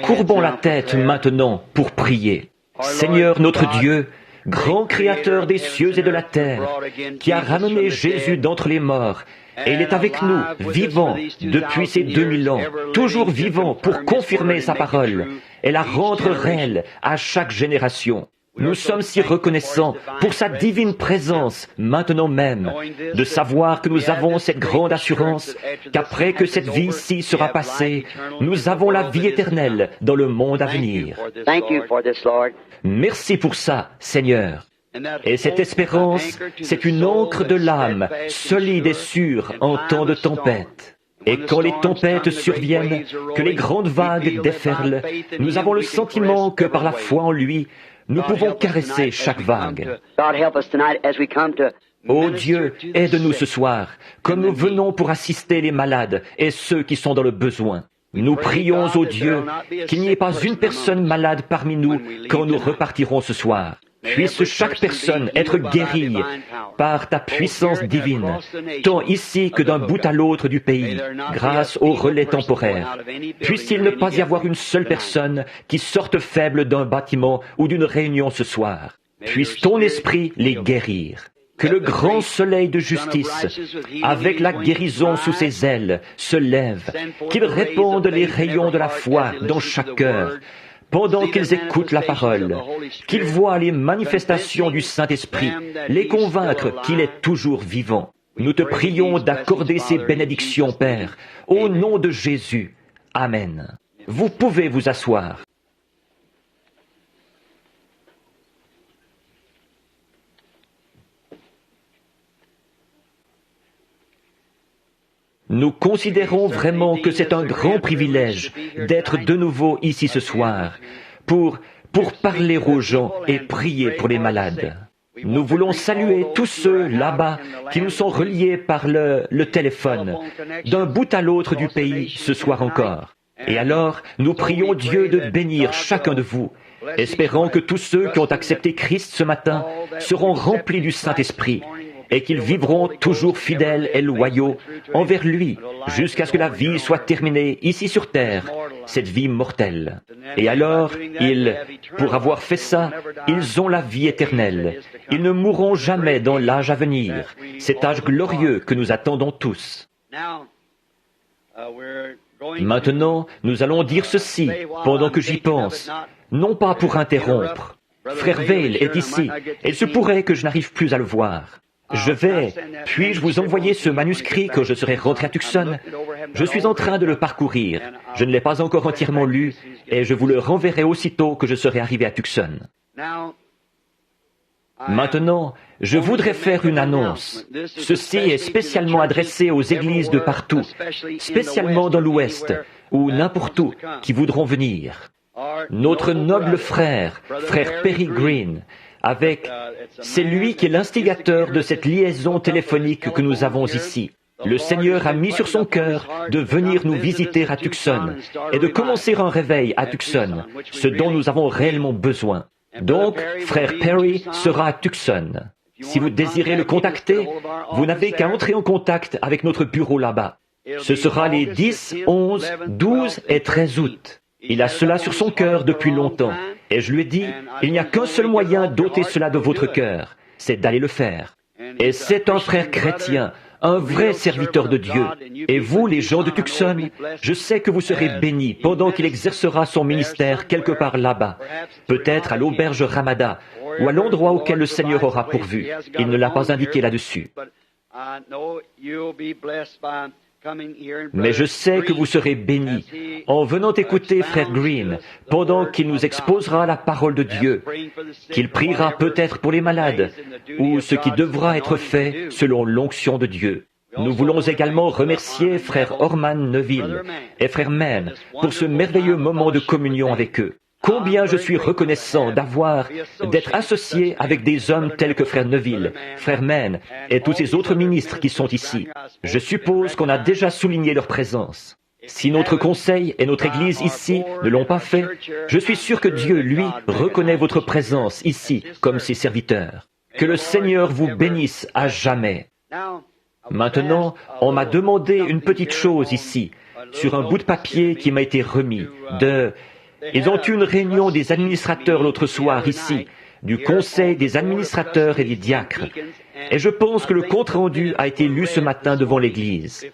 Courbons la tête maintenant pour prier. Seigneur notre Dieu, grand Créateur des cieux et de la terre, qui a ramené Jésus d'entre les morts, et il est avec nous, vivant, depuis ces 2000 ans, toujours vivant pour confirmer sa parole et la rendre réelle à chaque génération. Nous sommes si reconnaissants pour sa divine présence, maintenant même, de savoir que nous avons cette grande assurance qu'après que cette vie-ci sera passée, nous avons la vie éternelle dans le monde à venir. Merci pour ça, Seigneur. Et cette espérance, c'est une ancre de l'âme, solide et sûre en temps de tempête. Et quand les tempêtes surviennent, que les grandes vagues déferlent, nous avons le sentiment que par la foi en lui, nous pouvons caresser chaque vague. Ô Dieu, aide-nous ce soir, comme nous venons pour assister les malades et ceux qui sont dans le besoin. Nous prions au Dieu qu'il n'y ait pas une personne malade parmi nous quand nous repartirons ce soir. Puisse chaque personne être guérie par ta puissance divine, tant ici que d'un bout à l'autre du pays, grâce au relais temporaire. Puisse-t-il ne pas y avoir une seule personne qui sorte faible d'un bâtiment ou d'une réunion ce soir. Puisse ton esprit les guérir. Que le grand soleil de justice, avec la guérison sous ses ailes, se lève, qu'il répande les rayons de la foi dans chaque cœur, pendant qu'ils écoutent la parole, qu'ils voient les manifestations du Saint-Esprit, les convaincre qu'il est toujours vivant. Nous te prions d'accorder ces bénédictions, Père, au nom de Jésus. Amen. Vous pouvez vous asseoir. Nous considérons vraiment que c'est un grand privilège d'être de nouveau ici ce soir pour parler aux gens et prier pour les malades. Nous voulons saluer tous ceux là-bas qui nous sont reliés par le téléphone, d'un bout à l'autre du pays ce soir encore. Et alors, nous prions Dieu de bénir chacun de vous, espérant que tous ceux qui ont accepté Christ ce matin seront remplis du Saint-Esprit, et qu'ils vivront toujours fidèles et loyaux envers lui, jusqu'à ce que la vie soit terminée ici sur terre, cette vie mortelle. Et alors, pour avoir fait ça, ils ont la vie éternelle. Ils ne mourront jamais dans l'âge à venir, cet âge glorieux que nous attendons tous. Maintenant, nous allons dire ceci, pendant que j'y pense, non pas pour interrompre. Frère Vail est ici, et il se pourrait que je n'arrive plus à le voir. Puis-je vous envoyer ce manuscrit quand je serai rentré à Tucson? Je suis en train de le parcourir. Je ne l'ai pas encore entièrement lu, et je vous le renverrai aussitôt que je serai arrivé à Tucson. Maintenant, je voudrais faire une annonce. Ceci est spécialement adressé aux églises de partout, spécialement dans l'Ouest, ou n'importe où, qui voudront venir. Notre noble frère Perry Green, c'est lui qui est l'instigateur de cette liaison téléphonique que nous avons ici. Le Seigneur a mis sur son cœur de venir nous visiter à Tucson et de commencer un réveil à Tucson, ce dont nous avons réellement besoin. Donc, frère Perry sera à Tucson. Si vous désirez le contacter, vous n'avez qu'à entrer en contact avec notre bureau là-bas. Ce sera les 10, 11, 12 et 13 août. Il a cela sur son cœur depuis longtemps. Et je lui ai dit, il n'y a qu'un seul moyen d'ôter cela de votre cœur, c'est d'aller le faire. Et c'est un frère chrétien, un vrai serviteur de Dieu. Et vous, les gens de Tucson, je sais que vous serez bénis pendant qu'il exercera son ministère quelque part là-bas, peut-être à l'auberge Ramada, ou à l'endroit auquel le Seigneur aura pourvu. Il ne l'a pas indiqué là-dessus. Mais je sais que vous serez bénis en venant écouter Frère Green pendant qu'il nous exposera la parole de Dieu, qu'il priera peut-être pour les malades ou ce qui devra être fait selon l'onction de Dieu. Nous voulons également remercier Frère Orman Neville et Frère Mann pour ce merveilleux moment de communion avec eux. Combien je suis reconnaissant d'être associé avec des hommes tels que Frère Neville, Frère Mann et tous ces autres ministres qui sont ici. Je suppose qu'on a déjà souligné leur présence. Si notre conseil et notre Église ici ne l'ont pas fait, je suis sûr que Dieu, lui, reconnaît votre présence ici comme ses serviteurs. Que le Seigneur vous bénisse à jamais. Maintenant, on m'a demandé une petite chose ici. sur un bout de papier qui m'a été remis. Ils ont eu une réunion des administrateurs l'autre soir ici, du conseil des administrateurs et des diacres. Et je pense que le compte-rendu a été lu ce matin devant l'Église.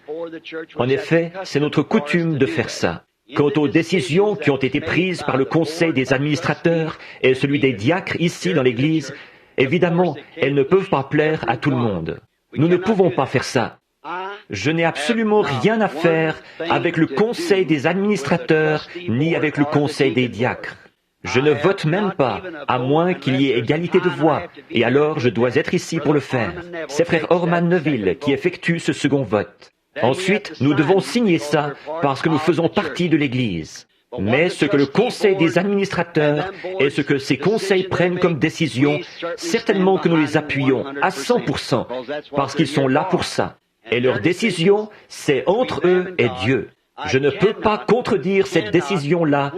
En effet, c'est notre coutume de faire ça. Quant aux décisions qui ont été prises par le conseil des administrateurs et celui des diacres ici dans l'Église, évidemment, elles ne peuvent pas plaire à tout le monde. Nous ne pouvons pas faire ça. Je n'ai absolument rien à faire avec le conseil des administrateurs ni avec le conseil des diacres. Je ne vote même pas, à moins qu'il y ait égalité de voix, et alors je dois être ici pour le faire. C'est frère Orman Neville qui effectue ce second vote. Ensuite, nous devons signer ça parce que nous faisons partie de l'Église. Mais ce que le conseil des administrateurs et ce que ces conseils prennent comme décision, certainement que nous les appuyons à 100%, parce qu'ils sont là pour ça. Et leur décision, c'est entre eux et Dieu. Je ne peux pas contredire cette décision-là.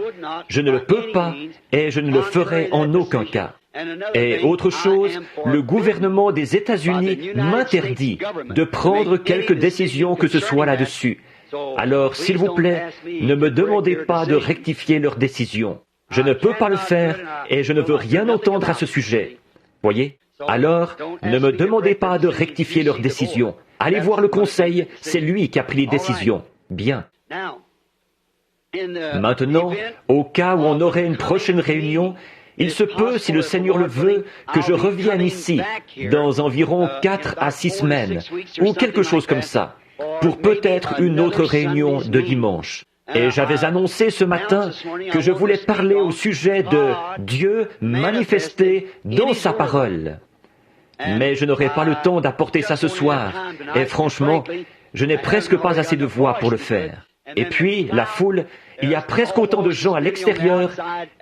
Je ne le peux pas et je ne le ferai en aucun cas. Et autre chose, le gouvernement des États-Unis m'interdit de prendre quelque décision que ce soit là-dessus. Alors, s'il vous plaît, ne me demandez pas de rectifier leur décision. Je ne peux pas le faire et je ne veux rien entendre à ce sujet. Voyez? Alors, ne me demandez pas de rectifier leur décision. Allez voir le conseil, c'est lui qui a pris les décisions. Bien. Maintenant, au cas où on aurait une prochaine réunion, il se peut, si le Seigneur le veut, que je revienne ici dans environ 4 à 6 semaines, ou quelque chose comme ça, pour peut-être une autre réunion de dimanche. Et j'avais annoncé ce matin que je voulais parler au sujet de Dieu manifesté dans sa parole. Mais je n'aurai pas le temps d'apporter ça ce soir, et franchement, je n'ai presque pas assez de voix pour le faire. Et puis, la foule, il y a presque autant de gens à l'extérieur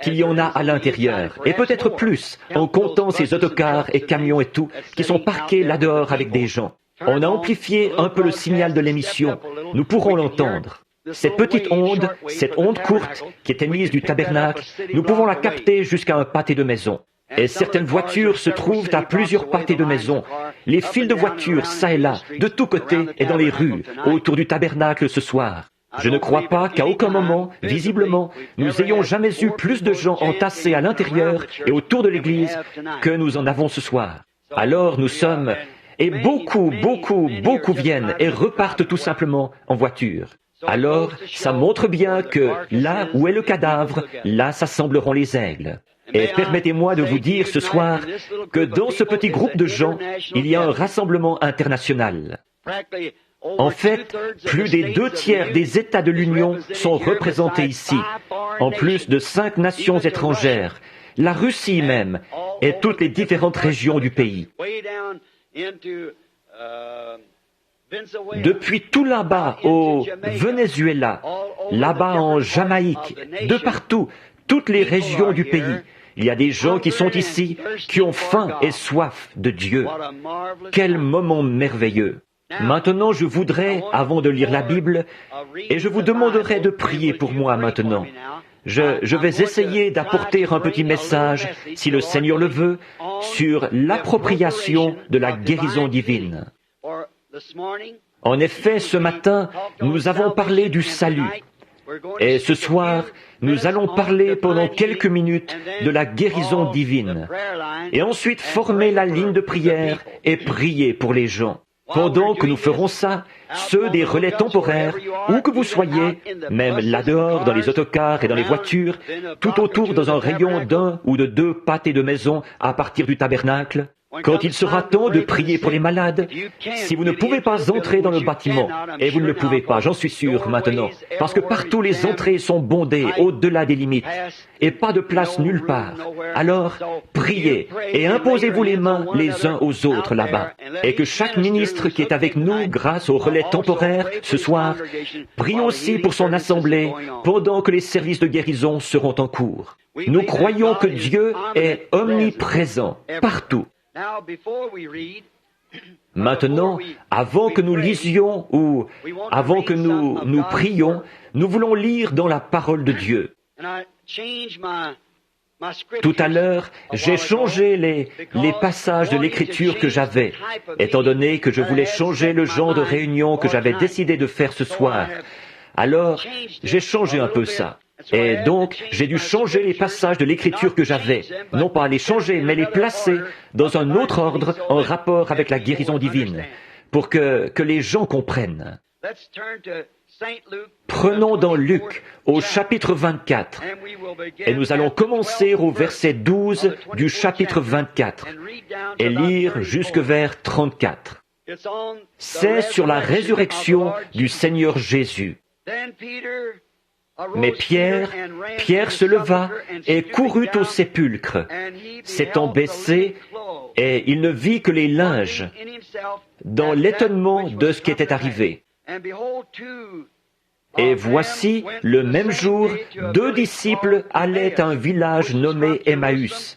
qu'il y en a à l'intérieur, et peut-être plus, en comptant ces autocars et camions et tout, qui sont parqués là-dehors avec des gens. On a amplifié un peu le signal de l'émission, nous pourrons l'entendre. Cette petite onde, cette onde courte qui est émise du tabernacle, nous pouvons la capter jusqu'à un pâté de maison. Et certaines voitures se trouvent à plusieurs pâtés de maison. Les files de voitures, ça et là, de tous côtés et dans les rues, autour du tabernacle ce soir. Je ne crois pas qu'à aucun moment, visiblement, nous ayons jamais eu plus de gens entassés à l'intérieur et autour de l'église que nous en avons ce soir. Alors nous sommes, et beaucoup viennent et repartent tout simplement en voiture. Alors, ça montre bien que là où est le cadavre, là s'assembleront les aigles. Et permettez-moi de vous dire ce soir que dans ce petit groupe de gens, il y a un rassemblement international. En fait, plus des 2/3 des États de l'Union sont représentés ici, en plus de 5 nations étrangères, la Russie même, et toutes les différentes régions du pays. Depuis tout là-bas au Venezuela, là-bas en Jamaïque, de partout, toutes les régions du pays, il y a des gens qui sont ici, qui ont faim et soif de Dieu. Quel moment merveilleux! Maintenant, je voudrais, avant de lire la Bible, et je vous demanderai de prier pour moi maintenant. Je vais essayer d'apporter un petit message, si le Seigneur le veut, sur l'appropriation de la guérison divine. En effet, ce matin, nous avons parlé du salut. Et ce soir, nous allons parler pendant quelques minutes de la guérison divine. Et ensuite former la ligne de prière et prier pour les gens. Pendant que nous ferons ça, ceux des relais temporaires, où que vous soyez, même là-dehors, dans les autocars et dans les voitures, tout autour dans un rayon d'1 ou de 2 pâtés de maison à partir du tabernacle, quand il sera temps de prier pour les malades, si vous ne pouvez pas entrer dans le bâtiment, et vous ne le pouvez pas, j'en suis sûr maintenant, parce que partout les entrées sont bondées au-delà des limites, et pas de place nulle part, alors priez et imposez-vous les mains les uns aux autres là-bas, et que chaque ministre qui est avec nous grâce au relais temporaire ce soir, prie aussi pour son assemblée pendant que les services de guérison seront en cours. Nous croyons que Dieu est omniprésent, partout. Maintenant, avant que nous lisions ou avant que nous prions, nous voulons lire dans la parole de Dieu. Tout à l'heure, j'ai changé les passages de l'Écriture que j'avais, étant donné que je voulais changer le genre de réunion que j'avais décidé de faire ce soir. Alors, j'ai changé un peu ça. Et donc, j'ai dû changer les passages de l'Écriture que j'avais. Non pas les changer, mais les placer dans un autre ordre en rapport avec la guérison divine, pour que les gens comprennent. Prenons dans Luc, au chapitre 24, et nous allons commencer au verset 12 du chapitre 24, et lire jusque vers 34. C'est sur la résurrection du Seigneur Jésus. Mais Pierre se leva et courut au sépulcre, s'étant baissé, et il ne vit que les linges, dans l'étonnement de ce qui était arrivé. Et voici, le même jour, 2 disciples allaient à un village nommé Emmaüs,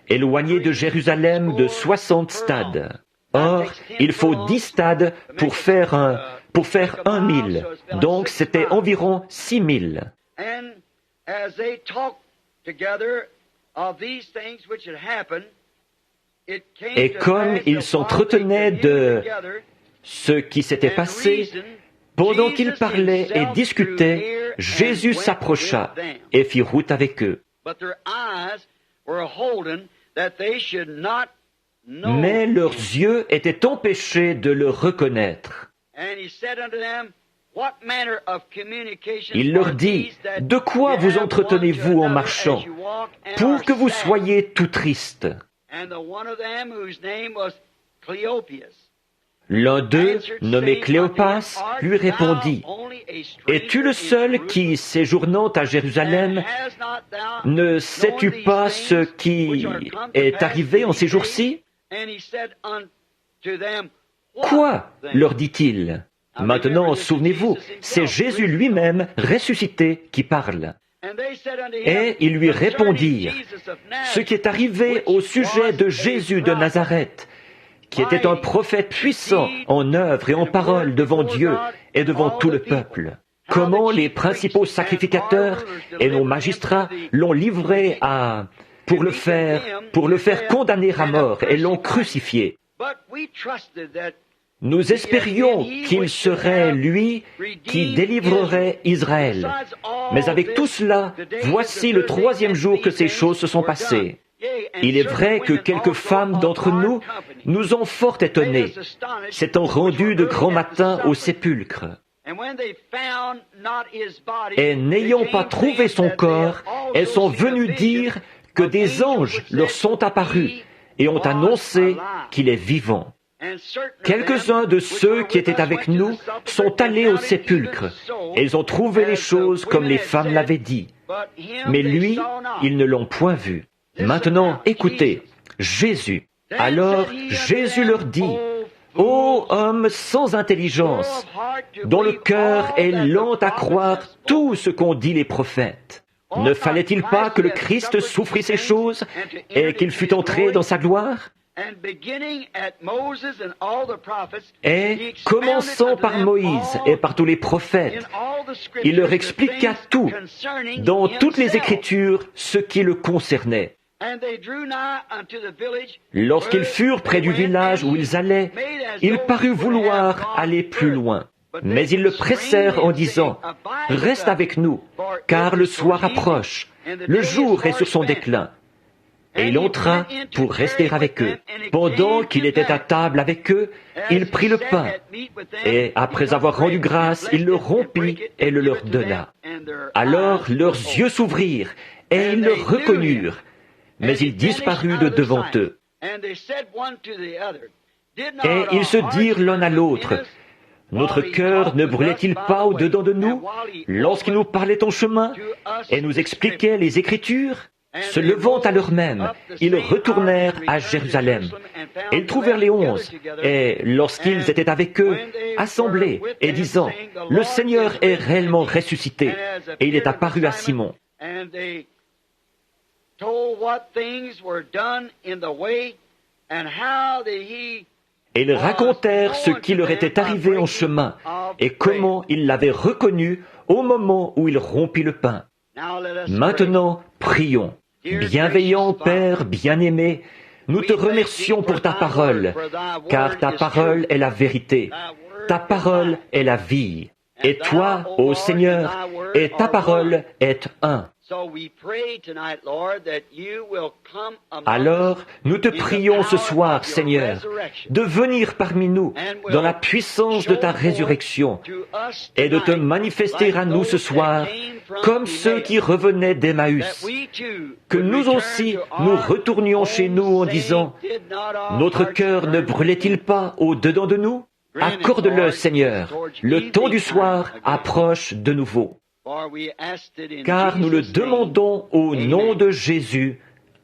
éloigné de Jérusalem de 60 stades. Or, il faut 10 stades pour faire 1 mille, donc c'était environ 6 milles. Et comme ils s'entretenaient de ce qui s'était passé, pendant qu'ils parlaient et discutaient, Jésus s'approcha et fit route avec eux. Mais leurs yeux étaient empêchés de le reconnaître. Il leur dit, « De quoi vous entretenez-vous en marchant, pour que vous soyez tout tristes ?» L'un d'eux, nommé Cléopas, lui répondit, « Es-tu le seul qui, séjournant à Jérusalem, ne sais-tu pas ce qui est arrivé en ces jours-ci » Quoi leur dit-il. Maintenant, souvenez-vous, c'est Jésus lui-même, ressuscité, qui parle. Et ils lui répondirent, « Ce qui est arrivé au sujet de Jésus de Nazareth, qui était un prophète puissant en œuvre et en parole devant Dieu et devant tout le peuple. Comment les principaux sacrificateurs et nos magistrats l'ont livré pour le faire condamner à mort et l'ont crucifié. Nous espérions qu'il serait lui qui délivrerait Israël. Mais avec tout cela, voici le 3e jour que ces choses se sont passées. Il est vrai que quelques femmes d'entre nous nous ont fort étonnés, s'étant rendues de grand matin au sépulcre. Et n'ayant pas trouvé son corps, elles sont venues dire que des anges leur sont apparus et ont annoncé qu'il est vivant. Quelques-uns de ceux qui étaient avec nous sont allés au sépulcre, et ils ont trouvé les choses comme les femmes l'avaient dit. Mais lui, ils ne l'ont point vu. Maintenant, écoutez, Jésus. Alors Jésus leur dit, « Ô homme sans intelligence, dont le cœur est lent à croire tout ce qu'ont dit les prophètes. Ne fallait-il pas que le Christ souffrit ces choses et qu'il fût entré dans sa gloire ?» Et, commençant par Moïse et par tous les prophètes, il leur expliqua tout, dans toutes les Écritures, ce qui le concernait. Lorsqu'ils furent près du village où ils allaient, il parut vouloir aller plus loin. Mais ils le pressèrent en disant, « Reste avec nous, car le soir approche, le jour est sur son déclin. » Et il entra pour rester avec eux. Pendant qu'il était à table avec eux, il prit le pain, et après avoir rendu grâce, il le rompit et le leur donna. Alors leurs yeux s'ouvrirent, et ils le reconnurent, mais il disparut de devant eux. Et ils se dirent l'un à l'autre, « Notre cœur ne brûlait-il pas au-dedans de nous, lorsqu'il nous parlait en chemin, et nous expliquait les Écritures ?» Se levant à l'heure même, ils retournèrent à Jérusalem. Et ils trouvèrent les 11, et lorsqu'ils étaient avec eux, assemblés, et disant, « Le Seigneur est réellement ressuscité, et il est apparu à Simon. » Et ils racontèrent ce qui leur était arrivé en chemin, et comment ils l'avaient reconnu au moment où il rompit le pain. Maintenant, prions. Bienveillant Père bien-aimé, nous te remercions pour ta parole, car ta parole est la vérité, ta parole est la vie. Et toi, ô Seigneur, et ta parole est un. Alors, nous te prions ce soir, Seigneur, de venir parmi nous dans la puissance de ta résurrection et de te manifester à nous ce soir comme ceux qui revenaient d'Emmaüs. Que nous aussi, nous retournions chez nous en disant, « Notre cœur ne brûlait-il pas au-dedans de nous ?» Accorde-le, Seigneur. Le temps du soir approche de nouveau. Car nous le demandons au nom de Jésus.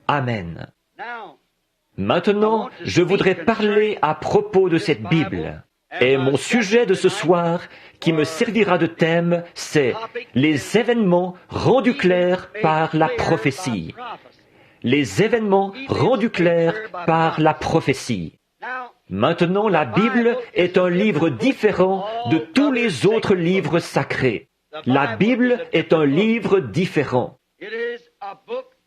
Amen. Maintenant, je voudrais parler à propos de cette Bible. Et mon sujet de ce soir, qui me servira de thème, c'est les événements rendus clairs par la prophétie. Les événements rendus clairs par la prophétie. Maintenant, la Bible est un livre différent de tous les autres livres sacrés. La Bible est un livre différent.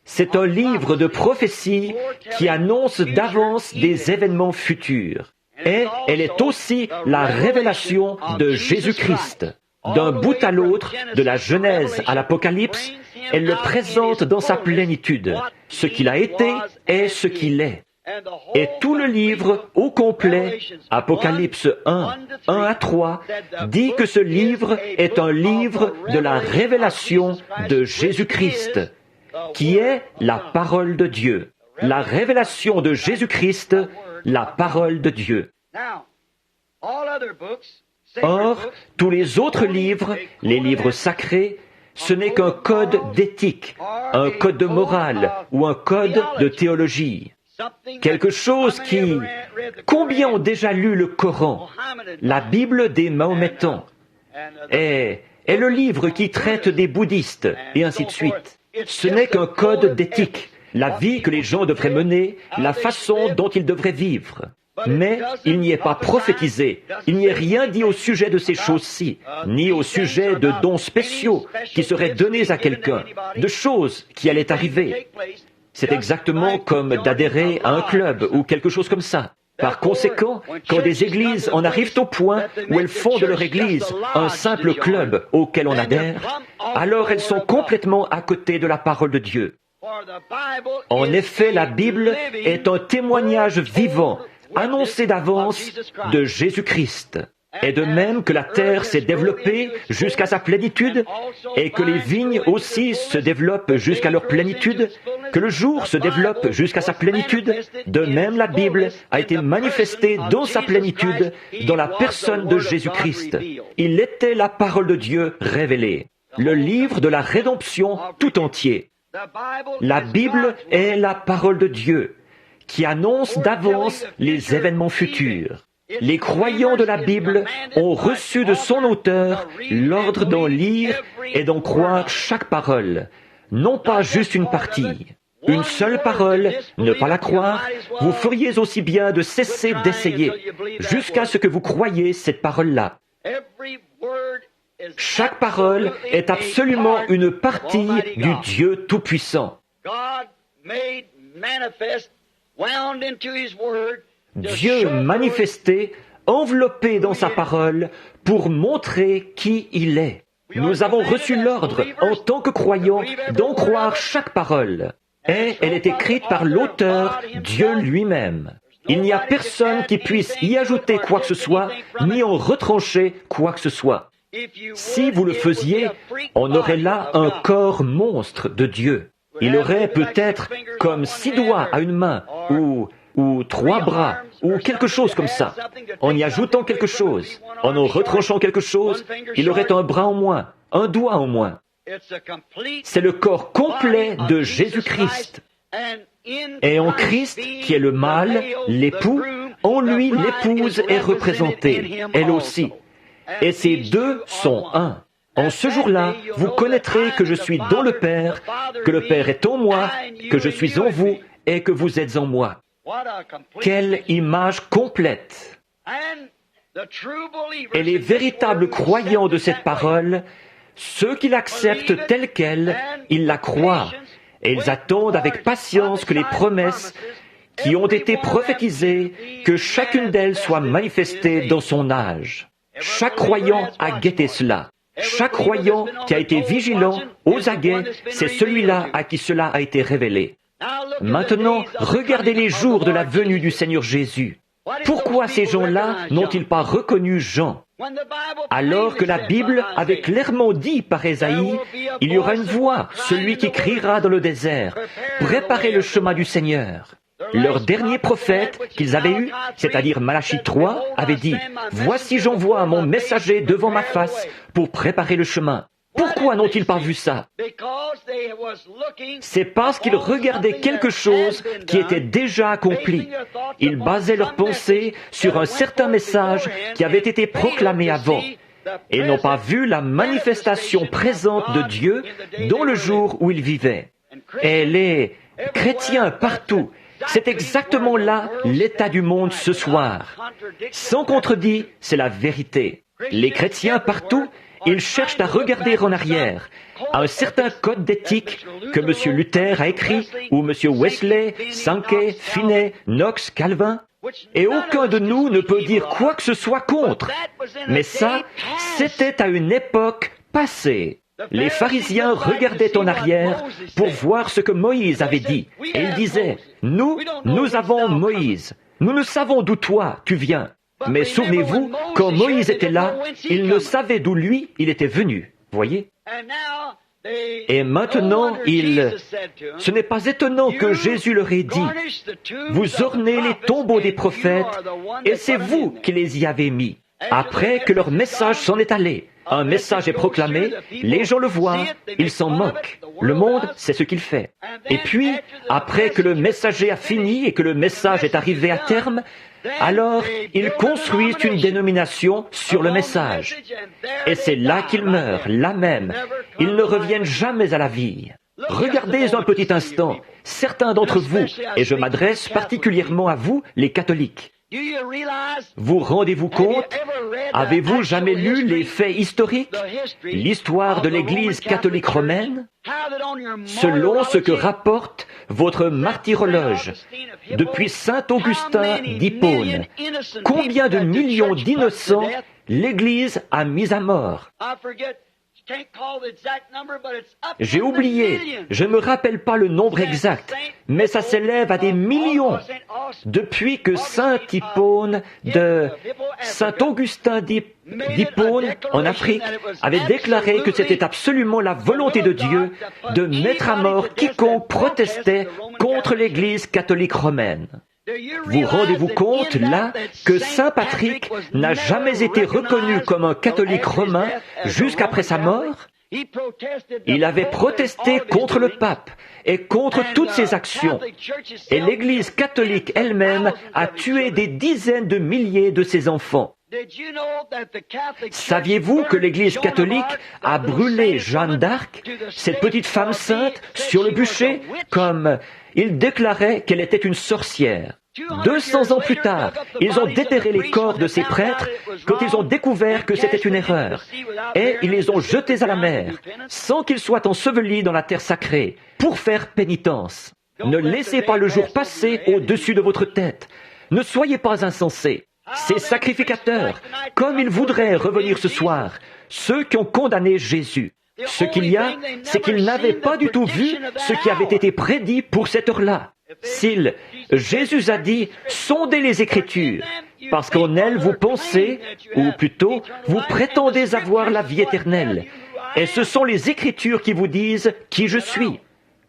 C'est un livre de prophétie qui annonce d'avance des événements futurs. Et elle est aussi la révélation de Jésus-Christ. D'un bout à l'autre, de la Genèse à l'Apocalypse, elle le présente dans sa plénitude, ce qu'il a été et ce qu'il est. Et tout le livre au complet, Apocalypse 1, 1 à 3, dit que ce livre est un livre de la révélation de Jésus-Christ, qui est la parole de Dieu. La révélation de Jésus-Christ, la parole de Dieu. Or, tous les autres livres, les livres sacrés, ce n'est qu'un code d'éthique, un code de morale ou un code de théologie. Quelque chose qui... Combien ont déjà lu le Coran, la Bible des Mahométans, et le livre qui traite des bouddhistes, et ainsi de suite. Ce n'est qu'un code d'éthique, la vie que les gens devraient mener, la façon dont ils devraient vivre. Mais il n'y est pas prophétisé, il n'y est rien dit au sujet de ces choses-ci, ni au sujet de dons spéciaux qui seraient donnés à quelqu'un, de choses qui allaient arriver. C'est exactement comme d'adhérer à un club ou quelque chose comme ça. Par conséquent, quand des églises en arrivent au point où elles font de leur église un simple club auquel on adhère, alors elles sont complètement à côté de la parole de Dieu. En effet, la Bible est un témoignage vivant, annoncé d'avance, de Jésus-Christ. Et de même que la terre s'est développée jusqu'à sa plénitude, et que les vignes aussi se développent jusqu'à leur plénitude, que le jour se développe jusqu'à sa plénitude, de même la Bible a été manifestée dans sa plénitude, dans la personne de Jésus-Christ. Il était la parole de Dieu révélée, le livre de la rédemption tout entier. La Bible est la parole de Dieu, qui annonce d'avance les événements futurs. Les croyants de la Bible ont reçu de son auteur l'ordre d'en lire et d'en croire chaque parole, non pas juste une partie. Une seule parole, ne pas la croire, vous feriez aussi bien de cesser d'essayer, jusqu'à ce que vous croyiez cette parole-là. Chaque parole est absolument une partie du Dieu Tout-Puissant. Dieu manifesté, enveloppé dans sa parole, pour montrer qui il est. Nous avons reçu l'ordre, en tant que croyants, d'en croire chaque parole. Et elle est écrite par l'auteur, Dieu lui-même. Il n'y a personne qui puisse y ajouter quoi que ce soit, ni en retrancher quoi que ce soit. Si vous le faisiez, on aurait là un corps monstre de Dieu. Il aurait peut-être comme 6 doigts à une main, ou 3 bras, ou quelque chose comme ça. En y ajoutant quelque chose, en retranchant quelque chose, il aurait un bras en moins, un doigt en moins. C'est le corps complet de Jésus-Christ. Et en Christ, qui est le mâle, l'époux, en lui l'épouse est représentée, elle aussi. Et ces deux sont un. En ce jour-là, vous connaîtrez que je suis dans le Père, que le Père est en moi, que je suis en vous et que vous êtes en moi. Quelle image complète! Et les véritables croyants de cette parole, ceux qui l'acceptent telle qu'elle, ils la croient, et ils attendent avec patience que les promesses qui ont été prophétisées, que chacune d'elles soit manifestée dans son âge. Chaque croyant a guetté cela. Chaque croyant qui a été vigilant, aux aguets, c'est celui-là à qui cela a été révélé. Maintenant, regardez les jours de la venue du Seigneur Jésus. Pourquoi ces gens-là n'ont-ils pas reconnu Jean? Alors que la Bible avait clairement dit par Ésaïe, il y aura une voix, celui qui criera dans le désert, préparez le chemin du Seigneur. Leur dernier prophète qu'ils avaient eu, c'est-à-dire Malachie 3, avait dit, voici j'envoie mon messager devant ma face pour préparer le chemin. Pourquoi n'ont-ils pas vu ça? C'est parce qu'ils regardaient quelque chose qui était déjà accompli. Ils basaient leurs pensées sur un certain message qui avait été proclamé avant. Et n'ont pas vu la manifestation présente de Dieu dans le jour où ils vivaient. Et les chrétiens partout, c'est exactement là l'état du monde ce soir. Sans contredit, c'est la vérité. Les chrétiens partout, ils cherchent à regarder en arrière, à un certain code d'éthique que M. Luther a écrit, ou M. Wesley, Sankey, Finney, Knox, Calvin, et aucun de nous ne peut dire quoi que ce soit contre. Mais ça, c'était à une époque passée. Les pharisiens regardaient en arrière pour voir ce que Moïse avait dit, et ils disaient, « Nous avons Moïse, nous ne savons d'où toi, tu viens. » Mais souvenez-vous, quand Moïse était là, il ne savait d'où lui, il était venu. Voyez? Et maintenant, ce n'est pas étonnant que Jésus leur ait dit, vous ornez les tombeaux des prophètes, et c'est vous qui les y avez mis. Après que leur message s'en est allé, un message est proclamé, les gens le voient, ils s'en moquent. Le monde, c'est ce qu'il fait. Et puis, après que le messager a fini et que le message est arrivé à terme, alors ils construisent une dénomination sur le message. Et c'est là qu'ils meurent, là même. Ils ne reviennent jamais à la vie. Regardez un petit instant, certains d'entre vous, et je m'adresse particulièrement à vous, les catholiques. Vous rendez-vous compte? Avez-vous jamais lu les faits historiques? L'histoire de l'Église catholique romaine? Selon ce que rapporte votre martyrologe, depuis saint Augustin d'Hippone, combien de millions d'innocents l'Église a mis à mort? J'ai oublié, je ne me rappelle pas le nombre exact, mais ça s'élève à des millions. Depuis que saint Hippone de saint Augustin d'Hippone en Afrique avait déclaré que c'était absolument la volonté de Dieu de mettre à mort quiconque protestait contre l'Église catholique romaine. Vous rendez-vous compte, là, que saint Patrick n'a jamais été reconnu comme un catholique romain jusqu'après sa mort? Il avait protesté contre le pape et contre toutes ses actions. Et l'Église catholique elle-même a tué des dizaines de milliers de ses enfants. Saviez-vous que l'Église catholique a brûlé Jeanne d'Arc, cette petite femme sainte, sur le bûcher, comme il déclarait qu'elle était une sorcière? 200 ans plus tard, ils ont déterré les corps de ces prêtres quand ils ont découvert que c'était une erreur. Et ils les ont jetés à la mer, sans qu'ils soient ensevelis dans la terre sacrée, pour faire pénitence. Ne laissez pas le jour passer au-dessus de votre tête. Ne soyez pas insensés. Ces sacrificateurs, comme ils voudraient revenir ce soir, ceux qui ont condamné Jésus. Ce qu'il y a, c'est qu'ils n'avaient pas du tout vu ce qui avait été prédit pour cette heure-là. Jésus a dit, sondez les Écritures, parce qu'en elles vous pensez, ou plutôt, vous prétendez avoir la vie éternelle. Et ce sont les Écritures qui vous disent qui je suis,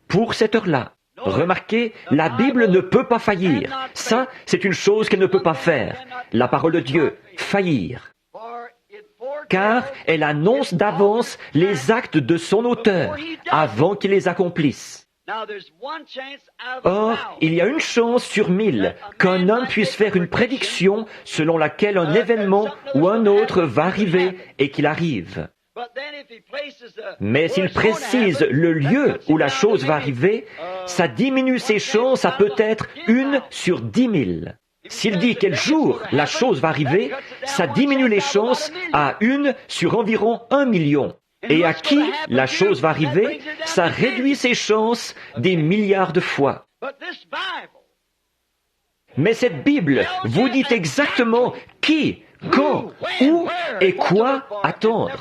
pour cette heure-là. Remarquez, la Bible ne peut pas faillir. Ça, c'est une chose qu'elle ne peut pas faire. La parole de Dieu, faillir. Car elle annonce d'avance les actes de son auteur, avant qu'il les accomplisse. Or, il y a une chance sur 1000 qu'un homme puisse faire une prédiction selon laquelle un événement ou un autre va arriver et qu'il arrive. Mais s'il précise le lieu où la chose va arriver, ça diminue ses chances à peut-être 1 sur 10 000. S'il dit quel jour la chose va arriver, ça diminue les chances à 1 sur environ 1 million. Et à qui la chose va arriver, ça réduit ses chances des milliards de fois. Mais cette Bible vous dit exactement qui, Quand, où et quoi attendre.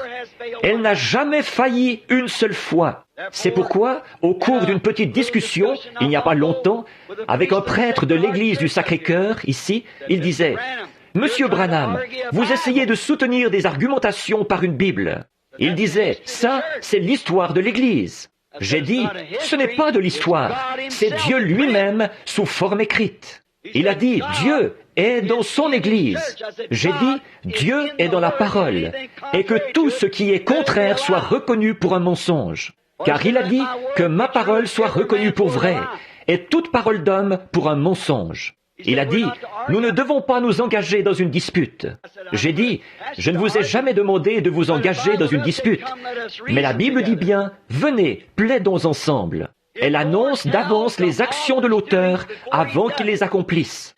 Elle n'a jamais failli une seule fois. C'est pourquoi, au cours d'une petite discussion, il n'y a pas longtemps, avec un prêtre de l'église du Sacré-Cœur, ici, il disait, « Monsieur Branham, vous essayez de soutenir des argumentations par une Bible. » Il disait, « Ça, c'est l'histoire de l'église. » J'ai dit, « Ce n'est pas de l'histoire, c'est Dieu lui-même sous forme écrite. » Il a dit, « Dieu est dans son Église. » J'ai dit, « Dieu est dans la parole, et que tout ce qui est contraire soit reconnu pour un mensonge. » Car il a dit que ma parole soit reconnue pour vraie, et toute parole d'homme pour un mensonge. Il a dit, nous ne devons pas nous engager dans une dispute. J'ai dit, je ne vous ai jamais demandé de vous engager dans une dispute. Mais la Bible dit bien, venez, plaidons ensemble. Elle annonce d'avance les actions de l'auteur avant qu'il les accomplisse.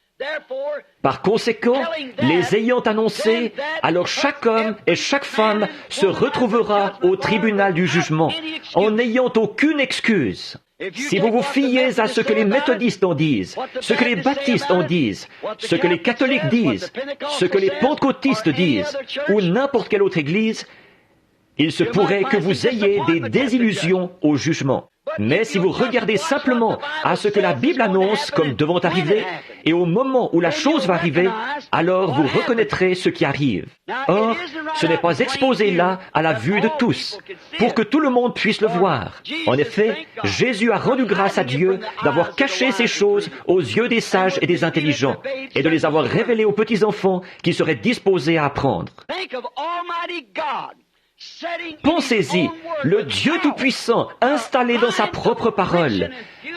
Par conséquent, les ayant annoncés, alors chaque homme et chaque femme se retrouvera au tribunal du jugement, en n'ayant aucune excuse. Si vous vous fiez à ce que les méthodistes en disent, ce que les baptistes en disent, ce que les catholiques disent, ce que les pentecôtistes disent, ou n'importe quelle autre église, il se pourrait que vous ayez des désillusions au jugement. Mais si vous regardez simplement à ce que la Bible annonce comme devant arriver, et au moment où la chose va arriver, alors vous reconnaîtrez ce qui arrive. Or, ce n'est pas exposé là à la vue de tous, pour que tout le monde puisse le voir. En effet, Jésus a rendu grâce à Dieu d'avoir caché ces choses aux yeux des sages et des intelligents, et de les avoir révélées aux petits-enfants qui seraient disposés à apprendre. Pensez-y, le Dieu Tout-Puissant installé dans sa propre parole,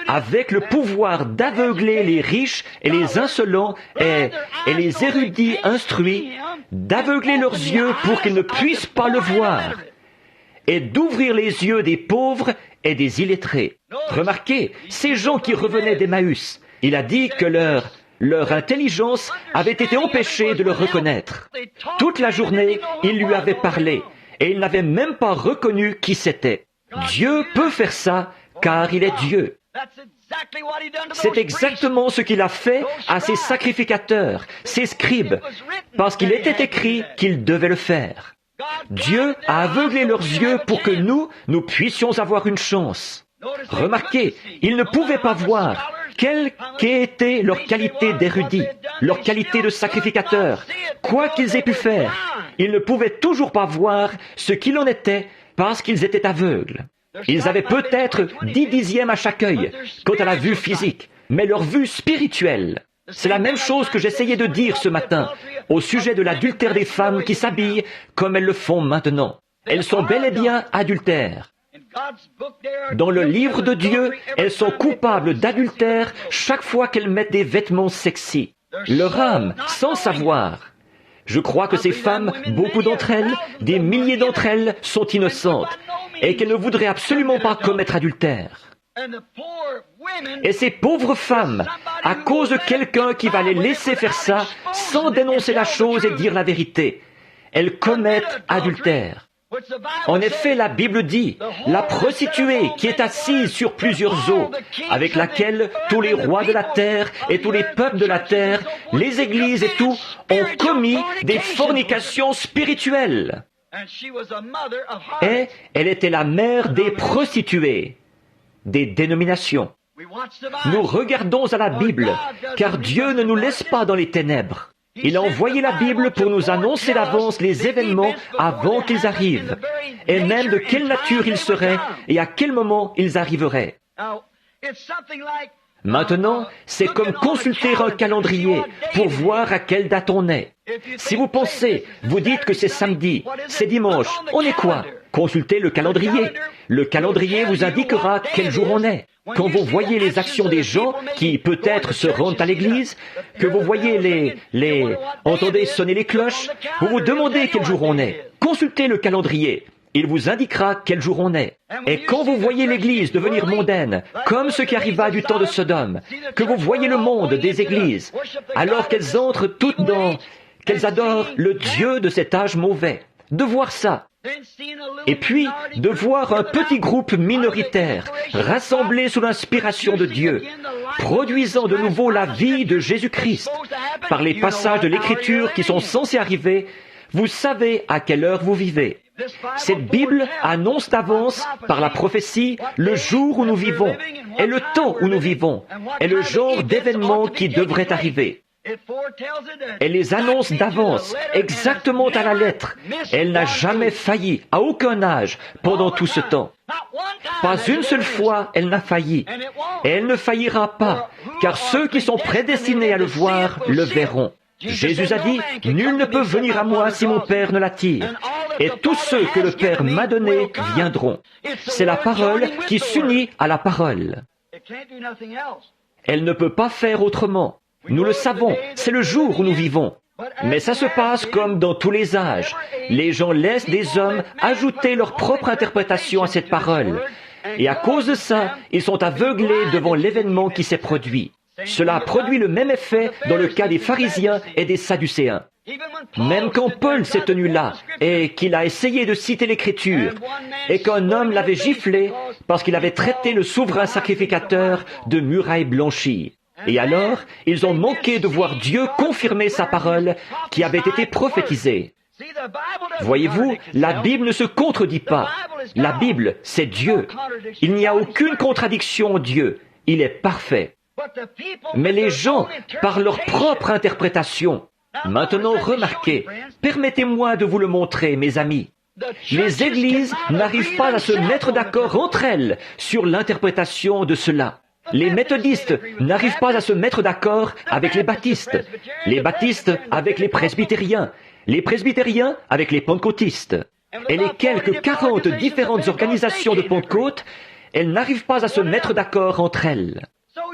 avec le pouvoir d'aveugler les riches et les insolents et les érudits instruits, d'aveugler leurs yeux pour qu'ils ne puissent pas le voir, et d'ouvrir les yeux des pauvres et des illettrés. Remarquez, ces gens qui revenaient d'Emmaüs, il a dit que leur intelligence avait été empêchée de le reconnaître. Toute la journée, il lui avait parlé. Et il n'avait même pas reconnu qui c'était. Dieu peut faire ça, car il est Dieu. C'est exactement ce qu'il a fait à ses sacrificateurs, ses scribes, parce qu'il était écrit qu'il devait le faire. Dieu a aveuglé leurs yeux pour que nous puissions avoir une chance. Remarquez, ils ne pouvaient pas voir quelle qu'ait été leur qualité d'érudit, leur qualité de sacrificateur, quoi qu'ils aient pu faire. Ils ne pouvaient toujours pas voir ce qu'il en était parce qu'ils étaient aveugles. Ils avaient peut-être 10 dixièmes à chaque œil quant à la vue physique, mais leur vue spirituelle. C'est la même chose que j'essayais de dire ce matin au sujet de l'adultère des femmes qui s'habillent comme elles le font maintenant. Elles sont bel et bien adultères. Dans le livre de Dieu, elles sont coupables d'adultère chaque fois qu'elles mettent des vêtements sexy. Leur âme, sans savoir. Je crois que ces femmes, beaucoup d'entre elles, des milliers d'entre elles, sont innocentes et qu'elles ne voudraient absolument pas commettre adultère. Et ces pauvres femmes, à cause de quelqu'un qui va les laisser faire ça sans dénoncer la chose et dire la vérité, elles commettent adultère. En effet, la Bible dit, la prostituée qui est assise sur plusieurs eaux, avec laquelle tous les rois de la terre et tous les peuples de la terre, les églises et tout, ont commis des fornications spirituelles. Et elle était la mère des prostituées, des dénominations. Nous regardons à la Bible, car Dieu ne nous laisse pas dans les ténèbres. Il a envoyé la Bible pour nous annoncer d'avance les événements avant qu'ils arrivent, et même de quelle nature ils seraient et à quel moment ils arriveraient. Maintenant, c'est comme consulter un calendrier pour voir à quelle date on est. Si vous pensez, vous dites que c'est samedi, c'est dimanche, on est quoi? Consultez le calendrier. Le calendrier vous indiquera quel jour on est. Quand vous voyez les actions des gens qui peut-être se rendent à l'église, que vous voyez entendez sonner les cloches, vous vous demandez quel jour on est. Consultez le calendrier. Il vous indiquera quel jour on est. Et quand vous voyez l'Église devenir mondaine, comme ce qui arriva du temps de Sodome, que vous voyez le monde des églises, alors qu'elles entrent toutes qu'elles adorent le Dieu de cet âge mauvais, de voir ça, Et puis, de voir un petit groupe minoritaire, rassemblé sous l'inspiration de Dieu, produisant de nouveau la vie de Jésus-Christ, par les passages de l'Écriture qui sont censés arriver, vous savez à quelle heure vous vivez. Cette Bible annonce d'avance, par la prophétie, le jour où nous vivons, et le temps où nous vivons, et le genre d'événements qui devraient arriver. Elle les annonce d'avance, exactement à la lettre. Elle n'a jamais failli, à aucun âge, pendant tout ce temps. Pas une seule fois, elle n'a failli. Et elle ne faillira pas, car ceux qui sont prédestinés à le voir, le verront. Jésus a dit, « Nul ne peut venir à moi si mon Père ne l'attire. Et tous ceux que le Père m'a donnés viendront. » C'est la parole qui s'unit à la parole. Elle ne peut pas faire autrement. Nous le savons, c'est le jour où nous vivons. Mais ça se passe comme dans tous les âges. Les gens laissent des hommes ajouter leur propre interprétation à cette parole. Et à cause de ça, ils sont aveuglés devant l'événement qui s'est produit. Cela a produit le même effet dans le cas des pharisiens et des sadducéens. Même quand Paul s'est tenu là et qu'il a essayé de citer l'Écriture et qu'un homme l'avait giflé parce qu'il avait traité le souverain sacrificateur de muraille blanchie. Et alors, ils ont manqué de voir Dieu confirmer sa parole qui avait été prophétisée. Voyez-vous, la Bible ne se contredit pas. La Bible, c'est Dieu. Il n'y a aucune contradiction en Dieu. Il est parfait. Mais les gens, par leur propre interprétation, maintenant remarquez, permettez-moi de vous le montrer, mes amis. Les églises n'arrivent pas à se mettre d'accord entre elles sur l'interprétation de cela. Les méthodistes n'arrivent pas à se mettre d'accord avec les baptistes avec les presbytériens avec les pentecôtistes. Et les quelques 40 différentes organisations de Pentecôte, elles n'arrivent pas à se mettre d'accord entre elles.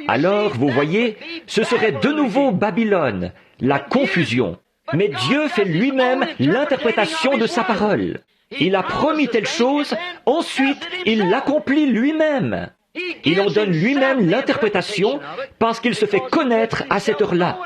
Alors, vous voyez, ce serait de nouveau Babylone, la confusion. Mais Dieu fait lui-même l'interprétation de sa parole. Il a promis telle chose, ensuite il l'accomplit lui-même. Il en donne lui-même l'interprétation parce qu'il se fait connaître à cette heure-là,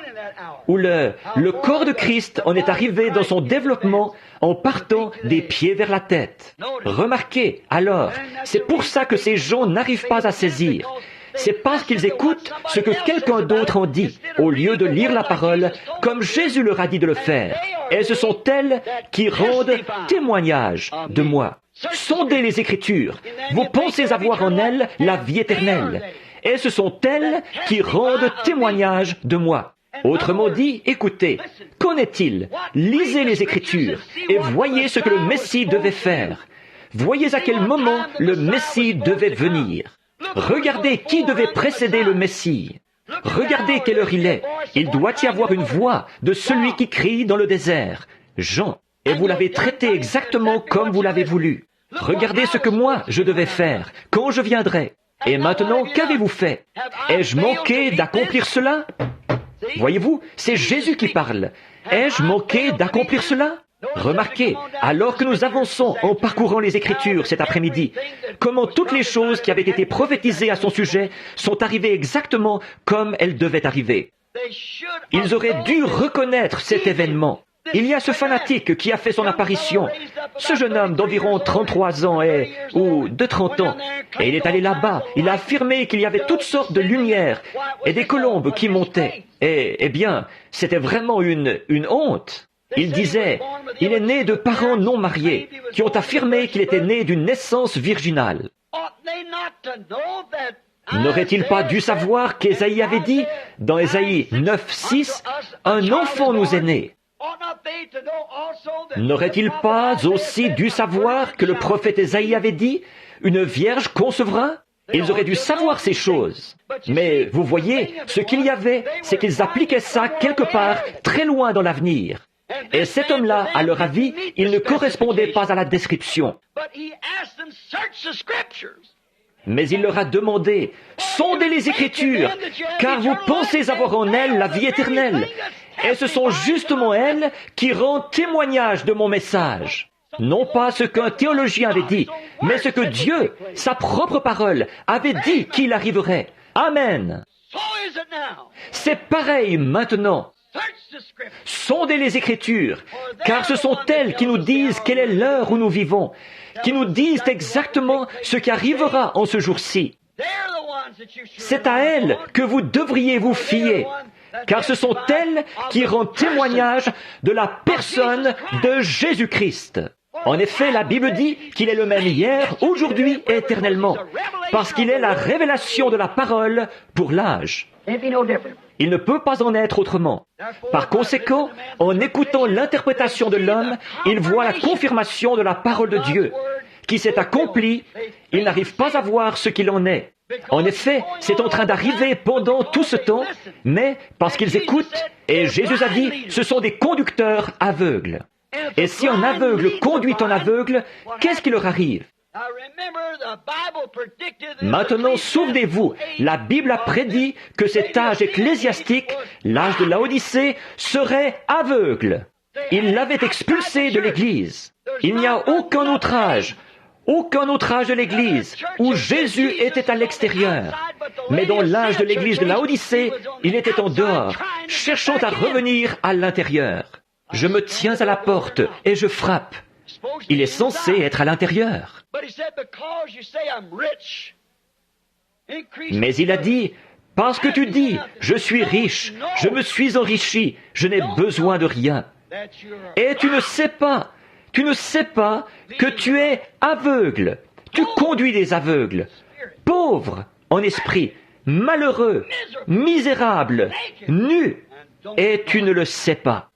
où le corps de Christ en est arrivé dans son développement en partant des pieds vers la tête. Remarquez, alors, c'est pour ça que ces gens n'arrivent pas à saisir. C'est parce qu'ils écoutent ce que quelqu'un d'autre en dit, au lieu de lire la parole comme Jésus leur a dit de le faire. Et ce sont elles qui rendent témoignage de moi. Sondez les Écritures. Vous pensez avoir en elles la vie éternelle. Et ce sont elles qui rendent témoignage de moi. Autrement dit, écoutez, qu'en est-il? Lisez les Écritures et voyez ce que le Messie devait faire. Voyez à quel moment le Messie devait venir. Regardez qui devait précéder le Messie. Regardez quelle heure il est. Il doit y avoir une voix de celui qui crie dans le désert. Jean. Et vous l'avez traité exactement comme vous l'avez voulu. Regardez ce que moi, je devais faire, quand je viendrai. Et maintenant, qu'avez-vous fait? Ai-je manqué d'accomplir cela? Voyez-vous, c'est Jésus qui parle. Ai-je manqué d'accomplir cela? Remarquez, alors que nous avançons en parcourant les Écritures cet après-midi, comment toutes les choses qui avaient été prophétisées à son sujet sont arrivées exactement comme elles devaient arriver. Ils auraient dû reconnaître cet événement. Il y a ce fanatique qui a fait son apparition, ce jeune homme d'environ 33 ans ou de 30 ans, et il est allé là-bas, il a affirmé qu'il y avait toutes sortes de lumières et des colombes qui montaient. Et, eh bien, c'était vraiment une honte. Il disait, il est né de parents non mariés, qui ont affirmé qu'il était né d'une naissance virginale. N'aurait-il pas dû savoir qu'Ésaïe avait dit, dans Ésaïe 9:6, un enfant nous est né? N'aurait-il pas aussi dû savoir que le prophète Ésaïe avait dit, une vierge concevra? Ils auraient dû savoir ces choses. Mais vous voyez, ce qu'il y avait, c'est qu'ils appliquaient ça quelque part très loin dans l'avenir. Et cet homme-là, à leur avis, il ne correspondait pas à la description. Mais il leur a demandé, sondez les Écritures, car vous pensez avoir en elles la vie éternelle. Et ce sont justement elles qui rendent témoignage de mon message. Non pas ce qu'un théologien avait dit, mais ce que Dieu, sa propre parole, avait dit qu'il arriverait. Amen. C'est pareil maintenant. Sondez les Écritures, car ce sont elles qui nous disent quelle est l'heure où nous vivons, qui nous disent exactement ce qui arrivera en ce jour-ci. C'est à elles que vous devriez vous fier, car ce sont elles qui rendent témoignage de la personne de Jésus-Christ. En effet, la Bible dit qu'il est le même hier, aujourd'hui et éternellement, parce qu'il est la révélation de la parole pour l'âge. Il ne peut pas en être autrement. Par conséquent, en écoutant l'interprétation de l'homme, il voit la confirmation de la parole de Dieu, qui s'est accomplie. Il n'arrive pas à voir ce qu'il en est. En effet, c'est en train d'arriver pendant tout ce temps, mais parce qu'ils écoutent, et Jésus a dit, ce sont des conducteurs aveugles. Et si un aveugle conduit un aveugle, qu'est-ce qui leur arrive? Maintenant, souvenez-vous, la Bible a prédit que cet âge ecclésiastique, l'âge de Laodicée, serait aveugle. Il l'avait expulsé de l'Église. Il n'y a aucun autre âge de l'Église où Jésus était à l'extérieur. Mais dans l'âge de l'Église de Laodicée, il était en dehors, cherchant à revenir à l'intérieur. Je me tiens à la porte et je frappe. Il est censé être à l'intérieur. Mais il a dit, parce que tu dis, je suis riche, je me suis enrichi, je n'ai besoin de rien. Et tu ne sais pas que tu es aveugle. Tu conduis des aveugles, pauvre en esprit, malheureux, misérable, nu, et tu ne le sais pas.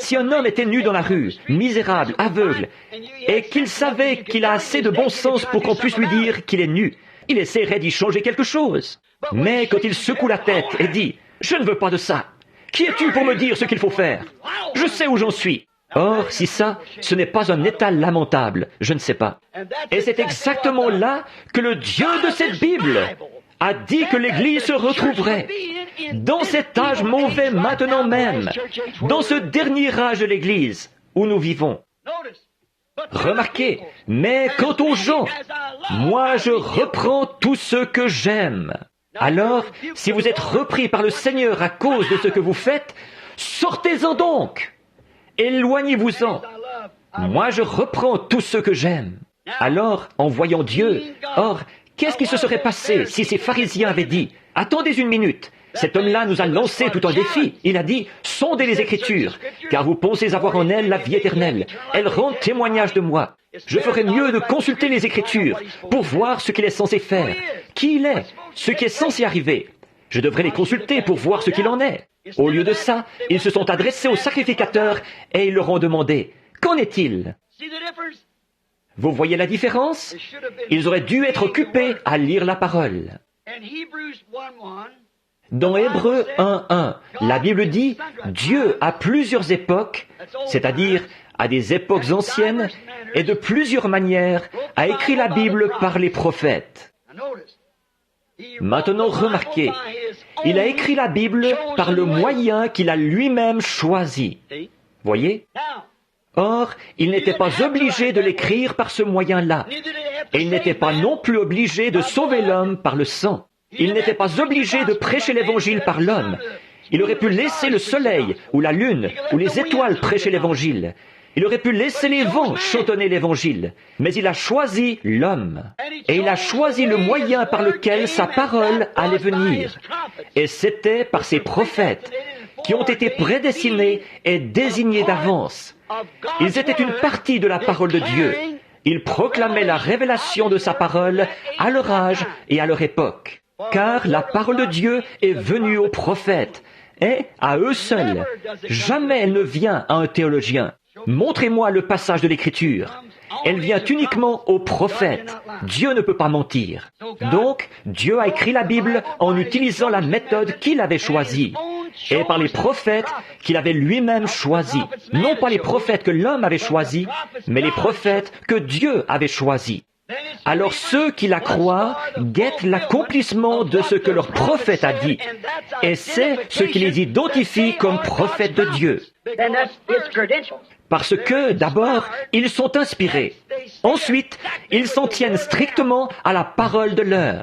Si un homme était nu dans la rue, misérable, aveugle, et qu'il savait qu'il a assez de bon sens pour qu'on puisse lui dire qu'il est nu, il essaierait d'y changer quelque chose. Mais quand il secoue la tête et dit « Je ne veux pas de ça. Qui es-tu pour me dire ce qu'il faut faire? Je sais où j'en suis. » Or, si ça, ce n'est pas un état lamentable, je ne sais pas. Et c'est exactement là que le Dieu de cette Bible a dit que l'Église se retrouverait. Dans cet âge mauvais maintenant même, dans ce dernier âge de l'Église où nous vivons. Remarquez, mais quant aux gens, moi je reprends tout ce que j'aime. Alors, si vous êtes repris par le Seigneur à cause de ce que vous faites, sortez-en donc. Éloignez-vous-en. Moi je reprends tout ce que j'aime. Alors, en voyant Dieu, qu'est-ce qui se serait passé si ces pharisiens avaient dit « Attendez une minute, cet homme-là nous a lancé tout un défi. Il a dit « Sondez les Écritures, car vous pensez avoir en elles la vie éternelle. Elles rendent témoignage de moi. Je ferais mieux de consulter les Écritures pour voir ce qu'il est censé faire, qui il est, ce qui est censé arriver. Je devrais les consulter pour voir ce qu'il en est. » Au lieu de ça, ils se sont adressés aux sacrificateurs et ils leur ont demandé « Qu'en est-il » Vous voyez la différence? Ils auraient dû être occupés à lire la parole. Dans Hébreux 1:1, la Bible dit « Dieu à plusieurs époques, c'est-à-dire à des époques anciennes, et de plusieurs manières, a écrit la Bible par les prophètes. » Maintenant, remarquez, il a écrit la Bible par le moyen qu'il a lui-même choisi. Voyez? Or, il n'était pas obligé de l'écrire par ce moyen-là. Et il n'était pas non plus obligé de sauver l'homme par le sang. Il n'était pas obligé de prêcher l'Évangile par l'homme. Il aurait pu laisser le soleil, ou la lune, ou les étoiles prêcher l'Évangile. Il aurait pu laisser les vents chantonner l'Évangile. Mais il a choisi l'homme. Et il a choisi le moyen par lequel sa parole allait venir. Et c'était par ses prophètes, qui ont été prédestinés et désignés d'avance. Ils étaient une partie de la parole de Dieu. Ils proclamaient la révélation de sa parole à leur âge et à leur époque. Car la parole de Dieu est venue aux prophètes, et à eux seuls. Jamais elle ne vient à un théologien. Montrez-moi le passage de l'Écriture. Elle vient uniquement aux prophètes. Dieu ne peut pas mentir. Donc, Dieu a écrit la Bible en utilisant la méthode qu'il avait choisie. Et par les prophètes qu'il avait lui-même choisis. Non pas les prophètes que l'homme avait choisis, mais les prophètes que Dieu avait choisis. Alors ceux qui la croient guettent l'accomplissement de ce que leur prophète a dit. Et c'est ce qui les identifie comme prophètes de Dieu. Parce que, d'abord, ils sont inspirés. Ensuite, ils s'en tiennent strictement à la parole de l'heure.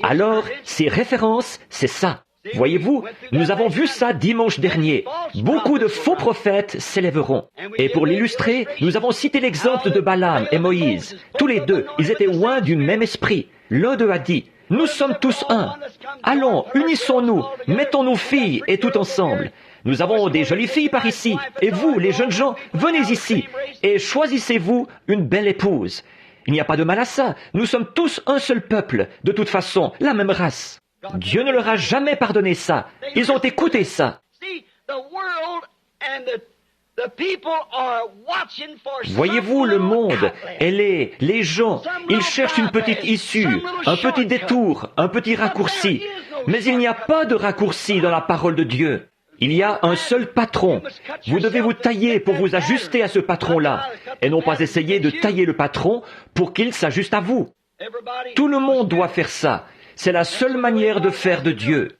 Alors, ces références, c'est ça. Voyez-vous, nous avons vu ça dimanche dernier. Beaucoup de faux prophètes s'élèveront. Et pour l'illustrer, nous avons cité l'exemple de Balaam et Moïse. Tous les deux, ils étaient loin du même esprit. L'un d'eux a dit, « Nous sommes tous un. Allons, unissons-nous, mettons nos filles et tout ensemble. Nous avons des jolies filles par ici, et vous, les jeunes gens, venez ici, et choisissez-vous une belle épouse. Il n'y a pas de mal à ça, nous sommes tous un seul peuple, de toute façon, la même race. » Dieu ne leur a jamais pardonné ça. Ils ont écouté ça. Voyez-vous, le monde et les gens, ils cherchent une petite issue, un petit détour, un petit raccourci. Mais il n'y a pas de raccourci dans la parole de Dieu. Il y a un seul patron. Vous devez vous tailler pour vous ajuster à ce patron-là, et non pas essayer de tailler le patron pour qu'il s'ajuste à vous. Tout le monde doit faire ça. C'est la seule manière de faire de Dieu.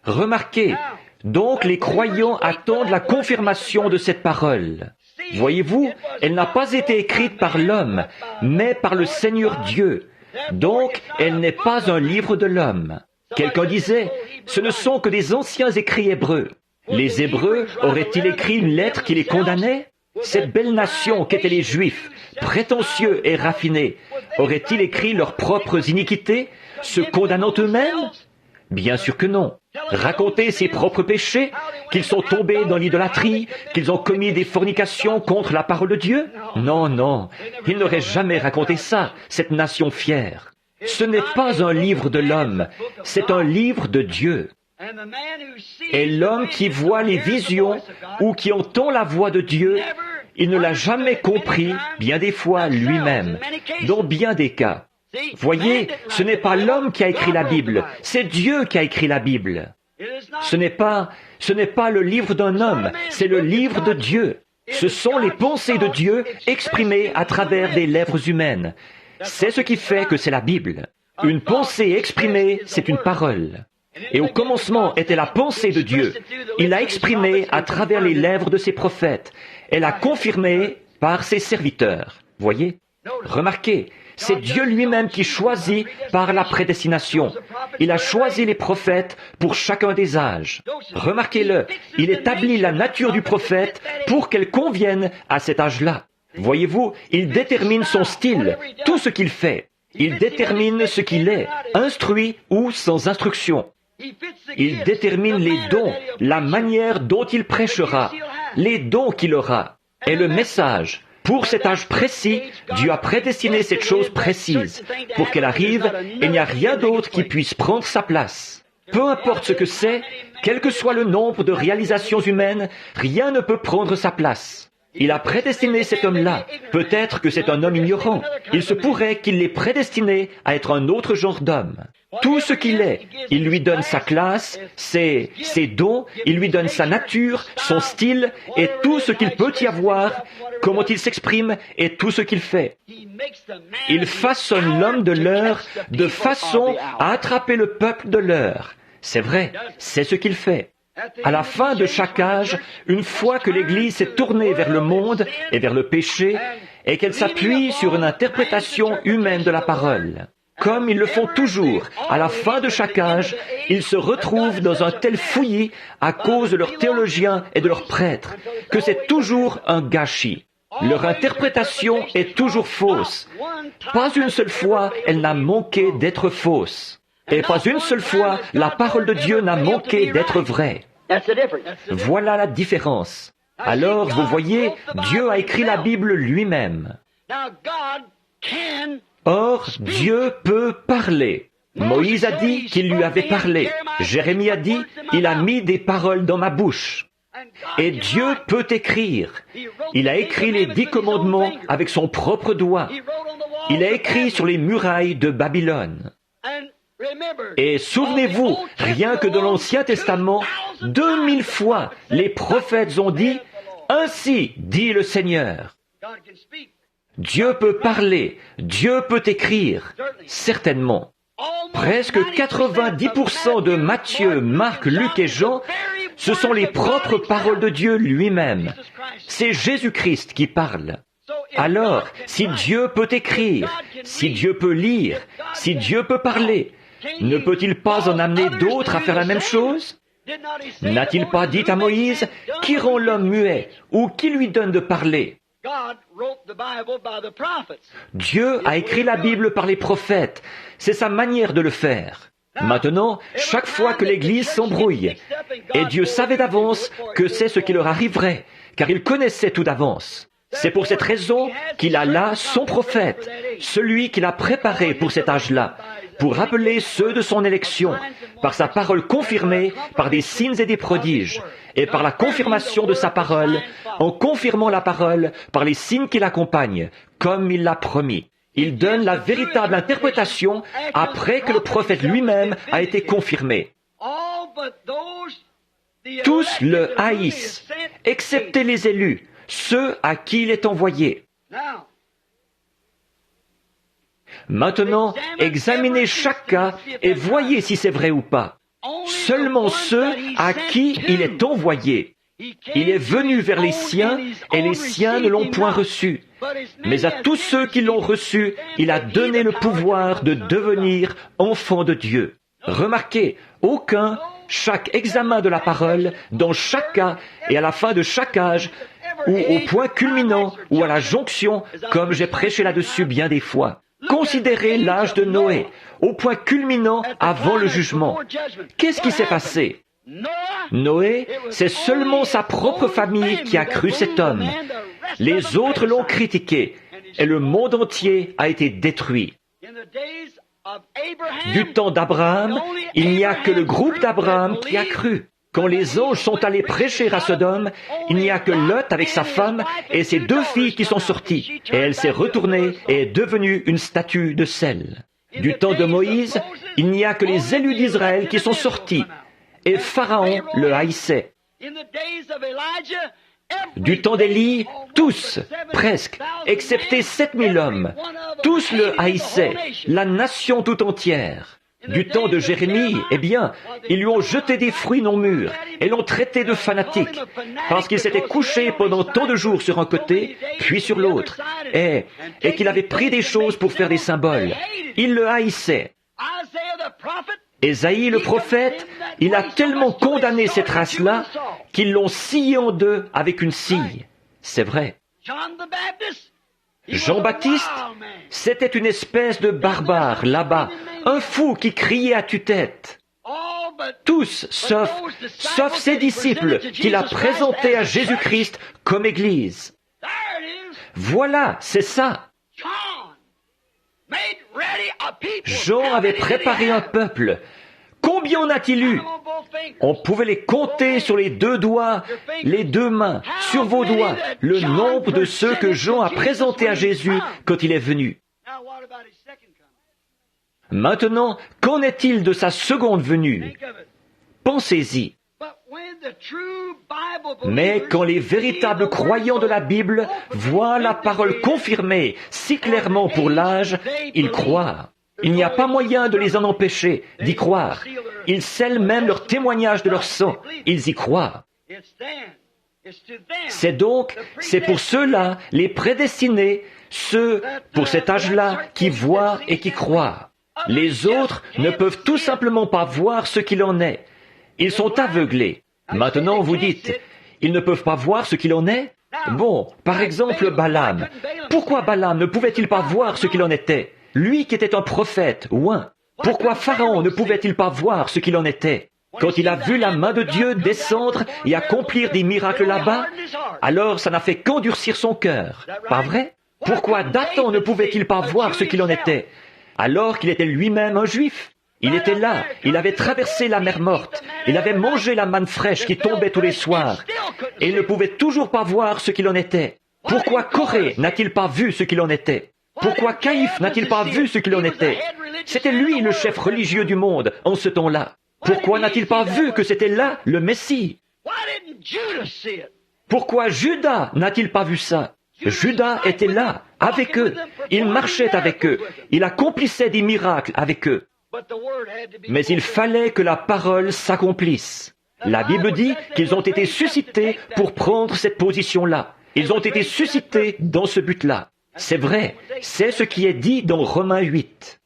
Remarquez, donc les croyants attendent la confirmation de cette parole. Voyez-vous, elle n'a pas été écrite par l'homme, mais par le Seigneur Dieu. Donc, elle n'est pas un livre de l'homme. Quelqu'un disait, ce ne sont que des anciens écrits hébreux. Les Hébreux auraient-ils écrit une lettre qui les condamnait? Cette belle nation qu'étaient les Juifs, prétentieux et raffinés, auraient-ils écrit leurs propres iniquités, se condamnant eux-mêmes? Bien sûr que non. Raconter ses propres péchés, qu'ils sont tombés dans l'idolâtrie, qu'ils ont commis des fornications contre la parole de Dieu? Non, non, ils n'auraient jamais raconté ça, cette nation fière. Ce n'est pas un livre de l'homme, c'est un livre de Dieu. Et l'homme qui voit les visions ou qui entend la voix de Dieu, il ne l'a jamais compris, bien des fois lui-même, dans bien des cas. Voyez, ce n'est pas l'homme qui a écrit la Bible, c'est Dieu qui a écrit la Bible. Ce n'est pas le livre d'un homme, c'est le livre de Dieu. Ce sont les pensées de Dieu exprimées à travers des lèvres humaines. C'est ce qui fait que c'est la Bible. Une pensée exprimée, c'est une parole. Et au commencement était la pensée de Dieu. Il l'a exprimée à travers les lèvres de ses prophètes. Elle l'a confirmée par ses serviteurs. Voyez? Remarquez, c'est Dieu lui-même qui choisit par la prédestination. Il a choisi les prophètes pour chacun des âges. Remarquez-le, il établit la nature du prophète pour qu'elle convienne à cet âge-là. Voyez-vous, il détermine son style, tout ce qu'il fait. Il détermine ce qu'il est, instruit ou sans instruction. Il détermine les dons, la manière dont il prêchera, les dons qu'il aura, et le message. Pour cet âge précis, Dieu a prédestiné cette chose précise. Pour qu'elle arrive, il n'y a rien d'autre qui puisse prendre sa place. Peu importe ce que c'est, quel que soit le nombre de réalisations humaines, rien ne peut prendre sa place. Il a prédestiné cet homme-là. Peut-être que c'est un homme ignorant. Il se pourrait qu'il l'ait prédestiné à être un autre genre d'homme. Tout ce qu'il est, il lui donne sa classe, ses dons, il lui donne sa nature, son style, et tout ce qu'il peut y avoir, comment il s'exprime, et tout ce qu'il fait. Il façonne l'homme de l'heure de façon à attraper le peuple de l'heure. C'est vrai, c'est ce qu'il fait. À la fin de chaque âge, une fois que l'Église s'est tournée vers le monde et vers le péché, et qu'elle s'appuie sur une interprétation humaine de la parole, comme ils le font toujours, à la fin de chaque âge, ils se retrouvent dans un tel fouillis à cause de leurs théologiens et de leurs prêtres, que c'est toujours un gâchis. Leur interprétation est toujours fausse. Pas une seule fois, elle n'a manqué d'être fausse. Et pas une seule fois, la parole de Dieu n'a manqué d'être vraie. Voilà la différence. Alors, vous voyez, Dieu a écrit la Bible lui-même. Or, Dieu peut parler. Moïse a dit qu'il lui avait parlé. Jérémie a dit, il a mis des paroles dans ma bouche. Et Dieu peut écrire. Il a écrit les 10 commandements avec son propre doigt. Il a écrit sur les murailles de Babylone. Et souvenez-vous, rien que dans l'Ancien Testament, 2000 fois, les prophètes ont dit, « Ainsi dit le Seigneur ». Dieu peut parler, Dieu peut écrire, certainement. Presque 90% de Matthieu, Marc, Luc et Jean, ce sont les propres paroles de Dieu lui-même. C'est Jésus-Christ qui parle. Alors, si Dieu peut écrire, si Dieu peut lire, si Dieu peut parler, Ne peut-il pas en amener d'autres à faire la même chose? N'a-t-il pas dit à Moïse, « Qui rend l'homme muet ou qui lui donne de parler ?» Dieu a écrit la Bible par les prophètes. C'est sa manière de le faire. Maintenant, chaque fois que l'Église s'embrouille, et Dieu savait d'avance que c'est ce qui leur arriverait, car il connaissait tout d'avance. C'est pour cette raison qu'il a là son prophète, celui qu'il a préparé pour cet âge-là, pour rappeler ceux de son élection, par sa parole confirmée, par des signes et des prodiges, et par la confirmation de sa parole, en confirmant la parole par les signes qui l'accompagnent, comme il l'a promis. Il donne la véritable interprétation après que le prophète lui-même a été confirmé. Tous le haïssent, excepté les élus, ceux à qui il est envoyé. Maintenant, examinez chaque cas et voyez si c'est vrai ou pas. Seulement ceux à qui il est envoyé. Il est venu vers les siens et les siens ne l'ont point reçu. Mais à tous ceux qui l'ont reçu, il a donné le pouvoir de devenir enfants de Dieu. Remarquez, chaque examen de la parole, dans chaque cas et à la fin de chaque âge, ou au point culminant, ou à la jonction, comme j'ai prêché là-dessus bien des fois. Considérez l'âge de Noé, au point culminant avant le jugement. Qu'est-ce qui s'est passé? Noé, c'est seulement sa propre famille qui a cru cet homme. Les autres l'ont critiqué, et le monde entier a été détruit. Du temps d'Abraham, il n'y a que le groupe d'Abraham qui a cru. Quand les anges sont allés prêcher à Sodome, il n'y a que Lot avec sa femme et ses 2 filles qui sont sorties. Et elle s'est retournée et est devenue une statue de sel. Du temps de Moïse, il n'y a que les élus d'Israël qui sont sortis. Et Pharaon le haïssait. Du temps d'Élie, tous, presque, excepté 7000 hommes, tous le haïssaient, la nation tout entière. Du temps de Jérémie, eh bien, ils lui ont jeté des fruits non mûrs et l'ont traité de fanatique, parce qu'il s'était couché pendant tant de jours sur un côté, puis sur l'autre, et qu'il avait pris des choses pour faire des symboles. Ils le haïssaient. Ésaïe le prophète, il a tellement condamné cette race-là qu'ils l'ont scié en deux avec une scie. C'est vrai. Jean-Baptiste, c'était une espèce de barbare là-bas, un fou qui criait à tue-tête. Tous, sauf ses disciples, qu'il a présentés à Jésus-Christ comme Église. Voilà, c'est ça. Jean avait préparé un peuple. Combien en a-t-il eu? On pouvait les compter sur les 2 doigts, les 2 mains, sur vos doigts, le nombre de ceux que Jean a présentés à Jésus quand il est venu. Maintenant, qu'en est-il de sa seconde venue? Pensez-y. Mais quand les véritables croyants de la Bible voient la parole confirmée si clairement pour l'âge, ils croient. Il n'y a pas moyen de les en empêcher d'y croire. Ils scellent même leur témoignage de leur sang. Ils y croient. C'est pour ceux-là, les prédestinés, ceux, pour cet âge-là, qui voient et qui croient. Les autres ne peuvent tout simplement pas voir ce qu'il en est. Ils sont aveuglés. Maintenant, vous dites, ils ne peuvent pas voir ce qu'il en est? Bon, par exemple, Balaam. Pourquoi Balaam ne pouvait-il pas voir ce qu'il en était? Lui qui était un prophète, ou un. Pourquoi Pharaon ne pouvait-il pas voir ce qu'il en était? Quand il a vu la main de Dieu descendre et accomplir des miracles là-bas, alors ça n'a fait qu'endurcir son cœur. Pas vrai? Pourquoi Dathan ne pouvait-il pas voir ce qu'il en était? Alors qu'il était lui-même un juif. Il était là, il avait traversé la mer morte, il avait mangé la manne fraîche qui tombait tous les soirs, et il ne pouvait toujours pas voir ce qu'il en était. Pourquoi Corée n'a-t-il pas vu ce qu'il en était? Pourquoi Caïphe n'a-t-il pas vu ce qu'il en était? C'était lui le chef religieux du monde en ce temps-là. Pourquoi n'a-t-il pas vu que c'était là le Messie? Pourquoi Judas n'a-t-il pas vu ça? Judas était là, avec eux. Il marchait avec eux. Il accomplissait des miracles avec eux. Mais il fallait que la parole s'accomplisse. La Bible dit qu'ils ont été suscités pour prendre cette position-là. Ils ont été suscités dans ce but-là. C'est vrai, c'est ce qui est dit dans Romains 8.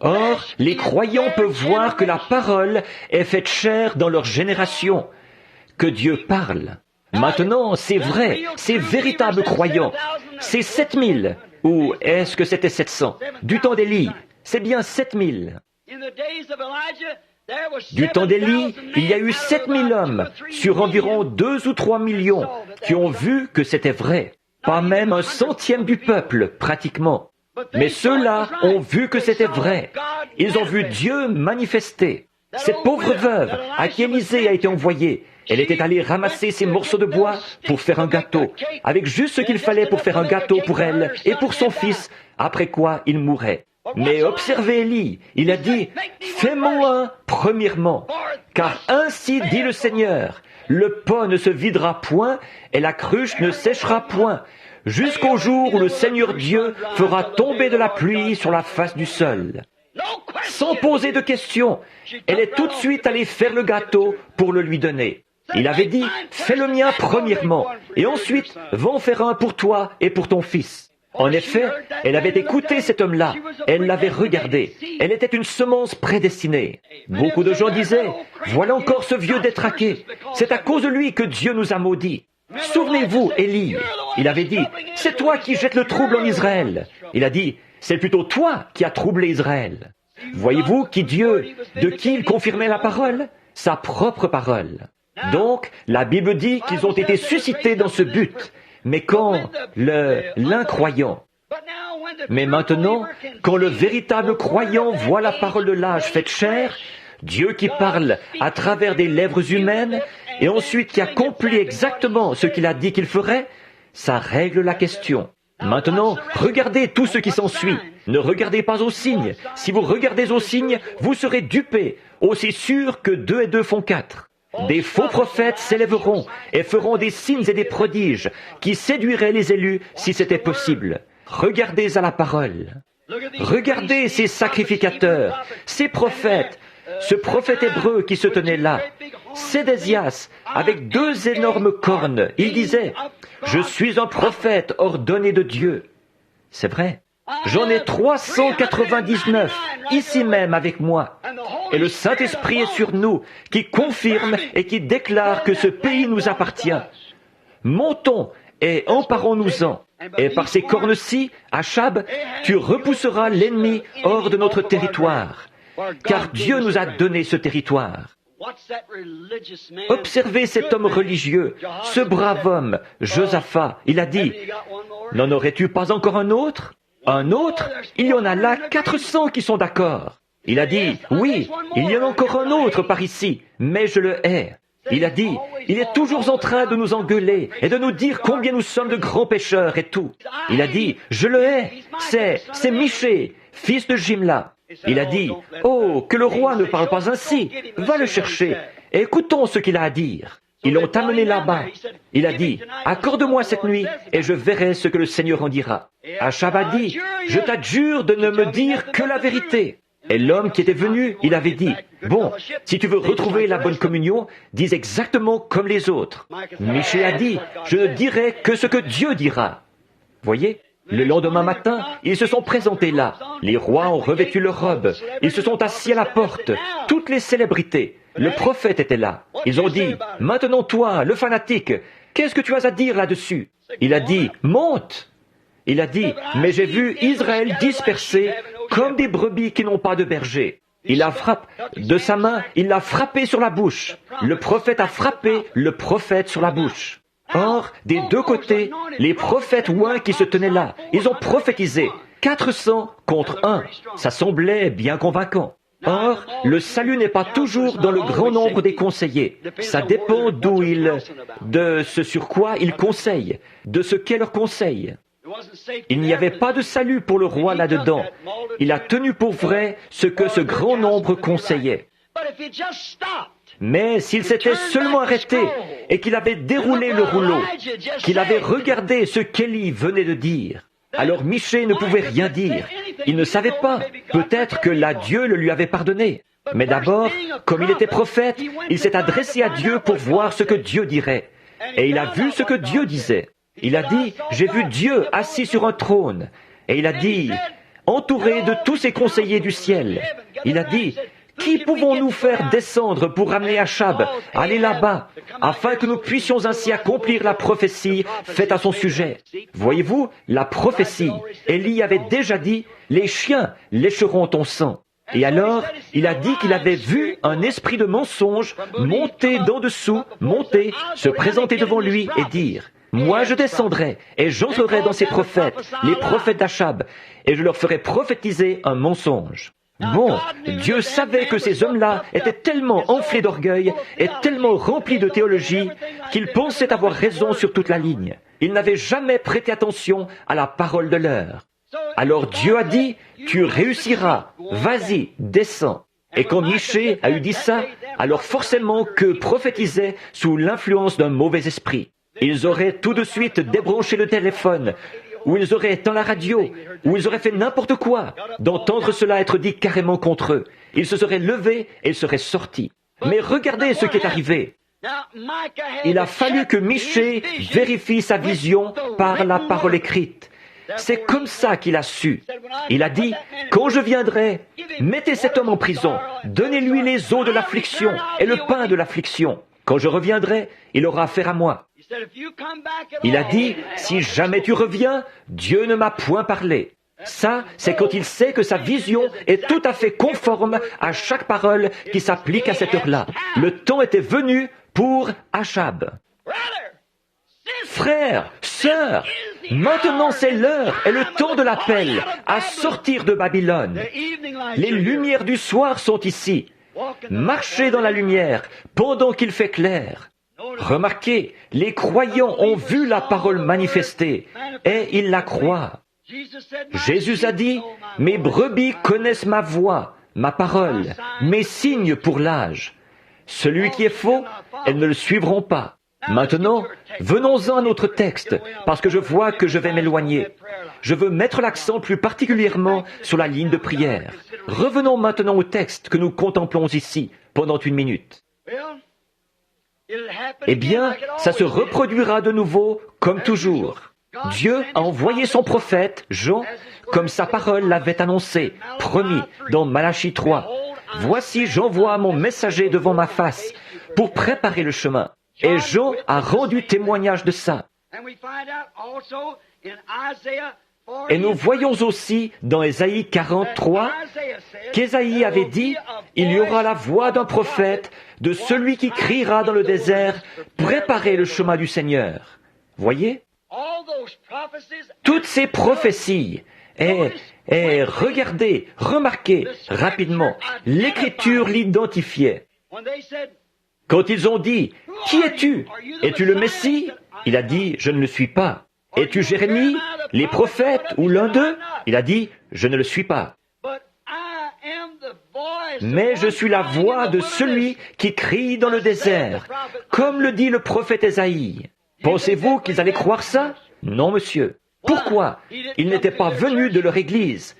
Or, les croyants peuvent voir que la parole est faite chair dans leur génération, que Dieu parle. Maintenant, c'est vrai, ces véritables croyants, c'est 7000, ou est-ce que c'était 700? Du temps d'Élie, c'est bien 7000. Du temps d'Élie, il y a eu 7000 hommes sur environ 2 ou 3 millions qui ont vu que c'était vrai. Pas même 1/100 du peuple, pratiquement. Mais ceux-là ont vu que c'était vrai. Ils ont vu Dieu manifester. Cette pauvre veuve à qui Élisée a été envoyé, elle était allée ramasser ces morceaux de bois pour faire un gâteau, avec juste ce qu'il fallait pour faire un gâteau pour elle et pour son fils, après quoi il mourrait. Mais observez Élie, il a dit, « Fais-moi un premièrement, car ainsi dit le Seigneur, le pot ne se videra point et la cruche ne séchera point, jusqu'au jour où le Seigneur Dieu fera tomber de la pluie sur la face du sol. » Sans poser de questions, elle est tout de suite allée faire le gâteau pour le lui donner. Il avait dit, « Fais le mien premièrement, et ensuite, va en faire un pour toi et pour ton fils. » En effet, elle avait écouté cet homme-là, elle l'avait regardé, elle était une semence prédestinée. Beaucoup de gens disaient, « Voilà encore ce vieux détraqué, c'est à cause de lui que Dieu nous a maudits. » Souvenez-vous, Élie, il avait dit, « C'est toi qui jettes le trouble en Israël. » Il a dit, « C'est plutôt toi qui as troublé Israël. » Voyez-vous de qui il confirmait la parole? Sa propre parole. Donc, la Bible dit qu'ils ont été suscités dans ce but. Mais quand l'incroyant, mais maintenant, quand le véritable croyant voit la parole de l'âge faite chair, Dieu qui parle à travers des lèvres humaines, et ensuite qui accomplit exactement ce qu'il a dit qu'il ferait, ça règle la question. Maintenant, regardez tout ce qui s'ensuit. Ne regardez pas aux signes. Si vous regardez aux signes, vous serez dupés, aussi sûr que 2 et 2 font 4. Des faux prophètes s'élèveront et feront des signes et des prodiges qui séduiraient les élus si c'était possible. Regardez à la parole. Regardez ces sacrificateurs, ces prophètes, ce prophète hébreu qui se tenait là, Sédécias, avec 2 énormes cornes. Il disait, « Je suis un prophète ordonné de Dieu. » C'est vrai. J'en ai 399 ici même avec moi. Et le Saint-Esprit est sur nous, qui confirme et qui déclare que ce pays nous appartient. Montons et emparons-nous-en. Et par ces cornes-ci, Achab, tu repousseras l'ennemi hors de notre territoire. Car Dieu nous a donné ce territoire. Observez cet homme religieux, ce brave homme, Josaphat. Il a dit, « N'en aurais-tu pas encore un autre ? Un autre ? Il y en a là 400 qui sont d'accord. » Il a dit, « Oui, il y en a encore un autre par ici, mais je le hais. » Il a dit, « Il est toujours en train de nous engueuler et de nous dire combien nous sommes de grands pécheurs et tout. » Il a dit, « Je le hais, c'est Michée, fils de Jimla. » Il a dit, « Oh, que le roi ne parle pas ainsi, va le chercher, et écoutons ce qu'il a à dire. » Ils l'ont amené là-bas. Il a dit, « Accorde-moi cette nuit, et je verrai ce que le Seigneur en dira. » Achab a dit, « Je t'adjure de ne me dire que la vérité. » Et l'homme qui était venu, il avait dit, « Bon, si tu veux retrouver la bonne communion, dis exactement comme les autres. » Michée a dit, « Je ne dirai que ce que Dieu dira. » Voyez, le lendemain matin, ils se sont présentés là. Les rois ont revêtu leurs robes. Ils se sont assis à la porte. Toutes les célébrités. Le prophète était là. Ils ont dit, « Maintenant toi, le fanatique, qu'est-ce que tu as à dire là-dessus ?» Il a dit, « Monte !» Il a dit, « Mais j'ai vu Israël dispersé comme des brebis qui n'ont pas de berger. » Il la frappe de sa main, il l'a frappé sur la bouche. Le prophète a frappé le prophète sur la bouche. Or, des 2 côtés, les prophètes ouins qui se tenaient là, ils ont prophétisé 400 contre 1. Ça semblait bien convaincant. Or, le salut n'est pas toujours dans le grand nombre des conseillers. Ça dépend de ce sur quoi ils conseillent, de ce qu'est leur conseil. Il n'y avait pas de salut pour le roi là-dedans. Il a tenu pour vrai ce que ce grand nombre conseillait. Mais s'il s'était seulement arrêté et qu'il avait déroulé le rouleau, qu'il avait regardé ce qu'Élie venait de dire, alors Michée ne pouvait rien dire. Il ne savait pas. Peut-être que là Dieu le lui avait pardonné. Mais d'abord, comme il était prophète, il s'est adressé à Dieu pour voir ce que Dieu dirait. Et il a vu ce que Dieu disait. Il a dit, j'ai vu Dieu assis sur un trône. Et il a dit, entouré de tous ses conseillers du ciel. Il a dit, qui pouvons-nous faire descendre pour amener Achab, aller là-bas, afin que nous puissions ainsi accomplir la prophétie faite à son sujet? Voyez-vous, la prophétie, Élie avait déjà dit, les chiens lécheront ton sang. Et alors, il a dit qu'il avait vu un esprit de mensonge monter d'en dessous, monter, se présenter devant lui et dire, moi je descendrai et j'entrerai dans ces prophètes, les prophètes d'Achab, et je leur ferai prophétiser un mensonge. Bon, Dieu savait que ces hommes-là étaient tellement enflés d'orgueil et tellement remplis de théologie qu'ils pensaient avoir raison sur toute la ligne. Ils n'avaient jamais prêté attention à la parole de l'heure. Alors Dieu a dit, tu réussiras, vas-y, descends. Et quand Michée a eu dit ça, alors forcément que prophétisait sous l'influence d'un mauvais esprit. Ils auraient tout de suite débranché le téléphone, ou ils auraient éteint la radio, ou ils auraient fait n'importe quoi, d'entendre cela être dit carrément contre eux. Ils se seraient levés et ils seraient sortis. Mais regardez ce qui est arrivé. Il a fallu que Michée vérifie sa vision par la parole écrite. C'est comme ça qu'il a su. Il a dit, quand je viendrai, mettez cet homme en prison, donnez-lui les eaux de l'affliction et le pain de l'affliction. Quand je reviendrai, il aura affaire à moi. Il a dit, si jamais tu reviens, Dieu ne m'a point parlé. Ça, c'est quand il sait que sa vision est tout à fait conforme à chaque parole qui s'applique à cette heure-là. Le temps était venu pour Achab. Frères, sœurs, maintenant c'est l'heure et le temps de l'appel à sortir de Babylone. Les lumières du soir sont ici. Marchez dans la lumière pendant qu'il fait clair. Remarquez, les croyants ont vu la parole manifestée et ils la croient. Jésus a dit, « Mes brebis connaissent ma voix, ma parole, mes signes pour l'âge. Celui qui est faux, elles ne le suivront pas. » Maintenant, venons-en à notre texte, parce que je vois que je vais m'éloigner. Je veux mettre l'accent plus particulièrement sur la ligne de prière. Revenons maintenant au texte que nous contemplons ici, pendant une minute. Eh bien, ça se reproduira de nouveau, comme toujours. Dieu a envoyé son prophète, Jean, comme sa parole l'avait annoncé, promis, dans Malachie 3. « Voici, j'envoie mon messager devant ma face, pour préparer le chemin. » Et Jean a rendu témoignage de ça. Et nous voyons aussi dans Ésaïe 43 qu'Ésaïe avait dit, « Il y aura la voix d'un prophète, de celui qui criera dans le désert, préparez le chemin du Seigneur. » Voyez? Toutes ces prophéties, et regardez, remarquez rapidement, l'Écriture l'identifiait. Quand ils ont dit, « Qui es-tu? Es-tu le Messie ?» Il a dit, « Je ne le suis pas. » « Es-tu Jérémie, les prophètes ou l'un d'eux ?» Il a dit, « Je ne le suis pas. » Mais je suis la voix de celui qui crie dans le désert, comme le dit le prophète Ésaïe. Pensez-vous qu'ils allaient croire ça? Non, monsieur. Pourquoi? Il n'était pas venu de leur église.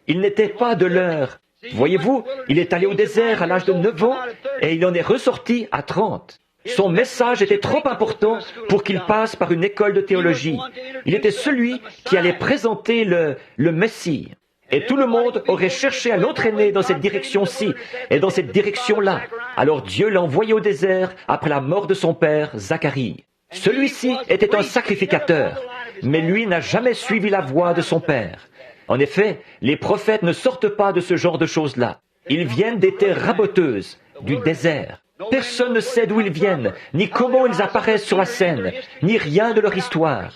Il n'était pas de leur... Voyez-vous, il est allé au désert à l'âge de 9 ans et il en est ressorti à 30. Son message était trop important pour qu'il passe par une école de théologie. Il était celui qui allait présenter le Messie. Et tout le monde aurait cherché à l'entraîner dans cette direction-ci et dans cette direction-là. Alors Dieu l'a envoyé au désert après la mort de son père, Zacharie. Celui-ci était un sacrificateur, mais lui n'a jamais suivi la voie de son père. En effet, les prophètes ne sortent pas de ce genre de choses-là. Ils viennent des terres raboteuses, du désert. Personne ne sait d'où ils viennent, ni comment ils apparaissent sur la scène, ni rien de leur histoire.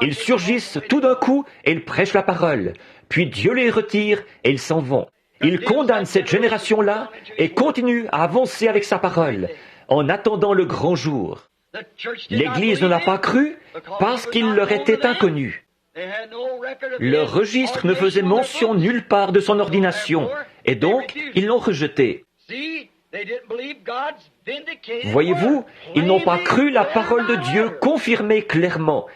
Ils surgissent tout d'un coup et ils prêchent la parole. Puis Dieu les retire et ils s'en vont. Il condamne cette génération-là et continue à avancer avec sa parole, en attendant le grand jour. L'Église ne l'a pas cru parce qu'il leur était inconnu. Leur registre ne faisait mention nulle part de son ordination, et donc ils l'ont rejeté. Voyez-vous, ils n'ont pas cru la parole de Dieu confirmée clairement,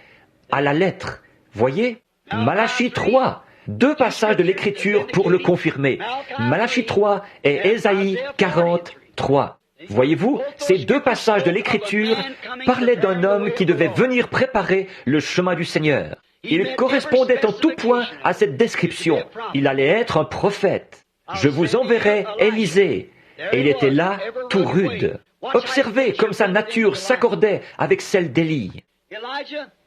à la lettre. Voyez, Malachie 3, 2 passages de l'Écriture pour le confirmer. Malachie 3 et Ésaïe 43. Voyez-vous, ces deux passages de l'Écriture parlaient d'un homme qui devait venir préparer le chemin du Seigneur. Il correspondait en tout point à cette description. Il allait être un prophète. Je vous enverrai Élisée. Et il était là, tout rude. Observez comme sa nature s'accordait avec celle d'Élie.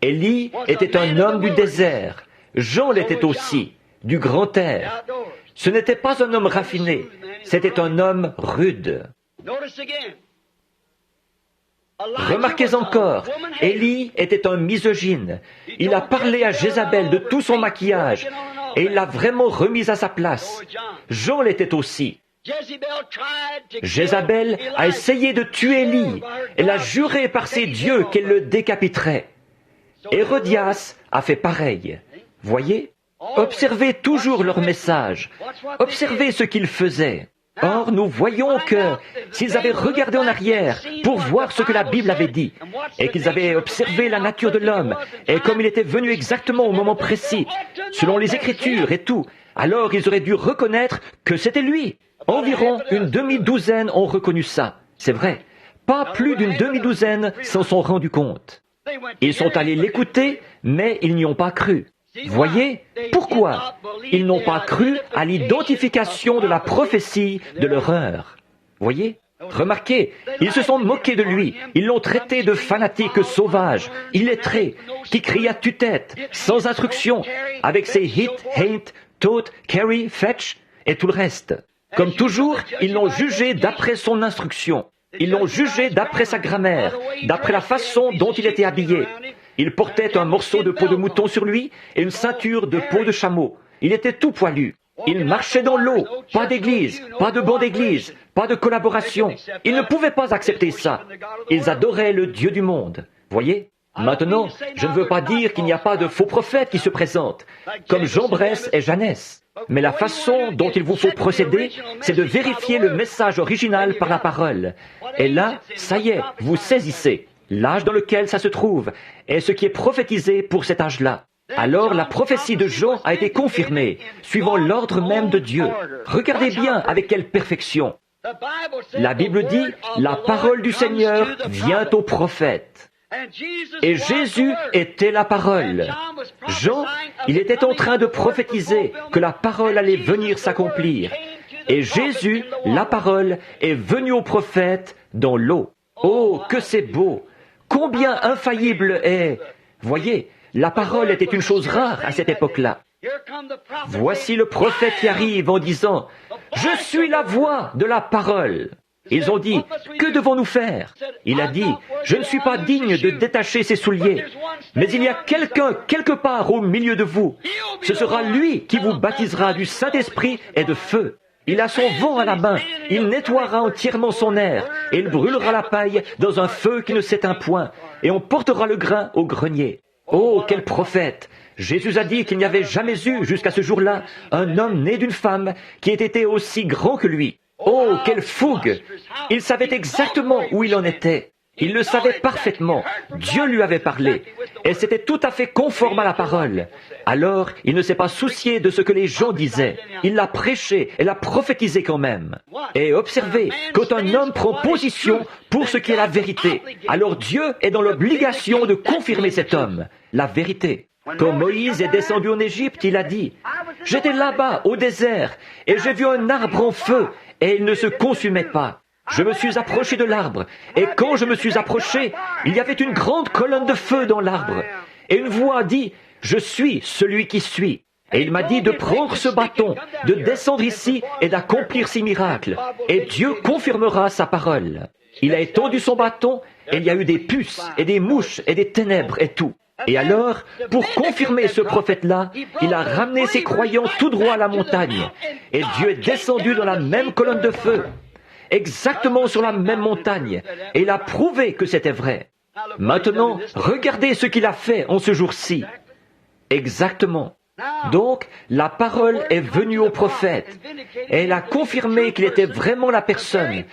Élie était un homme du désert. Jean l'était aussi, du grand air. Ce n'était pas un homme raffiné, c'était un homme rude. Remarquez encore, Élie était un misogyne. Il a parlé à Jézabel de tout son maquillage et il l'a vraiment remise à sa place. Jean l'était aussi. Jézabel a essayé de tuer Élie. Elle a juré par ses dieux qu'elle le décapiterait. Hérodias a fait pareil. Voyez, observez toujours leur message. Observez ce qu'ils faisaient. Or, nous voyons que s'ils avaient regardé en arrière pour voir ce que la Bible avait dit, et qu'ils avaient observé la nature de l'homme, et comme il était venu exactement au moment précis, selon les Écritures et tout, alors ils auraient dû reconnaître que c'était lui. Environ une demi-douzaine ont reconnu ça. C'est vrai. Pas plus d'une demi-douzaine s'en sont rendus compte. Ils sont allés l'écouter, mais ils n'y ont pas cru. Voyez, pourquoi? Ils n'ont pas cru à l'identification de la prophétie de leur heure. Voyez? Remarquez, ils se sont moqués de lui. Ils l'ont traité de fanatique sauvage, illettré, qui crie à tue-tête, sans instruction, avec ses hit, hate, tote, carry, fetch et tout le reste. Comme toujours, ils l'ont jugé d'après son instruction. Ils l'ont jugé d'après sa grammaire, d'après la façon dont il était habillé. Il portait un morceau de peau de mouton sur lui et une ceinture de peau de chameau. Il était tout poilu. Il marchait dans l'eau. Pas d'église, pas de banc d'église, pas de collaboration. Ils ne pouvaient pas accepter ça. Ils adoraient le Dieu du monde. Voyez? Maintenant, je ne veux pas dire qu'il n'y a pas de faux prophètes qui se présentent, comme Jean Bresse et Jeannès. Mais la façon dont il vous faut procéder, c'est de vérifier le message original par la parole. Et là, ça y est, vous saisissez l'âge dans lequel ça se trouve et ce qui est prophétisé pour cet âge-là. Alors la prophétie de Jean a été confirmée, suivant l'ordre même de Dieu. Regardez bien avec quelle perfection. La Bible dit, la parole du Seigneur vient au prophète. Et Jésus était la parole. Jean, il était en train de prophétiser que la parole allait venir s'accomplir. Et Jésus, la parole, est venu au prophète dans l'eau. Oh, que c'est beau! Combien infaillible est... Voyez, la parole était une chose rare à cette époque-là. Voici le prophète qui arrive en disant, « Je suis la voix de la parole ». Ils ont dit, « Que devons-nous faire ?» Il a dit, « Je ne suis pas digne de détacher ses souliers, mais il y a quelqu'un quelque part au milieu de vous. Ce sera lui qui vous baptisera du Saint-Esprit et de feu. Il a son vent à la main, il nettoiera entièrement son air, et il brûlera la paille dans un feu qui ne s'éteint point, et on portera le grain au grenier. » Oh, quel prophète! Jésus a dit qu'il n'y avait jamais eu, jusqu'à ce jour-là, un homme né d'une femme qui ait été aussi grand que lui. Oh, quelle fougue! Il savait exactement où il en était. Il le savait parfaitement. Dieu lui avait parlé. Et c'était tout à fait conforme à la parole. Alors, il ne s'est pas soucié de ce que les gens disaient. Il l'a prêché et l'a prophétisé quand même. Et observez, quand un homme prend position pour ce qui est la vérité, alors Dieu est dans l'obligation de confirmer cet homme, la vérité. Quand Moïse est descendu en Égypte, il a dit, « J'étais là-bas, au désert, et j'ai vu un arbre en feu, et il ne se consumait pas. Je me suis approché de l'arbre, et quand je me suis approché, il y avait une grande colonne de feu dans l'arbre. Et une voix a dit, « Je suis celui qui suis. » Et il m'a dit de prendre ce bâton, de descendre ici et d'accomplir ces miracles. Et Dieu confirmera sa parole. Il a étendu son bâton, et il y a eu des puces, et des mouches, et des ténèbres, et tout. Et alors, pour confirmer ce prophète-là, il a ramené ses croyants tout droit à la montagne. Et Dieu est descendu dans la même colonne de feu, exactement sur la même montagne, et il a prouvé que c'était vrai. Maintenant, regardez ce qu'il a fait en ce jour-ci. Exactement. Donc, la parole est venue au prophète, et elle a confirmé qu'il était vraiment la personne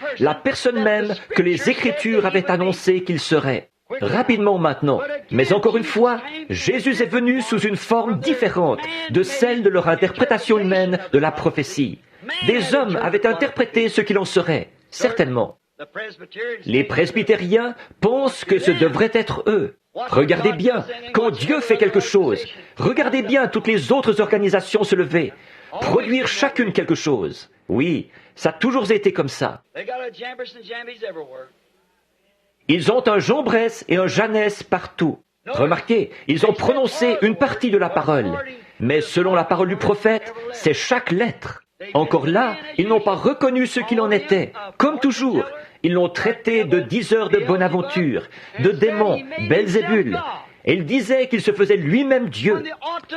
même que les Écritures avaient annoncé qu'il serait. Rapidement maintenant, mais encore une fois, Jésus est venu sous une forme différente de celle de leur interprétation humaine de la prophétie. Des hommes avaient interprété ce qu'il en serait, certainement. Les presbytériens pensent que ce devrait être eux. Regardez bien, quand Dieu fait quelque chose, regardez bien toutes les autres organisations se lever, produire chacune quelque chose. Oui, ça a toujours été comme ça. Ils ont un Jambres et un Jannes partout. Remarquez, ils ont prononcé une partie de la parole, mais selon la parole du prophète, c'est chaque lettre. Encore là, ils n'ont pas reconnu ce qu'il en était. Comme toujours, ils l'ont traité de diseur de bonne aventure, de démon, Belzébul. Et ils disaient qu'il se faisait lui-même Dieu,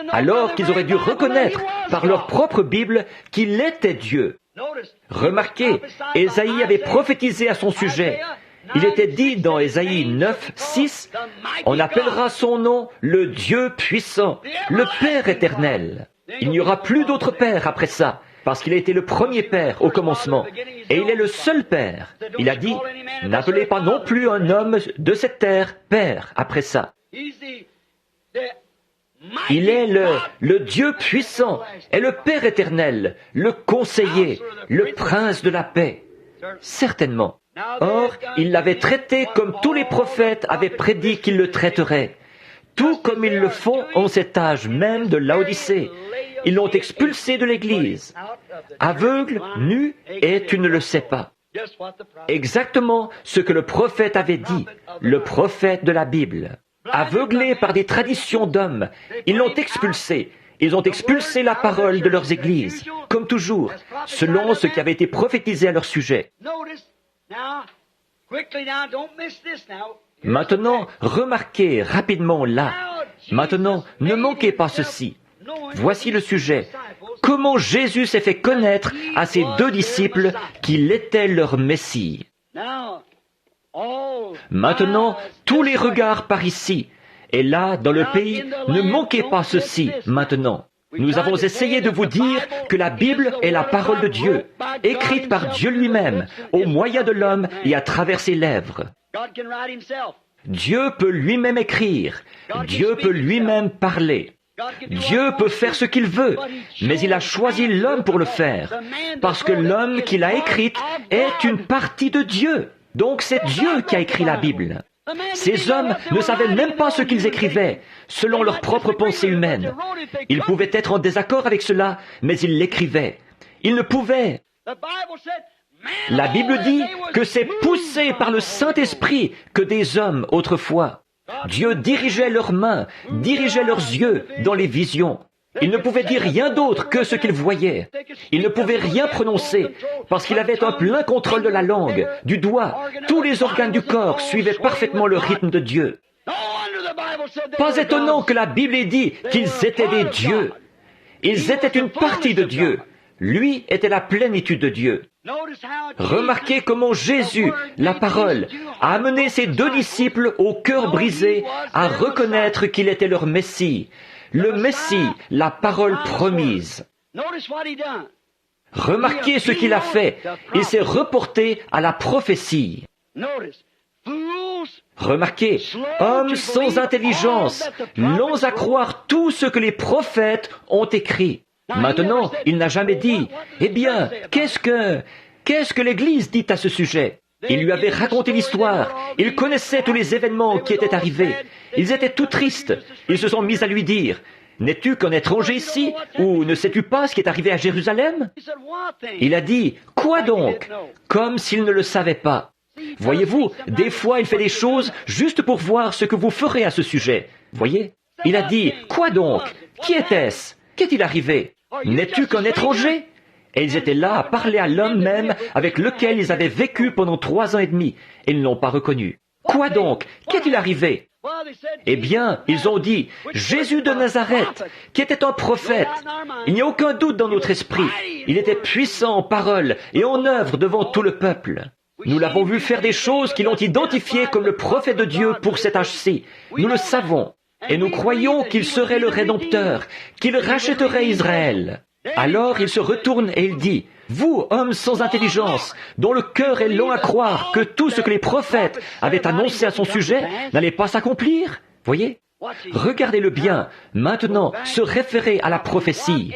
alors qu'ils auraient dû reconnaître par leur propre Bible qu'il était Dieu. Remarquez, Ésaïe avait prophétisé à son sujet. Il était dit dans Ésaïe 9, 6, « On appellera son nom le Dieu puissant, le Père éternel. » Il n'y aura plus d'autre Père après ça, parce qu'il a été le premier Père au commencement, et il est le seul Père. Il a dit, « N'appelez pas non plus un homme de cette terre Père après ça. » Il est le Dieu puissant et le Père éternel, le conseiller, le prince de la paix. Certainement. Or, il l'avait traité comme tous les prophètes avaient prédit qu'ils le traiteraient, tout comme ils le font en cet âge même de Laodicée. Ils l'ont expulsé de l'Église. Aveugle, nu, et tu ne le sais pas. Exactement ce que le prophète avait dit, le prophète de la Bible. Aveuglés par des traditions d'hommes, ils l'ont expulsé. Ils ont expulsé la parole de leurs églises, comme toujours, selon ce qui avait été prophétisé à leur sujet. Maintenant, remarquez rapidement là. Maintenant, ne manquez pas ceci. Voici le sujet. Comment Jésus s'est fait connaître à ses deux disciples qu'il était leur Messie. Maintenant, tous les regards par ici. Et là, dans le pays, ne manquez pas ceci maintenant. Nous avons essayé de vous dire que la Bible est la parole de Dieu, écrite par Dieu lui-même, au moyen de l'homme et à travers ses lèvres. Dieu peut lui-même écrire, Dieu peut lui-même parler. Dieu peut faire ce qu'il veut, mais il a choisi l'homme pour le faire, parce que l'homme qu'il a écrite est une partie de Dieu. Donc c'est Dieu qui a écrit la Bible. Ces hommes ne savaient même pas ce qu'ils écrivaient, selon leur propre pensée humaine. Ils pouvaient être en désaccord avec cela, mais ils l'écrivaient. Ils ne pouvaient. La Bible dit que c'est poussé par le Saint-Esprit que des hommes autrefois. Dieu dirigeait leurs mains, dirigeait leurs yeux dans les visions. Ils ne pouvaient dire rien d'autre que ce qu'ils voyaient. Ils ne pouvaient rien prononcer, parce qu'il avait un plein contrôle de la langue, du doigt. Tous les organes du corps suivaient parfaitement le rythme de Dieu. Pas étonnant que la Bible ait dit qu'ils étaient des dieux. Ils étaient une partie de Dieu. Lui était la plénitude de Dieu. Remarquez comment Jésus, la parole, a amené ses deux disciples au cœur brisé à reconnaître qu'il était leur Messie. Le Messie, la parole promise. Remarquez ce qu'il a fait. Il s'est reporté à la prophétie. Remarquez, hommes sans intelligence, longs à croire tout ce que les prophètes ont écrit. Maintenant, il n'a jamais dit, « Eh bien, qu'est-ce que l'Église dit à ce sujet ?» Il lui avait raconté l'histoire. Il connaissait tous les événements qui étaient arrivés. Ils étaient tout tristes. Ils se sont mis à lui dire, « N'es-tu qu'un étranger ici, ou ne sais-tu pas ce qui est arrivé à Jérusalem ?» Il a dit, « Quoi donc ?» Comme s'il ne le savait pas. Voyez-vous, des fois il fait des choses juste pour voir ce que vous ferez à ce sujet. Voyez? Il a dit, « Quoi donc? Qui était-ce? Qu'est-il arrivé? N'es-tu qu'un étranger ?» Et ils étaient là à parler à l'homme même avec lequel ils avaient vécu pendant 3 ans et demi, et ils ne l'ont pas reconnu. Quoi donc? Qu'est-il arrivé? Eh bien, ils ont dit, Jésus de Nazareth, qui était un prophète. Il n'y a aucun doute dans notre esprit. Il était puissant en parole et en œuvre devant tout le peuple. Nous l'avons vu faire des choses qui l'ont identifié comme le prophète de Dieu pour cet âge-ci. Nous le savons. Et nous croyons qu'il serait le Rédempteur, qu'il rachèterait Israël. Alors il se retourne et il dit, « Vous, hommes sans intelligence, dont le cœur est long à croire que tout ce que les prophètes avaient annoncé à son sujet n'allait pas s'accomplir. » Voyez? Regardez-le bien, maintenant, se référer à la prophétie.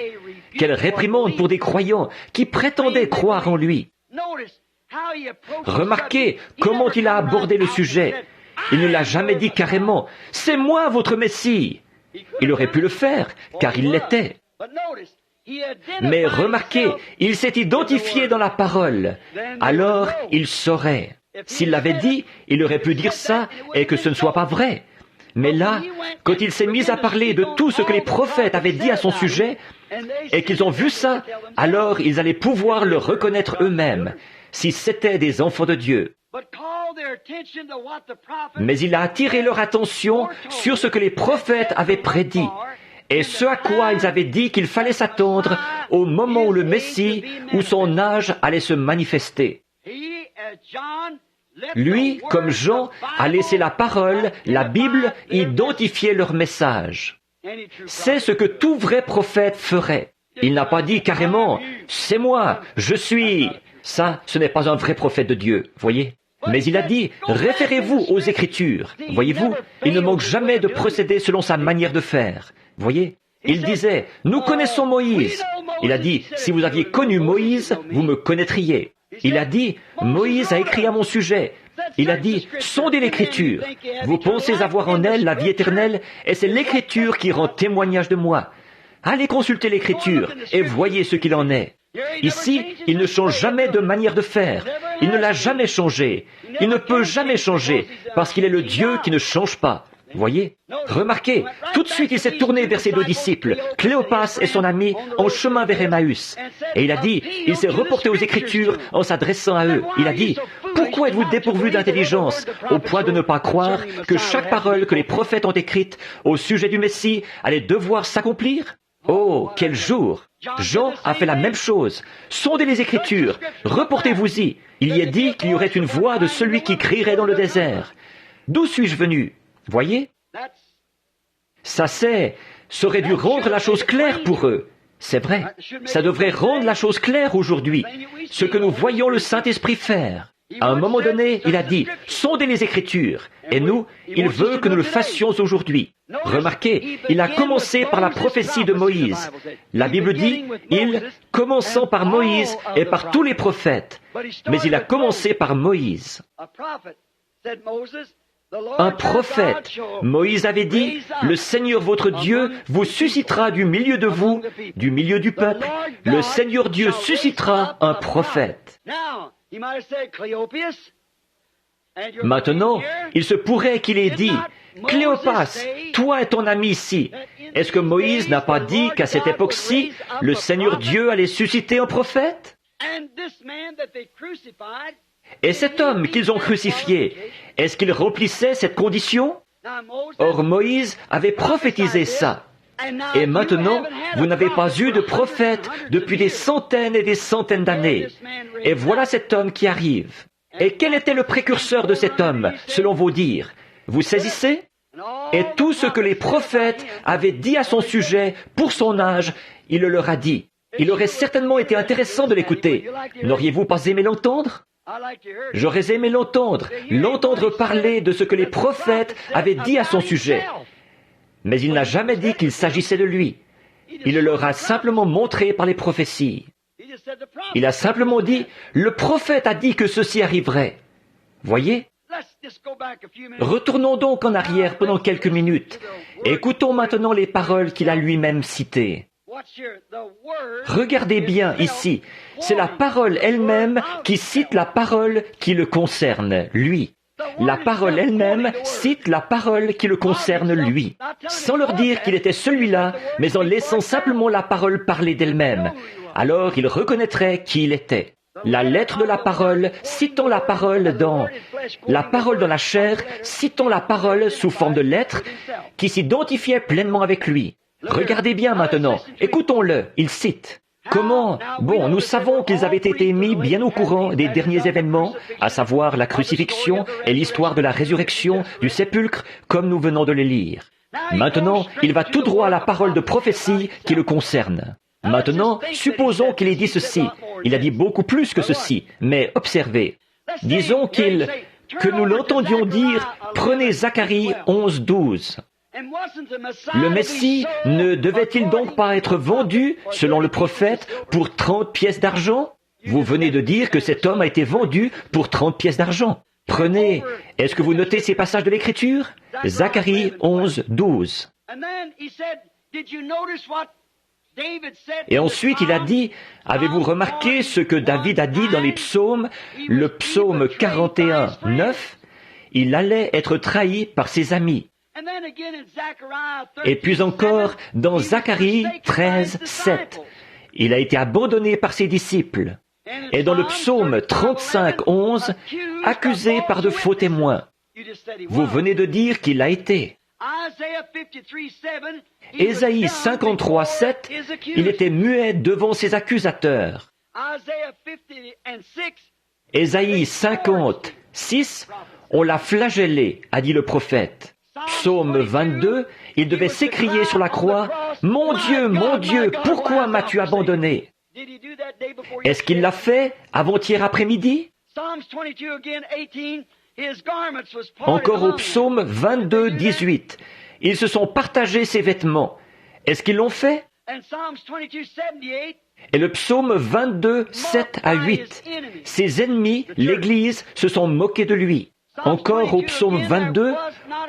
Quelle réprimande pour des croyants qui prétendaient croire en lui. Remarquez comment il a abordé le sujet. Il ne l'a jamais dit carrément, « C'est moi votre Messie !» Il aurait pu le faire, car il l'était. Mais remarquez, il s'est identifié dans la parole. Alors, il saurait. S'il l'avait dit, il aurait pu dire ça et que ce ne soit pas vrai. Mais là, quand il s'est mis à parler de tout ce que les prophètes avaient dit à son sujet, et qu'ils ont vu ça, alors ils allaient pouvoir le reconnaître eux-mêmes, si c'étaient des enfants de Dieu. Mais il a attiré leur attention sur ce que les prophètes avaient prédit, et ce à quoi ils avaient dit qu'il fallait s'attendre au moment où le Messie ou son âge allait se manifester. Lui, comme Jean, a laissé la parole, la Bible, identifier leur message. C'est ce que tout vrai prophète ferait. Il n'a pas dit carrément « C'est moi, je suis ». Ça, ce n'est pas un vrai prophète de Dieu, voyez. Mais il a dit « Référez-vous aux Écritures ». Voyez-vous, il ne manque jamais de procéder selon sa manière de faire. Voyez, il disait « Nous connaissons Moïse ». Il a dit « Si vous aviez connu Moïse, vous me connaîtriez ». Il a dit « Moïse a écrit à mon sujet ». Il a dit « Sondez l'Écriture. Vous pensez avoir en elle la vie éternelle, et c'est l'Écriture qui rend témoignage de moi. Allez consulter l'Écriture, et voyez ce qu'il en est. » Ici, il ne change jamais de manière de faire. Il ne l'a jamais changé. Il ne peut jamais changer, parce qu'il est le Dieu qui ne change pas. Voyez? Remarquez, tout de suite il s'est tourné vers ses deux disciples, Cléopas et son ami, en chemin vers Emmaüs. Et il a dit, il s'est reporté aux Écritures en s'adressant à eux. Il a dit, « Pourquoi êtes-vous dépourvus d'intelligence, au point de ne pas croire que chaque parole que les prophètes ont écrite au sujet du Messie allait devoir s'accomplir ?» Oh, quel jour! Jean a fait la même chose. Sondez les Écritures, reportez-vous-y. Il y est dit qu'il y aurait une voix de celui qui crierait dans le désert. D'où suis-je venu? Voyez? Ça aurait dû rendre la chose claire pour eux. C'est vrai, ça devrait rendre la chose claire aujourd'hui, ce que nous voyons le Saint-Esprit faire. À un moment donné, il a dit, sondez les Écritures, et nous, il veut que nous le fassions aujourd'hui. Remarquez, il a commencé par la prophétie de Moïse. La Bible dit, commençant par Moïse et par tous les prophètes, mais il a commencé par Moïse. Un prophète. Moïse avait dit, « Le Seigneur votre Dieu vous suscitera du milieu de vous, du milieu du peuple. Le Seigneur Dieu suscitera un prophète. » Maintenant, il se pourrait qu'il ait dit, « Cléopas, toi et ton ami ici, est-ce que Moïse n'a pas dit qu'à cette époque-ci, le Seigneur Dieu allait susciter un prophète? » Et cet homme qu'ils ont crucifié, est-ce qu'il remplissait cette condition? Or Moïse avait prophétisé ça. Et maintenant, vous n'avez pas eu de prophète depuis des centaines et des centaines d'années. Et voilà cet homme qui arrive. Et quel était le précurseur de cet homme, selon vos dires? Vous saisissez? Et tout ce que les prophètes avaient dit à son sujet, pour son âge, il le leur a dit. Il aurait certainement été intéressant de l'écouter. N'auriez-vous pas aimé l'entendre? J'aurais aimé l'entendre parler de ce que les prophètes avaient dit à son sujet. Mais il n'a jamais dit qu'il s'agissait de lui. Il le leur a simplement montré par les prophéties. Il a simplement dit, le prophète a dit que ceci arriverait. Voyez? Retournons donc en arrière pendant quelques minutes. Écoutons maintenant les paroles qu'il a lui-même citées. Regardez bien ici, c'est la parole elle-même qui cite la parole qui le concerne, lui. La parole elle-même cite la parole qui le concerne, lui, sans leur dire qu'il était celui-là, mais en laissant simplement la parole parler d'elle-même. Alors ils reconnaîtraient qui il était. La lettre de la parole, citant la parole dans la chair, citant la parole sous forme de lettre, qui s'identifiait pleinement avec lui. Regardez bien maintenant, écoutons-le, il cite. Comment? Bon, nous savons qu'ils avaient été mis bien au courant des derniers événements, à savoir la crucifixion et l'histoire de la résurrection du sépulcre, comme nous venons de les lire. Maintenant, il va tout droit à la parole de prophétie qui le concerne. Maintenant, supposons qu'il ait dit ceci. Il a dit beaucoup plus que ceci, mais observez. Disons que nous l'entendions dire, prenez Zacharie 11:12. Le Messie ne devait-il donc pas être vendu, selon le prophète, pour 30 pièces d'argent? Vous venez de dire que cet homme a été vendu pour 30 pièces d'argent. Prenez, est-ce que vous notez ces passages de l'Écriture? Zacharie 11, 12. Et ensuite il a dit, avez-vous remarqué ce que David a dit dans les psaumes, le psaume 41, 9? Il allait être trahi par ses amis. Et puis encore, dans Zacharie 13, 7, il a été abandonné par ses disciples. Et dans le psaume 35, 11, accusé par de faux témoins. Vous venez de dire qu'il l'a été. Ésaïe 53, 7, il était muet devant ses accusateurs. Ésaïe 50, 6, on l'a flagellé, a dit le prophète. Psaume 22, il devait s'écrier sur la croix, « Mon Dieu, pourquoi m'as-tu abandonné ?» Est-ce qu'il l'a fait avant-hier après-midi? Encore au psaume 22, 18, ils se sont partagés ses vêtements. Est-ce qu'ils l'ont fait? Et le psaume 22, 7 à 8, ses ennemis, l'Église, se sont moqués de lui. Encore au psaume 22,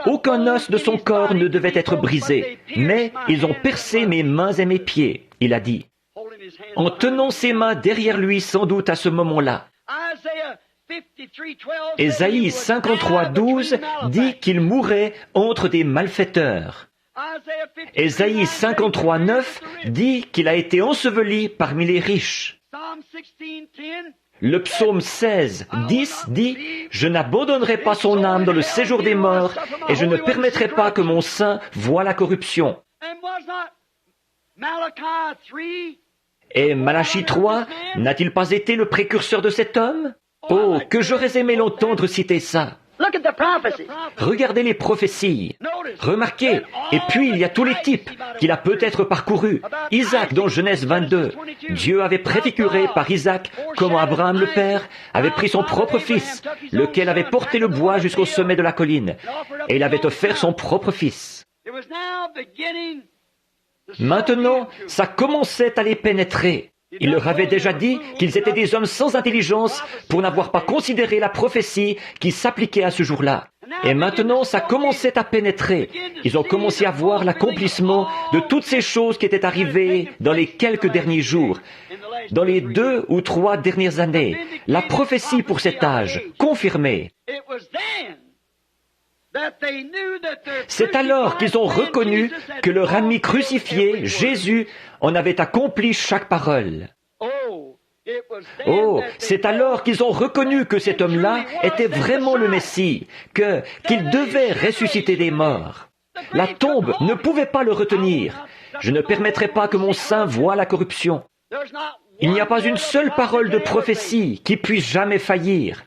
aucun os de son corps ne devait être brisé, mais ils ont percé mes mains et mes pieds, il a dit, en tenant ses mains derrière lui sans doute à ce moment-là. Ésaïe 53, 12 dit qu'il mourrait entre des malfaiteurs. Ésaïe 53, 9 dit qu'il a été enseveli parmi les riches. Le psaume 16, 10 dit « Je n'abandonnerai pas son âme dans le séjour des morts, et je ne permettrai pas que mon sein voie la corruption. » Et Malachie 3 n'a-t-il pas été le précurseur de cet homme? Oh, que j'aurais aimé l'entendre citer ça. Regardez les prophéties. Remarquez, et puis il y a tous les types qu'il a peut-être parcourus. Isaac dans Genèse 22. Dieu avait préfiguré par Isaac comment Abraham le père avait pris son propre fils, lequel avait porté le bois jusqu'au sommet de la colline, et il avait offert son propre fils. Maintenant, ça commençait à les pénétrer. Il leur avait déjà dit qu'ils étaient des hommes sans intelligence pour n'avoir pas considéré la prophétie qui s'appliquait à ce jour-là. Et maintenant, ça commençait à pénétrer. Ils ont commencé à voir l'accomplissement de toutes ces choses qui étaient arrivées dans les quelques derniers jours, dans les 2 ou 3 dernières années. La prophétie pour cet âge, confirmée. C'est alors qu'ils ont reconnu que leur ami crucifié, Jésus, en avait accompli chaque parole. Oh, c'est alors qu'ils ont reconnu que cet homme-là était vraiment le Messie, qu'il devait ressusciter des morts. La tombe ne pouvait pas le retenir. Je ne permettrai pas que mon sein voie la corruption. Il n'y a pas une seule parole de prophétie qui puisse jamais faillir.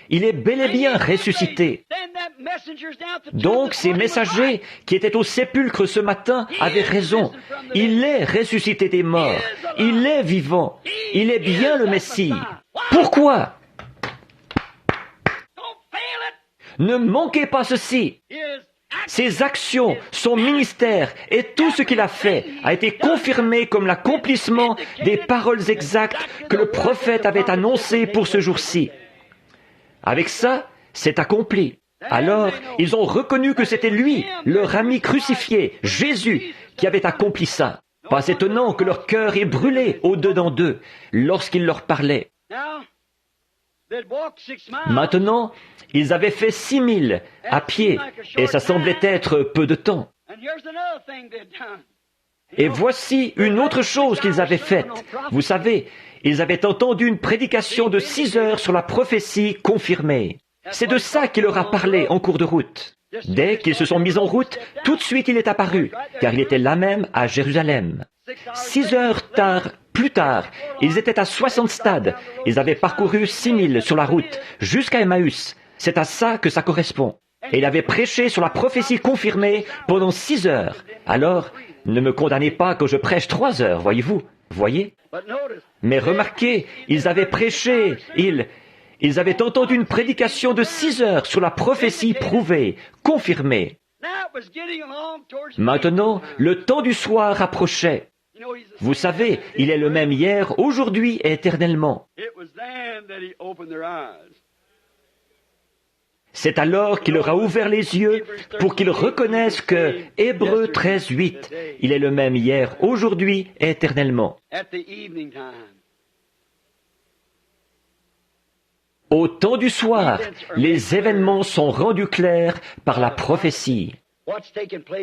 Il est bel et bien ressuscité. Donc ces messagers qui étaient au sépulcre ce matin avaient raison. Il est ressuscité des morts. Il est vivant. Il est bien le Messie. Pourquoi? Ne manquez pas ceci. Ses actions, son ministère et tout ce qu'il a fait a été confirmé comme l'accomplissement des paroles exactes que le prophète avait annoncées pour ce jour-ci. Avec ça, c'est accompli. Alors, ils ont reconnu que c'était lui, leur ami crucifié, Jésus, qui avait accompli ça. Pas étonnant que leur cœur ait brûlé au-dedans d'eux lorsqu'il leur parlait. Maintenant, ils avaient fait 6 000 à pied, et ça semblait être peu de temps. Et voici une autre chose qu'ils avaient faite. Vous savez, ils avaient entendu une prédication de 6 heures sur la prophétie confirmée. C'est de ça qu'il leur a parlé en cours de route. Dès qu'ils se sont mis en route, tout de suite il est apparu, car il était là même à Jérusalem. 6 heures plus tard, ils étaient à 60 stades. Ils avaient parcouru 6 000 sur la route, jusqu'à Emmaüs. C'est à ça que ça correspond. Et il avait prêché sur la prophétie confirmée pendant 6 heures. Alors, ne me condamnez pas que je prêche 3 heures, voyez-vous. Voyez? Mais remarquez, ils avaient prêché, ils avaient entendu une prédication de 6 heures sur la prophétie prouvée, confirmée. Maintenant, le temps du soir approchait. Vous savez, il est le même hier, aujourd'hui et éternellement. C'est alors qu'il leur a ouvert les yeux pour qu'ils reconnaissent que, Hébreux 13:8, il est le même hier, aujourd'hui et éternellement. Au temps du soir, les événements sont rendus clairs par la prophétie.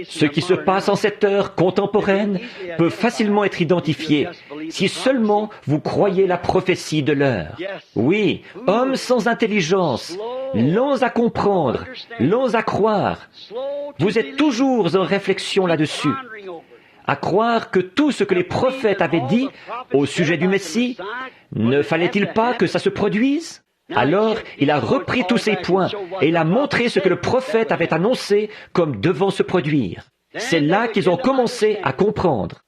Ce qui se passe en cette heure contemporaine peut facilement être identifié si seulement vous croyez la prophétie de l'heure. Oui, hommes sans intelligence, lents à comprendre, lents à croire. Vous êtes toujours en réflexion là-dessus, à croire que tout ce que les prophètes avaient dit au sujet du Messie, ne fallait-il pas que ça se produise ? Alors, il a repris tous ces points et il a montré ce que le prophète avait annoncé comme devant se produire. C'est là qu'ils ont commencé à comprendre.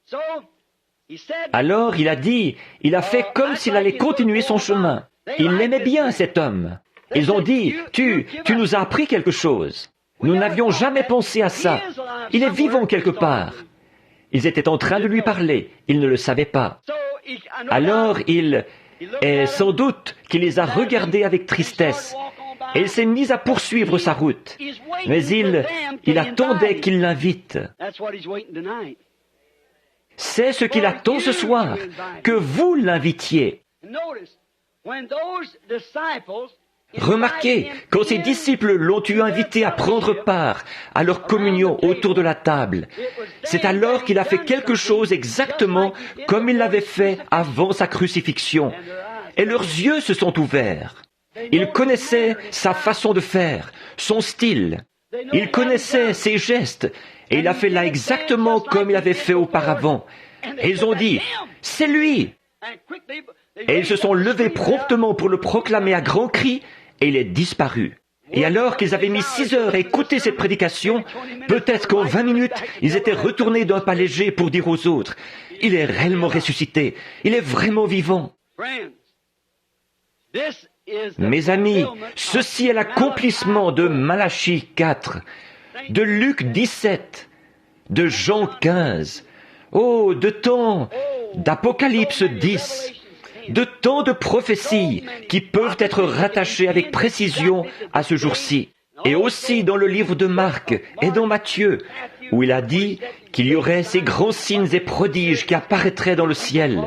Alors, il a dit, il a fait comme s'il allait continuer son chemin. Il l'aimait bien, cet homme. Ils ont dit, tu nous as appris quelque chose. Nous n'avions jamais pensé à ça. Il est vivant quelque part. Ils étaient en train de lui parler. Ils ne le savaient pas. Alors, et sans doute qu'il les a regardés avec tristesse, et il s'est mis à poursuivre sa route. Mais il attendait qu'il l'invite. C'est ce qu'il attend ce soir, que vous l'invitiez. Remarquez, quand ses disciples l'ont eu invité à prendre part à leur communion autour de la table, c'est alors qu'il a fait quelque chose exactement comme il l'avait fait avant sa crucifixion. Et leurs yeux se sont ouverts. Ils connaissaient sa façon de faire, son style. Ils connaissaient ses gestes. Et il a fait là exactement comme il avait fait auparavant. Et ils ont dit, c'est lui! Et ils se sont levés promptement pour le proclamer à grands cris, et il est disparu. Et alors qu'ils avaient mis 6 heures à écouter cette prédication, peut-être qu'en 20 minutes, ils étaient retournés d'un pas léger pour dire aux autres, il est réellement ressuscité, il est vraiment vivant. Mes amis, ceci est l'accomplissement de Malachie 4, de Luc 17, de Jean 15, de temps d'Apocalypse 10, de tant de prophéties qui peuvent être rattachées avec précision à ce jour-ci. Et aussi dans le livre de Marc et dans Matthieu, où il a dit qu'il y aurait ces grands signes et prodiges qui apparaîtraient dans le ciel.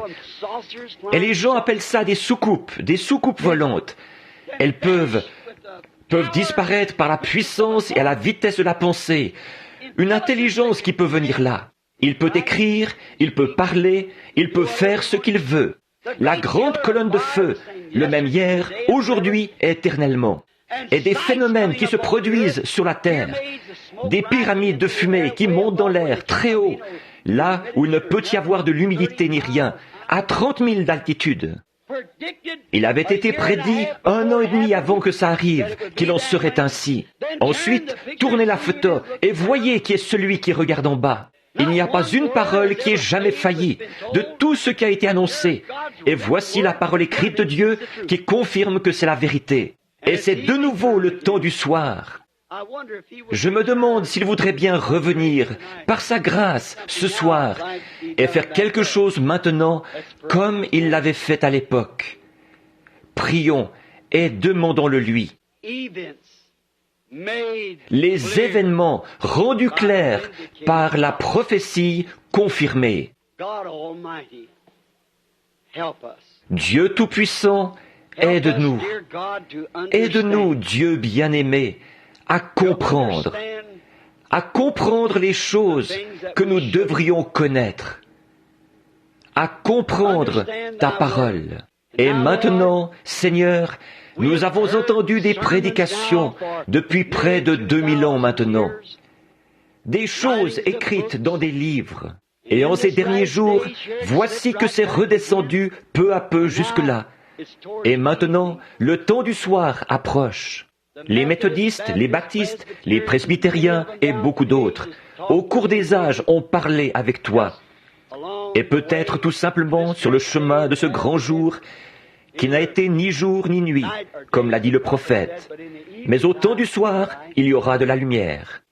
Et les gens appellent ça des soucoupes volantes. Elles peuvent disparaître par la puissance et à la vitesse de la pensée. Une intelligence qui peut venir là. Il peut écrire, il peut parler, il peut faire ce qu'il veut. La grande colonne de feu, le même hier, aujourd'hui et éternellement. Et des phénomènes qui se produisent sur la terre. Des pyramides de fumée qui montent dans l'air très haut, là où il ne peut y avoir de l'humidité ni rien, à 30 000 d'altitude. Il avait été prédit 1 an et demi avant que ça arrive, qu'il en serait ainsi. Ensuite, tournez la photo et voyez qui est celui qui regarde en bas. Il n'y a pas une parole qui ait jamais failli de tout ce qui a été annoncé. Et voici la parole écrite de Dieu qui confirme que c'est la vérité. Et c'est de nouveau le temps du soir. Je me demande s'il voudrait bien revenir, par sa grâce, ce soir, et faire quelque chose maintenant comme il l'avait fait à l'époque. Prions et demandons-le lui. Les événements rendus clairs par la prophétie confirmée. Dieu Tout-Puissant, aide-nous. Aide-nous, Dieu bien-aimé, à comprendre les choses que nous devrions connaître, à comprendre ta parole. Et maintenant, Seigneur, nous avons entendu des prédications depuis près de 2000 ans maintenant, des choses écrites dans des livres. Et en ces derniers jours, voici que c'est redescendu peu à peu jusque-là. Et maintenant, le temps du soir approche. Les méthodistes, les baptistes, les presbytériens et beaucoup d'autres, au cours des âges, ont parlé avec toi. Et peut-être tout simplement sur le chemin de ce grand jour, qui n'a été ni jour ni nuit, comme l'a dit le prophète. Mais au temps du soir, il y aura de la lumière.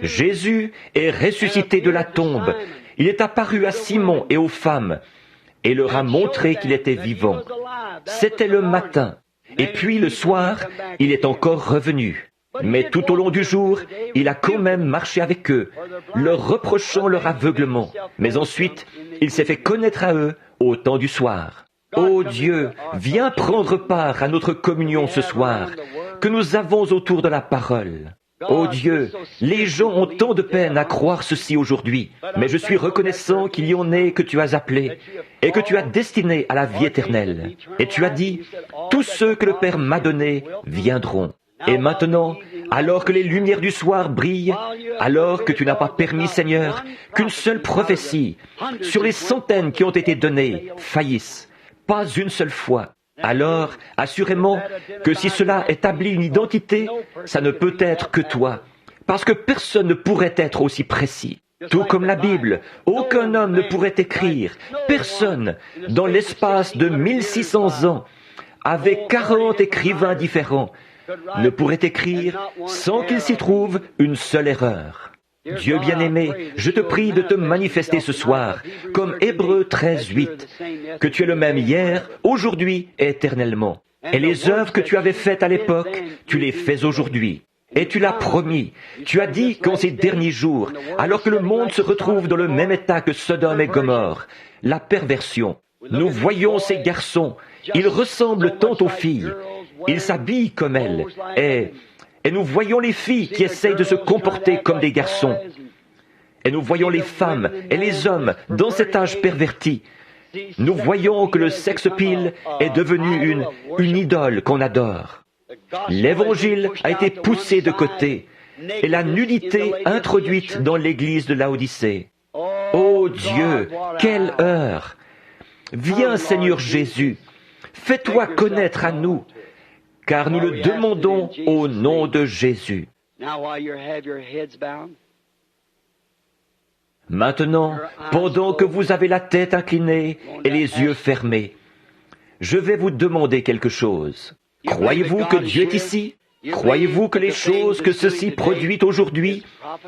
Jésus est ressuscité de la tombe. Il est apparu à Simon et aux femmes et leur a montré qu'il était vivant. C'était le matin. Et puis le soir, il est encore revenu. Mais tout au long du jour, il a quand même marché avec eux, leur reprochant leur aveuglement. Mais ensuite, il s'est fait connaître à eux au temps du soir. Ô Dieu, viens prendre part à notre communion ce soir, que nous avons autour de la parole. Ô Dieu, les gens ont tant de peine à croire ceci aujourd'hui, mais je suis reconnaissant qu'il y en ait que tu as appelés et que tu as destinés à la vie éternelle. Et tu as dit, tous ceux que le Père m'a donnés viendront. Et maintenant, alors que les lumières du soir brillent, alors que tu n'as pas permis, Seigneur, qu'une seule prophétie sur les centaines qui ont été données faillisse, pas une seule fois, alors, assurément, que si cela établit une identité, ça ne peut être que toi, parce que personne ne pourrait être aussi précis. Tout comme la Bible, aucun homme ne pourrait écrire, personne, dans l'espace de 1600 ans, avec 40 écrivains différents, ne pourrait écrire sans qu'il s'y trouve une seule erreur. Dieu bien-aimé, je te prie de te manifester ce soir, comme Hébreux 13:8, que tu es le même hier, aujourd'hui et éternellement. Et les œuvres que tu avais faites à l'époque, tu les fais aujourd'hui. Et tu l'as promis. Tu as dit qu'en ces derniers jours, alors que le monde se retrouve dans le même état que Sodome et Gomorrhe, la perversion, nous voyons ces garçons, ils ressemblent tant aux filles, ils s'habillent comme elles, et nous voyons les filles qui essayent de se comporter comme des garçons. Et nous voyons les femmes et les hommes dans cet âge perverti. Nous voyons que le sex-appeal est devenu une idole qu'on adore. L'Évangile a été poussé de côté et la nudité introduite dans l'église de Laodicée. Ô Dieu, quelle heure! Viens, Seigneur Jésus, fais-toi connaître à nous, car nous le demandons au nom de Jésus. Maintenant, pendant que vous avez la tête inclinée et les yeux fermés, je vais vous demander quelque chose. Croyez-vous que Dieu est ici? Croyez-vous que les choses que ceci produit aujourd'hui,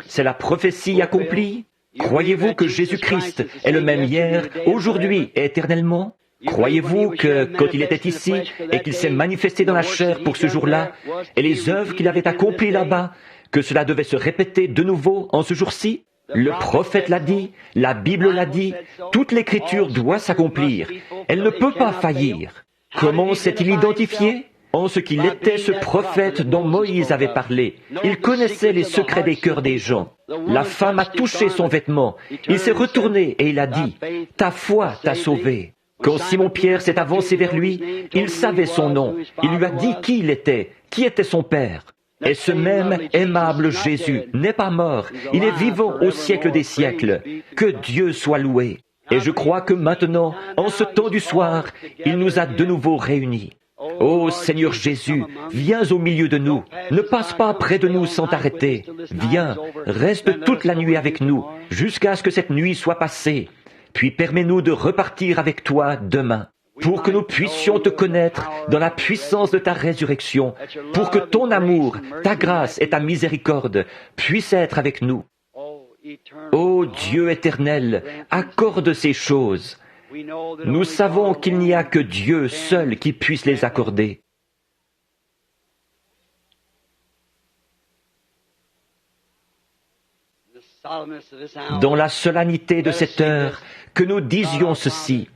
c'est la prophétie accomplie? Croyez-vous que Jésus-Christ est le même hier, aujourd'hui et éternellement? Croyez-vous que, quand il était ici et qu'il s'est manifesté dans la chair pour ce jour-là, et les œuvres qu'il avait accomplies là-bas, que cela devait se répéter de nouveau en ce jour-ci? Le prophète l'a dit, la Bible l'a dit, toute l'Écriture doit s'accomplir. Elle ne peut pas faillir. Comment s'est-il identifié? En ce qu'il était ce prophète dont Moïse avait parlé. Il connaissait les secrets des cœurs des gens. La femme a touché son vêtement. Il s'est retourné et il a dit, « Ta foi t'a sauvé. » Quand Simon-Pierre s'est avancé vers lui, il savait son nom. Il lui a dit qui il était, qui était son père. Et ce même aimable Jésus n'est pas mort. Il est vivant au siècle des siècles. Que Dieu soit loué. Et je crois que maintenant, en ce temps du soir, il nous a de nouveau réunis. Ô Seigneur Jésus, viens au milieu de nous. Ne passe pas près de nous sans t'arrêter. Viens, reste toute la nuit avec nous, jusqu'à ce que cette nuit soit passée. Puis permets-nous de repartir avec toi demain, pour que nous puissions te connaître dans la puissance de ta résurrection, pour que ton amour, ta grâce et ta miséricorde puissent être avec nous. Ô Dieu éternel, accorde ces choses. Nous savons qu'il n'y a que Dieu seul qui puisse les accorder. Dans la solennité de cette heure, que nous disions ceci.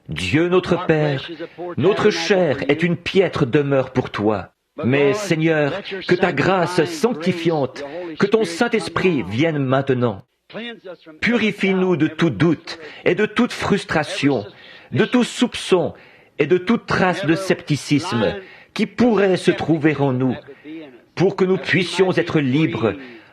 Dieu notre Père, notre chair est une piètre demeure pour toi. Mais Seigneur, que ta grâce sanctifiante, que ton Saint-Esprit vienne maintenant. Purifie-nous de tout doute et de toute frustration, de tout soupçon et de toute trace de scepticisme qui pourrait se trouver en nous, pour que nous puissions être libres,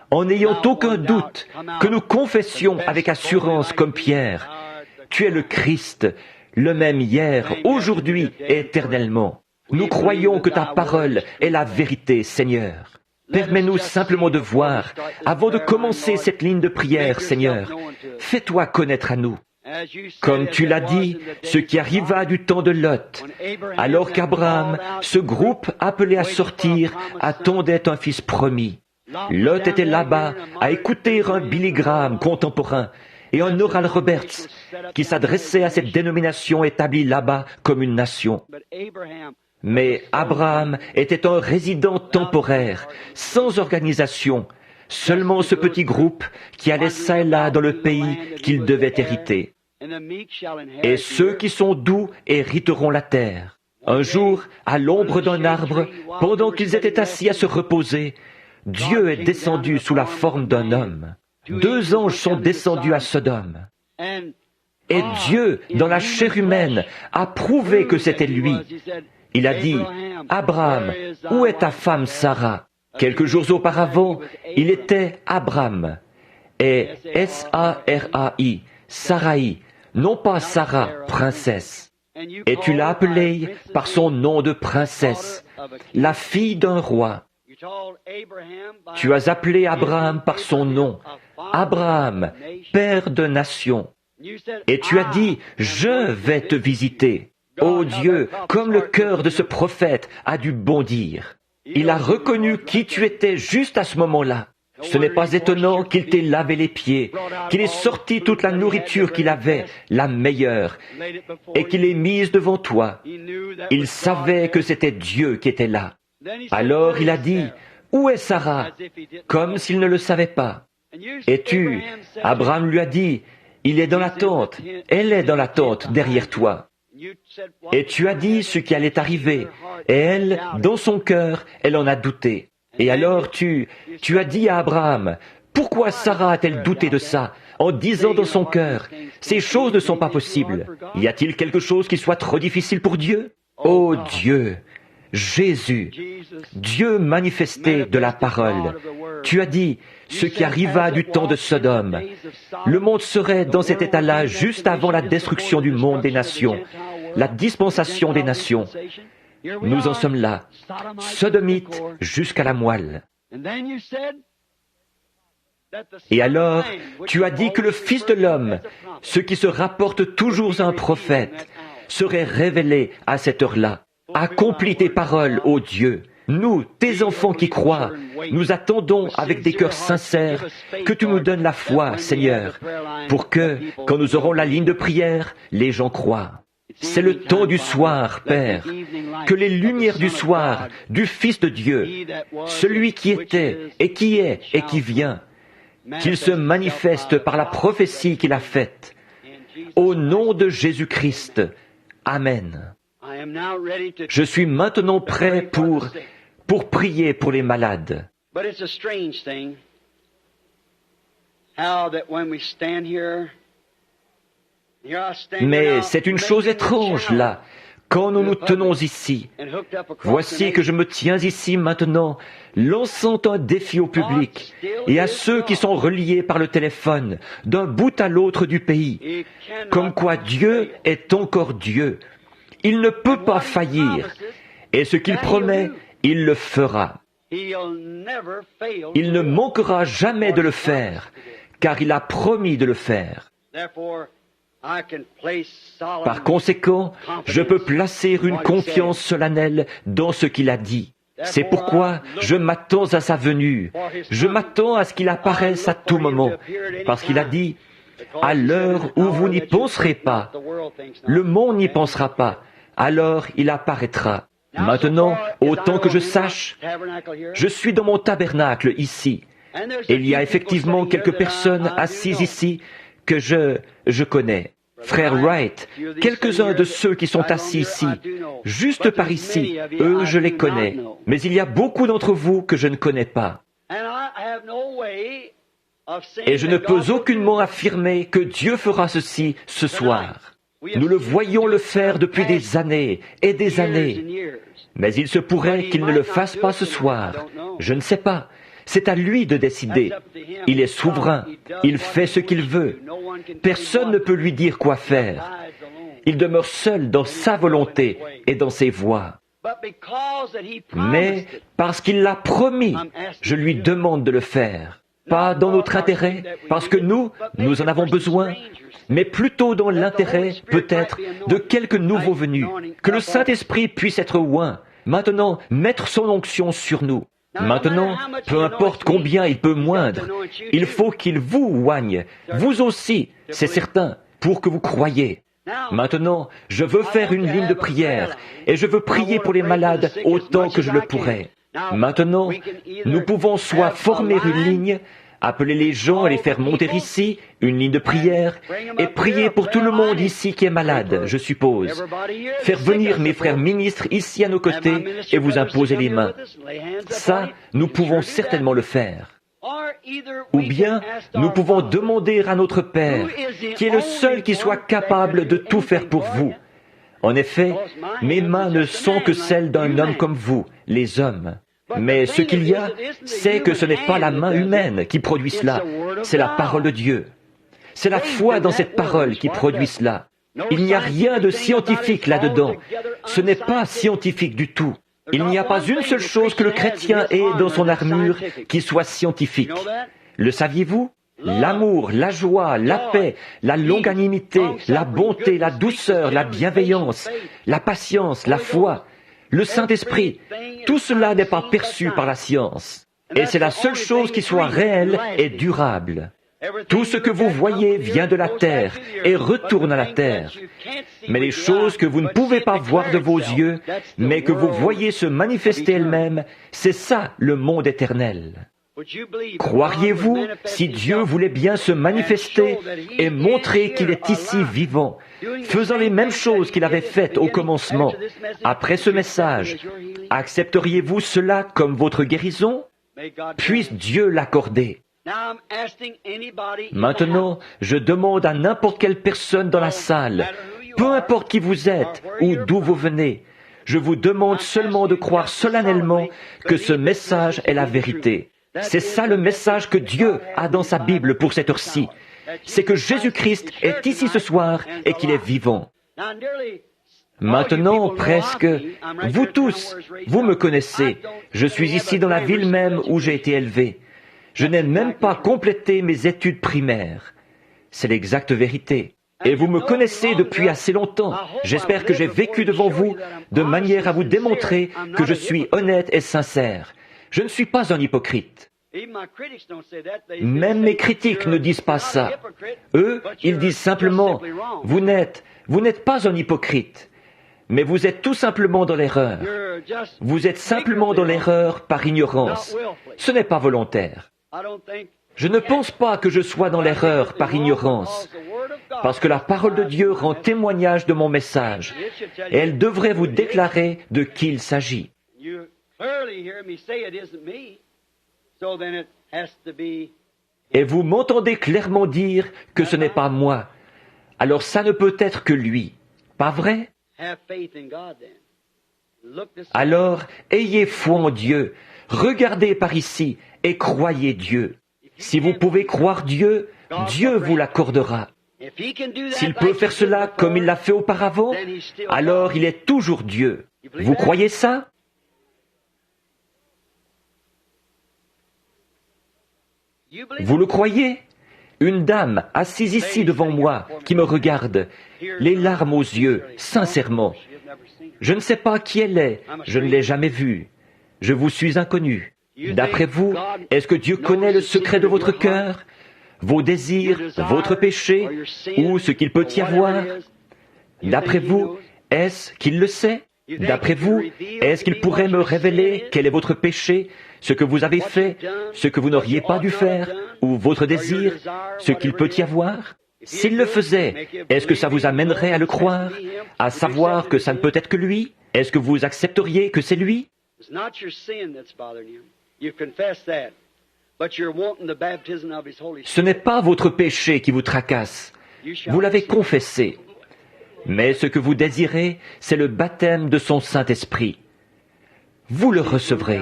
en n'ayant aucun doute, que nous confessions avec assurance comme Pierre, « Tu es le Christ, le même hier, aujourd'hui et éternellement. » Nous croyons que ta parole est la vérité, Seigneur. Permets-nous simplement de voir, avant de commencer cette ligne de prière, Seigneur, fais-toi connaître à nous. Comme tu l'as dit, ce qui arriva du temps de Lot, alors qu'Abraham, ce groupe appelé à sortir, attendait un fils promis. Lot était là-bas à écouter un Billy Graham contemporain, et un Oral Roberts qui s'adressait à cette dénomination établie là-bas comme une nation. Mais Abraham était un résident temporaire, sans organisation, seulement ce petit groupe qui allait çà et là dans le pays qu'il devait hériter. Et ceux qui sont doux hériteront la terre. Un jour, à l'ombre d'un arbre, pendant qu'ils étaient assis à se reposer, Dieu est descendu sous la forme d'un homme. 2 anges sont descendus à Sodome. Et Dieu, dans la chair humaine, a prouvé que c'était lui. Il a dit, « Abraham, où est ta femme Sarah ?» Quelques jours auparavant, il était Abram. Et S-A-R-A-I, Sarai, non pas Sarah, princesse. Et tu l'as appelée par son nom de princesse, la fille d'un roi. Tu as appelé Abraham par son nom, Abraham, père de nations. Et tu as dit, je vais te visiter. Ô Dieu, comme le cœur de ce prophète a dû bondir. Il a reconnu qui tu étais juste à ce moment-là. Ce n'est pas étonnant qu'il t'ait lavé les pieds, qu'il ait sorti toute la nourriture qu'il avait, la meilleure, et qu'il l'ait mise devant toi. Il savait que c'était Dieu qui était là. Alors il a dit, « Où est Sarah ?» comme s'il ne le savait pas. Et Abraham lui a dit, « Il est dans la tente, elle est dans la tente derrière toi. » Et tu as dit ce qui allait arriver, et elle, dans son cœur, elle en a douté. Et alors tu as dit à Abraham, « Pourquoi Sarah a-t-elle douté de ça, en disant dans son cœur, « Ces choses ne sont pas possibles. Y a-t-il quelque chose qui soit trop difficile pour Dieu ?» Ô Dieu, Jésus, Dieu manifesté de la parole, tu as dit, ce qui arriva du temps de Sodome. Le monde serait dans cet état-là juste avant la destruction du monde des nations, la dispensation des nations. Nous en sommes là, sodomites jusqu'à la moelle. Et alors, tu as dit que le Fils de l'homme, ce qui se rapporte toujours à un prophète, serait révélé à cette heure-là. Accomplis tes paroles, ô Dieu. Nous, tes enfants qui croient, nous attendons avec des cœurs sincères que tu nous donnes la foi, Seigneur, pour que, quand nous aurons la ligne de prière, les gens croient. C'est le temps du soir, Père, que les lumières du soir, du Fils de Dieu, celui qui était et qui est et qui vient, qu'il se manifeste par la prophétie qu'il a faite. Au nom de Jésus-Christ, Amen. Je suis maintenant prêt pour prier pour les malades. Mais c'est une chose étrange, là, quand nous nous tenons ici. Voici que je me tiens ici maintenant, lançant un défi au public et à ceux qui sont reliés par le téléphone, d'un bout à l'autre du pays, comme quoi Dieu est encore Dieu. Il ne peut pas faillir, et ce qu'il promet, il le fera. Il ne manquera jamais de le faire, car il a promis de le faire. Par conséquent, je peux placer une confiance solennelle dans ce qu'il a dit. C'est pourquoi je m'attends à sa venue. Je m'attends à ce qu'il apparaisse à tout moment, parce qu'il a dit, « À l'heure où vous n'y penserez pas, le monde n'y pensera pas, alors il apparaîtra. » Maintenant, autant que je sache, je suis dans mon tabernacle ici. Et il y a effectivement quelques personnes assises ici que je connais. Frère Wright, quelques-uns de ceux qui sont assis ici, juste par ici, eux je les connais. Mais il y a beaucoup d'entre vous que je ne connais pas. Et je ne peux aucunement affirmer que Dieu fera ceci ce soir. Nous le voyons le faire depuis des années et des années. Mais il se pourrait qu'il ne le fasse pas ce soir. Je ne sais pas. C'est à lui de décider. Il est souverain. Il fait ce qu'il veut. Personne ne peut lui dire quoi faire. Il demeure seul dans sa volonté et dans ses voies. Mais parce qu'il l'a promis, je lui demande de le faire. Pas dans notre intérêt, parce que nous en avons besoin, mais plutôt dans l'intérêt, peut-être, de quelques nouveaux venus. Que le Saint-Esprit puisse être oint, maintenant mettre son onction sur nous. Maintenant, peu importe combien il peut moindre, il faut qu'il vous oigne, vous aussi, c'est certain, pour que vous croyiez. Maintenant, je veux faire une ligne de prière et je veux prier pour les malades autant que je le pourrai. Maintenant, nous pouvons soit former une ligne, appeler les gens et les faire monter ici, une ligne de prière, et prier pour tout le monde ici qui est malade, je suppose. Faire venir mes frères ministres ici à nos côtés et vous imposer les mains. Ça, nous pouvons certainement le faire. Ou bien, nous pouvons demander à notre Père, qui est le seul qui soit capable de tout faire pour vous. En effet, mes mains ne sont que celles d'un homme comme vous, les hommes. Mais ce qu'il y a, c'est que ce n'est pas la main humaine qui produit cela, c'est la parole de Dieu. C'est la foi dans cette parole qui produit cela. Il n'y a rien de scientifique là-dedans. Ce n'est pas scientifique du tout. Il n'y a pas une seule chose que le chrétien ait dans son armure qui soit scientifique. Le saviez-vous? L'amour, la joie, la paix, la longanimité, la bonté, la douceur, la bienveillance, la patience, la foi, le Saint-Esprit, tout cela n'est pas perçu par la science. Et c'est la seule chose qui soit réelle et durable. Tout ce que vous voyez vient de la terre et retourne à la terre. Mais les choses que vous ne pouvez pas voir de vos yeux, mais que vous voyez se manifester elles-mêmes, c'est ça le monde éternel. Croiriez-vous, si Dieu voulait bien se manifester et montrer qu'il est ici vivant, faisant les mêmes choses qu'il avait faites au commencement, après ce message, accepteriez-vous cela comme votre guérison? Puisse Dieu l'accorder. Maintenant, je demande à n'importe quelle personne dans la salle, peu importe qui vous êtes ou d'où vous venez, je vous demande seulement de croire solennellement que ce message est la vérité. C'est ça le message que Dieu a dans sa Bible pour cette heure-ci. C'est que Jésus-Christ est ici ce soir et qu'il est vivant. Maintenant, presque, vous tous, vous me connaissez. Je suis ici dans la ville même où j'ai été élevé. Je n'ai même pas complété mes études primaires. C'est l'exacte vérité. Et vous me connaissez depuis assez longtemps. J'espère que j'ai vécu devant vous de manière à vous démontrer que je suis honnête et sincère. Je ne suis pas un hypocrite. Même mes critiques ne disent pas ça. Eux, ils disent simplement, vous n'êtes pas un hypocrite, mais vous êtes tout simplement dans l'erreur. Vous êtes simplement dans l'erreur par ignorance. Ce n'est pas volontaire. Je ne pense pas que je sois dans l'erreur par ignorance, parce que la parole de Dieu rend témoignage de mon message, et elle devrait vous déclarer de qui il s'agit. Et vous m'entendez clairement dire que ce n'est pas moi. Alors ça ne peut être que lui. Pas vrai? Alors, ayez foi en Dieu. Regardez par ici et croyez Dieu. Si vous pouvez croire Dieu, Dieu vous l'accordera. S'il peut faire cela comme il l'a fait auparavant, alors il est toujours Dieu. Vous croyez ça? Vous le croyez? Une dame assise ici devant moi, qui me regarde, les larmes aux yeux, sincèrement. Je ne sais pas qui elle est, je ne l'ai jamais vue. Je vous suis inconnu. D'après vous, est-ce que Dieu connaît le secret de votre cœur, vos désirs, votre péché, ou ce qu'il peut y avoir? D'après vous, est-ce qu'il le sait? D'après vous, est-ce qu'il pourrait me révéler quel est votre péché, ce que vous avez fait, ce que vous n'auriez pas dû faire, ou votre désir, ce qu'il peut y avoir? S'il le faisait, est-ce que ça vous amènerait à le croire, à savoir que ça ne peut être que lui? Est-ce que vous accepteriez que c'est lui? Ce n'est pas votre péché qui vous tracasse. Vous l'avez confessé. Mais ce que vous désirez, c'est le baptême de son Saint-Esprit. Vous le recevrez.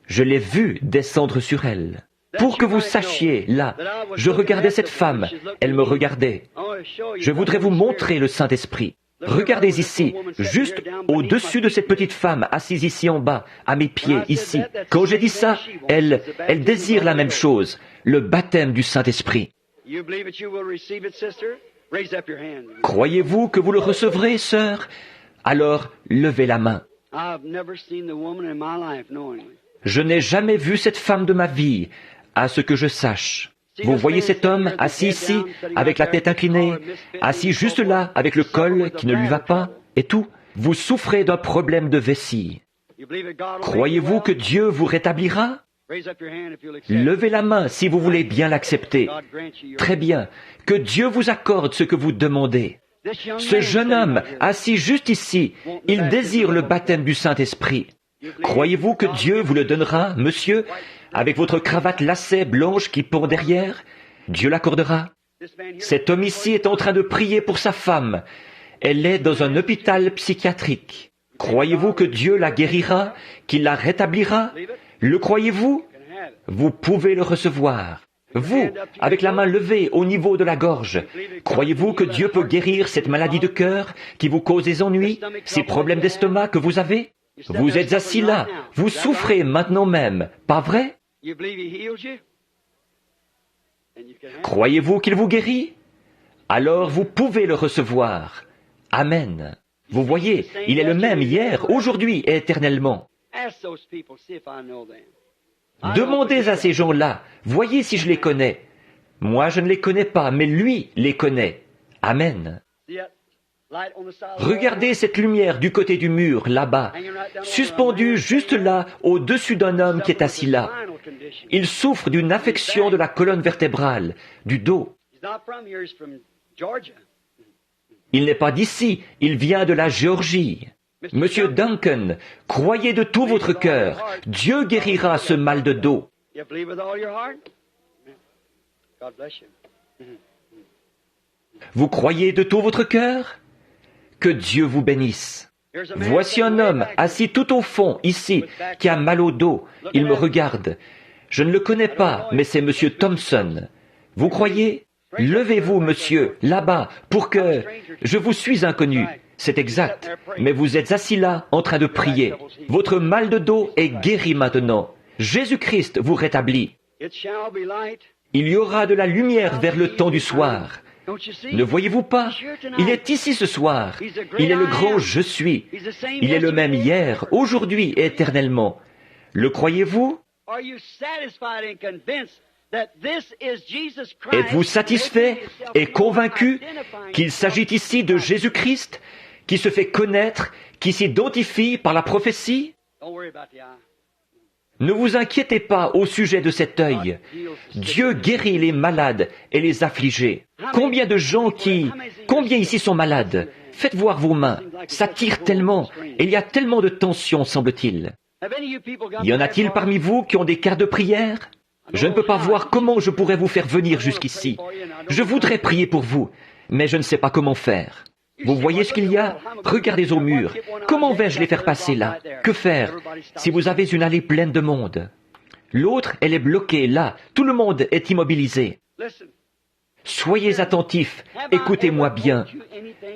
Je l'ai vu descendre sur elle. Pour que vous sachiez, là, je regardais cette femme, elle me regardait. Je voudrais vous montrer le Saint-Esprit. Regardez ici, juste au-dessus de cette petite femme assise ici en bas, à mes pieds, ici. Quand j'ai dit ça, elle désire la même chose, le baptême du Saint-Esprit. Croyez-vous que vous le recevrez, sœur? Alors, levez la main. Je n'ai jamais vu cette femme de ma vie, à ce que je sache. Vous voyez cet homme assis ici, avec la tête inclinée, assis juste là, avec le col qui ne lui va pas, et tout. Vous souffrez d'un problème de vessie. Croyez-vous que Dieu vous rétablira? Levez la main si vous voulez bien l'accepter. Très bien. Que Dieu vous accorde ce que vous demandez. Ce jeune homme, assis juste ici, il désire le baptême du Saint-Esprit. Croyez-vous que Dieu vous le donnera, monsieur, avec votre cravate lacet blanche qui pend derrière? Dieu l'accordera. Cet homme ici est en train de prier pour sa femme. Elle est dans un hôpital psychiatrique. Croyez-vous que Dieu la guérira, qu'il la rétablira? Le croyez-vous? Vous pouvez le recevoir. Vous, avec la main levée au niveau de la gorge, croyez-vous que Dieu peut guérir cette maladie de cœur qui vous cause des ennuis, ces problèmes d'estomac que vous avez? Vous êtes assis là, vous souffrez maintenant même, pas vrai? Croyez-vous qu'il vous guérit? Alors vous pouvez le recevoir. Amen. Vous voyez, il est le même hier, aujourd'hui et éternellement. Demandez à ces gens-là, voyez si je les connais. Moi, je ne les connais pas, mais lui les connaît. Amen. Regardez cette lumière du côté du mur, là-bas, suspendue juste là, au-dessus d'un homme qui est assis là. Il souffre d'une affection de la colonne vertébrale, du dos. Il n'est pas d'ici, il vient de la Géorgie. Monsieur Duncan, croyez de tout votre cœur, Dieu guérira ce mal de dos. Vous croyez de tout votre cœur? Que Dieu vous bénisse. Voici un homme assis tout au fond, ici, qui a mal au dos. Il me regarde. Je ne le connais pas, mais c'est Monsieur Thompson. Vous croyez? Levez-vous, monsieur, là-bas, pour que... Je vous suis inconnu. C'est exact. Mais vous êtes assis là, en train de prier. Votre mal de dos est guéri maintenant. Jésus-Christ vous rétablit. Il y aura de la lumière vers le temps du soir. Ne voyez-vous pas? Il est ici ce soir. Il est le grand je suis. Il est le même hier, aujourd'hui et éternellement. Le croyez-vous? Êtes-vous satisfait et convaincu qu'il s'agit ici de Jésus-Christ, qui se fait connaître, qui s'identifie par la prophétie? Ne vous inquiétez pas au sujet de cet œil. Dieu guérit les malades et les affligés. Combien de gens Combien ici sont malades? Faites voir vos mains. Ça tire tellement. Et il y a tellement de tension, semble-t-il. Y en a-t-il parmi vous qui ont des cartes de prière? Je ne peux pas voir comment je pourrais vous faire venir jusqu'ici. Je voudrais prier pour vous, mais je ne sais pas comment faire. Vous voyez ce qu'il y a? Regardez au mur. Comment vais-je les faire passer là? Que faire si vous avez une allée pleine de monde? L'autre, elle est bloquée là. Tout le monde est immobilisé. Soyez attentifs. Écoutez-moi bien.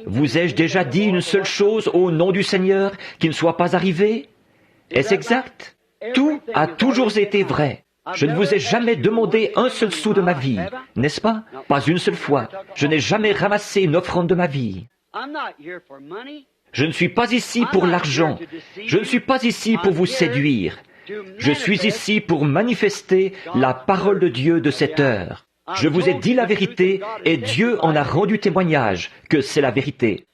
Vous ai-je déjà dit une seule chose au nom du Seigneur qui ne soit pas arrivée? Est-ce exact? Tout a toujours été vrai. Je ne vous ai jamais demandé un seul sou de ma vie, n'est-ce pas? Pas une seule fois. Je n'ai jamais ramassé une offrande de ma vie. Je ne suis pas ici pour l'argent. Je ne suis pas ici pour vous séduire. Je suis ici pour manifester la parole de Dieu de cette heure. Je vous ai dit la vérité et Dieu en a rendu témoignage que c'est la vérité.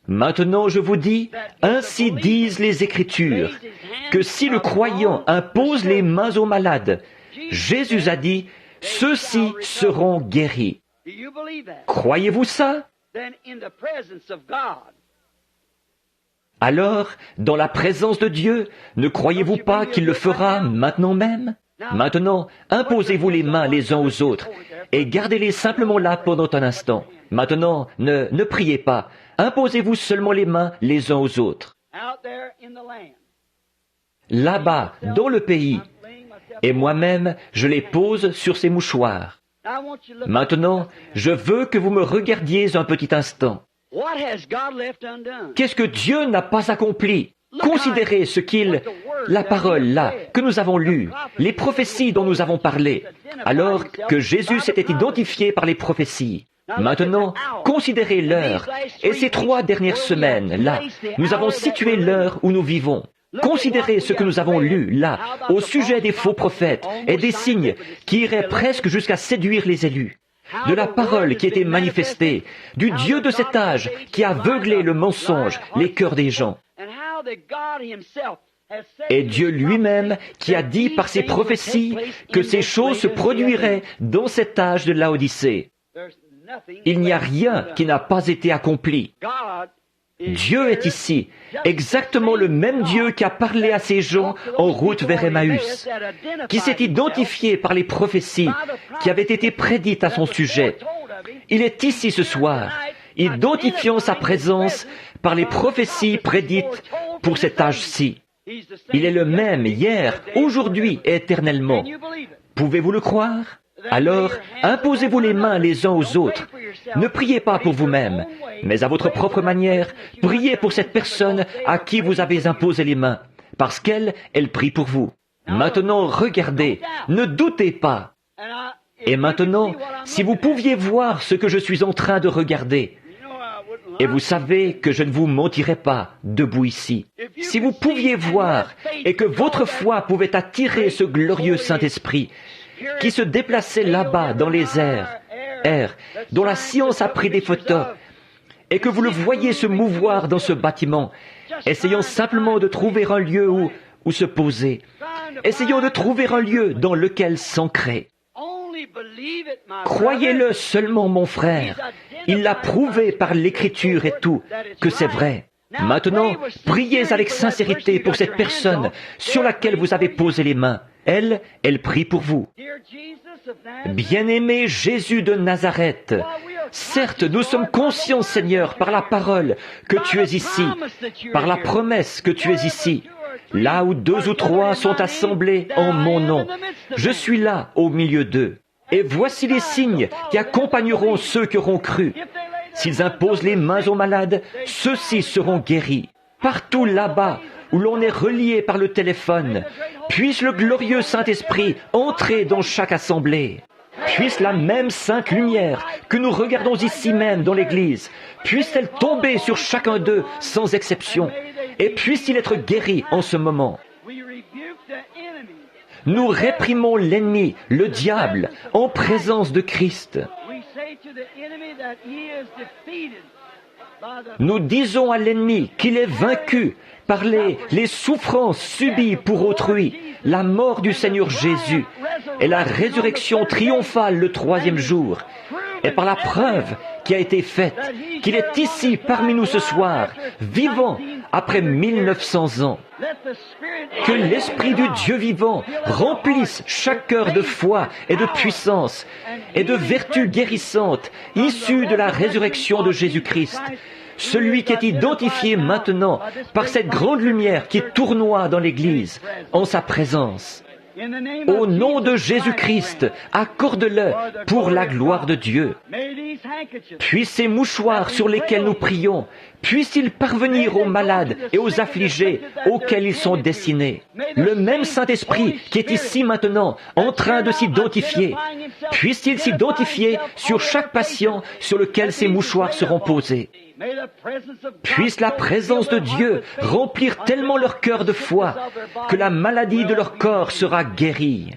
Maintenant, je vous dis, ainsi disent les Écritures, que si le croyant impose les mains aux malades, Jésus a dit, ceux-ci seront guéris. Croyez-vous ça? Alors, dans la présence de Dieu, ne croyez-vous pas qu'il le fera maintenant même? Maintenant, imposez-vous les mains les uns aux autres et gardez-les simplement là pendant un instant. Maintenant, ne priez pas. Imposez-vous seulement les mains les uns aux autres. Là-bas, dans le pays, et moi-même, je les pose sur ces mouchoirs. Maintenant, je veux que vous me regardiez un petit instant. Qu'est-ce que Dieu n'a pas accompli? Considérez la parole là, que nous avons lue, les prophéties dont nous avons parlé, alors que Jésus s'était identifié par les prophéties. Maintenant, considérez l'heure. Et ces 3 dernières semaines, là, nous avons situé l'heure où nous vivons. Considérez ce que nous avons lu, là, au sujet des faux prophètes et des signes qui iraient presque jusqu'à séduire les élus. De la parole qui était manifestée, du Dieu de cet âge qui a aveuglé le mensonge, les cœurs des gens. Et Dieu lui-même qui a dit par ses prophéties que ces choses se produiraient dans cet âge de Laodicée. Il n'y a rien qui n'a pas été accompli. Dieu est ici, exactement le même Dieu qui a parlé à ces gens en route vers Emmaüs, qui s'est identifié par les prophéties qui avaient été prédites à son sujet. Il est ici ce soir, identifiant sa présence par les prophéties prédites pour cet âge-ci. Il est le même hier, aujourd'hui et éternellement. Pouvez-vous le croire? Alors, imposez-vous les mains les uns aux autres. Ne priez pas pour vous-même, mais à votre propre manière, priez pour cette personne à qui vous avez imposé les mains, parce qu'elle prie pour vous. Maintenant, regardez, ne doutez pas. Et maintenant, si vous pouviez voir ce que je suis en train de regarder, et vous savez que je ne vous mentirai pas debout ici. Si vous pouviez voir et que votre foi pouvait attirer ce glorieux Saint-Esprit qui se déplaçait là-bas dans les airs, dont la science a pris des photos, et que vous le voyez se mouvoir dans ce bâtiment, essayant simplement de trouver un lieu où se poser, essayant de trouver un lieu dans lequel s'ancrer. Croyez-le seulement, mon frère. Il l'a prouvé par l'Écriture et tout, que c'est vrai. Maintenant, priez avec sincérité pour cette personne sur laquelle vous avez posé les mains. Elle prie pour vous. Bien-aimé Jésus de Nazareth, certes, nous sommes conscients, Seigneur, par la parole que tu es ici, par la promesse que tu es ici. Là où 2 ou 3 sont assemblés en mon nom, je suis là au milieu d'eux. Et voici les signes qui accompagneront ceux qui auront cru. S'ils imposent les mains aux malades, ceux-ci seront guéris. Partout là-bas où l'on est relié par le téléphone, puisse le glorieux Saint-Esprit entrer dans chaque assemblée. Puisse la même sainte lumière que nous regardons ici même dans l'Église, puisse-t-elle tomber sur chacun d'eux sans exception, et puisse-t-il être guéri en ce moment. Nous réprimons l'ennemi, le diable, en présence de Christ. Nous disons à l'ennemi qu'il est vaincu par les souffrances subies pour autrui, la mort du Seigneur Jésus et la résurrection triomphale le 3e jour, et par la preuve qui a été faite qu'il est ici parmi nous ce soir, vivant après 1900 ans. Que l'Esprit du Dieu vivant remplisse chaque cœur de foi et de puissance et de vertus guérissantes issues de la résurrection de Jésus-Christ, celui qui est identifié maintenant par cette grande lumière qui tournoie dans l'Église en sa présence. Au nom de Jésus-Christ, accorde-le pour la gloire de Dieu. Puissent ces mouchoirs sur lesquels nous prions, puissent-ils parvenir aux malades et aux affligés auxquels ils sont destinés. Le même Saint-Esprit qui est ici maintenant, en train de s'identifier, puisse-t-il s'identifier sur chaque patient sur lequel ces mouchoirs seront posés. Puisse la présence de Dieu remplir tellement leur cœur de foi que la maladie de leur corps sera guérie.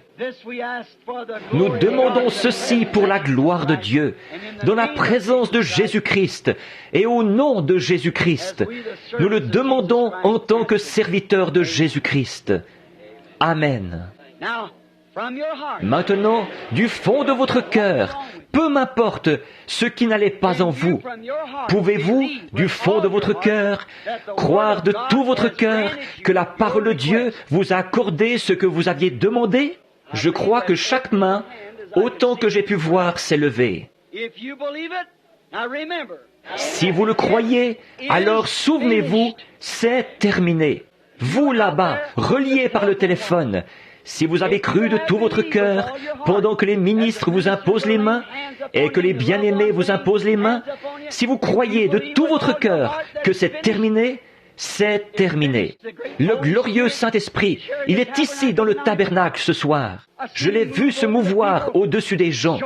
Nous demandons ceci pour la gloire de Dieu, dans la présence de Jésus-Christ et au nom de Jésus-Christ. Nous le demandons en tant que serviteurs de Jésus-Christ. Amen. Maintenant, du fond de votre cœur, peu m'importe ce qui n'allait pas en vous, pouvez-vous, du fond de votre cœur, croire de tout votre cœur que la parole de Dieu vous a accordé ce que vous aviez demandé? Je crois que chaque main, autant que j'ai pu voir, s'est levée. Si vous le croyez, alors souvenez-vous, c'est terminé. Vous là-bas, reliés par le téléphone, si vous avez cru de tout votre cœur, pendant que les ministres vous imposent les mains et que les bien-aimés vous imposent les mains, si vous croyez de tout votre cœur que c'est terminé, c'est terminé. Le glorieux Saint-Esprit, il est ici dans le tabernacle ce soir. Je l'ai vu se mouvoir au-dessus des gens.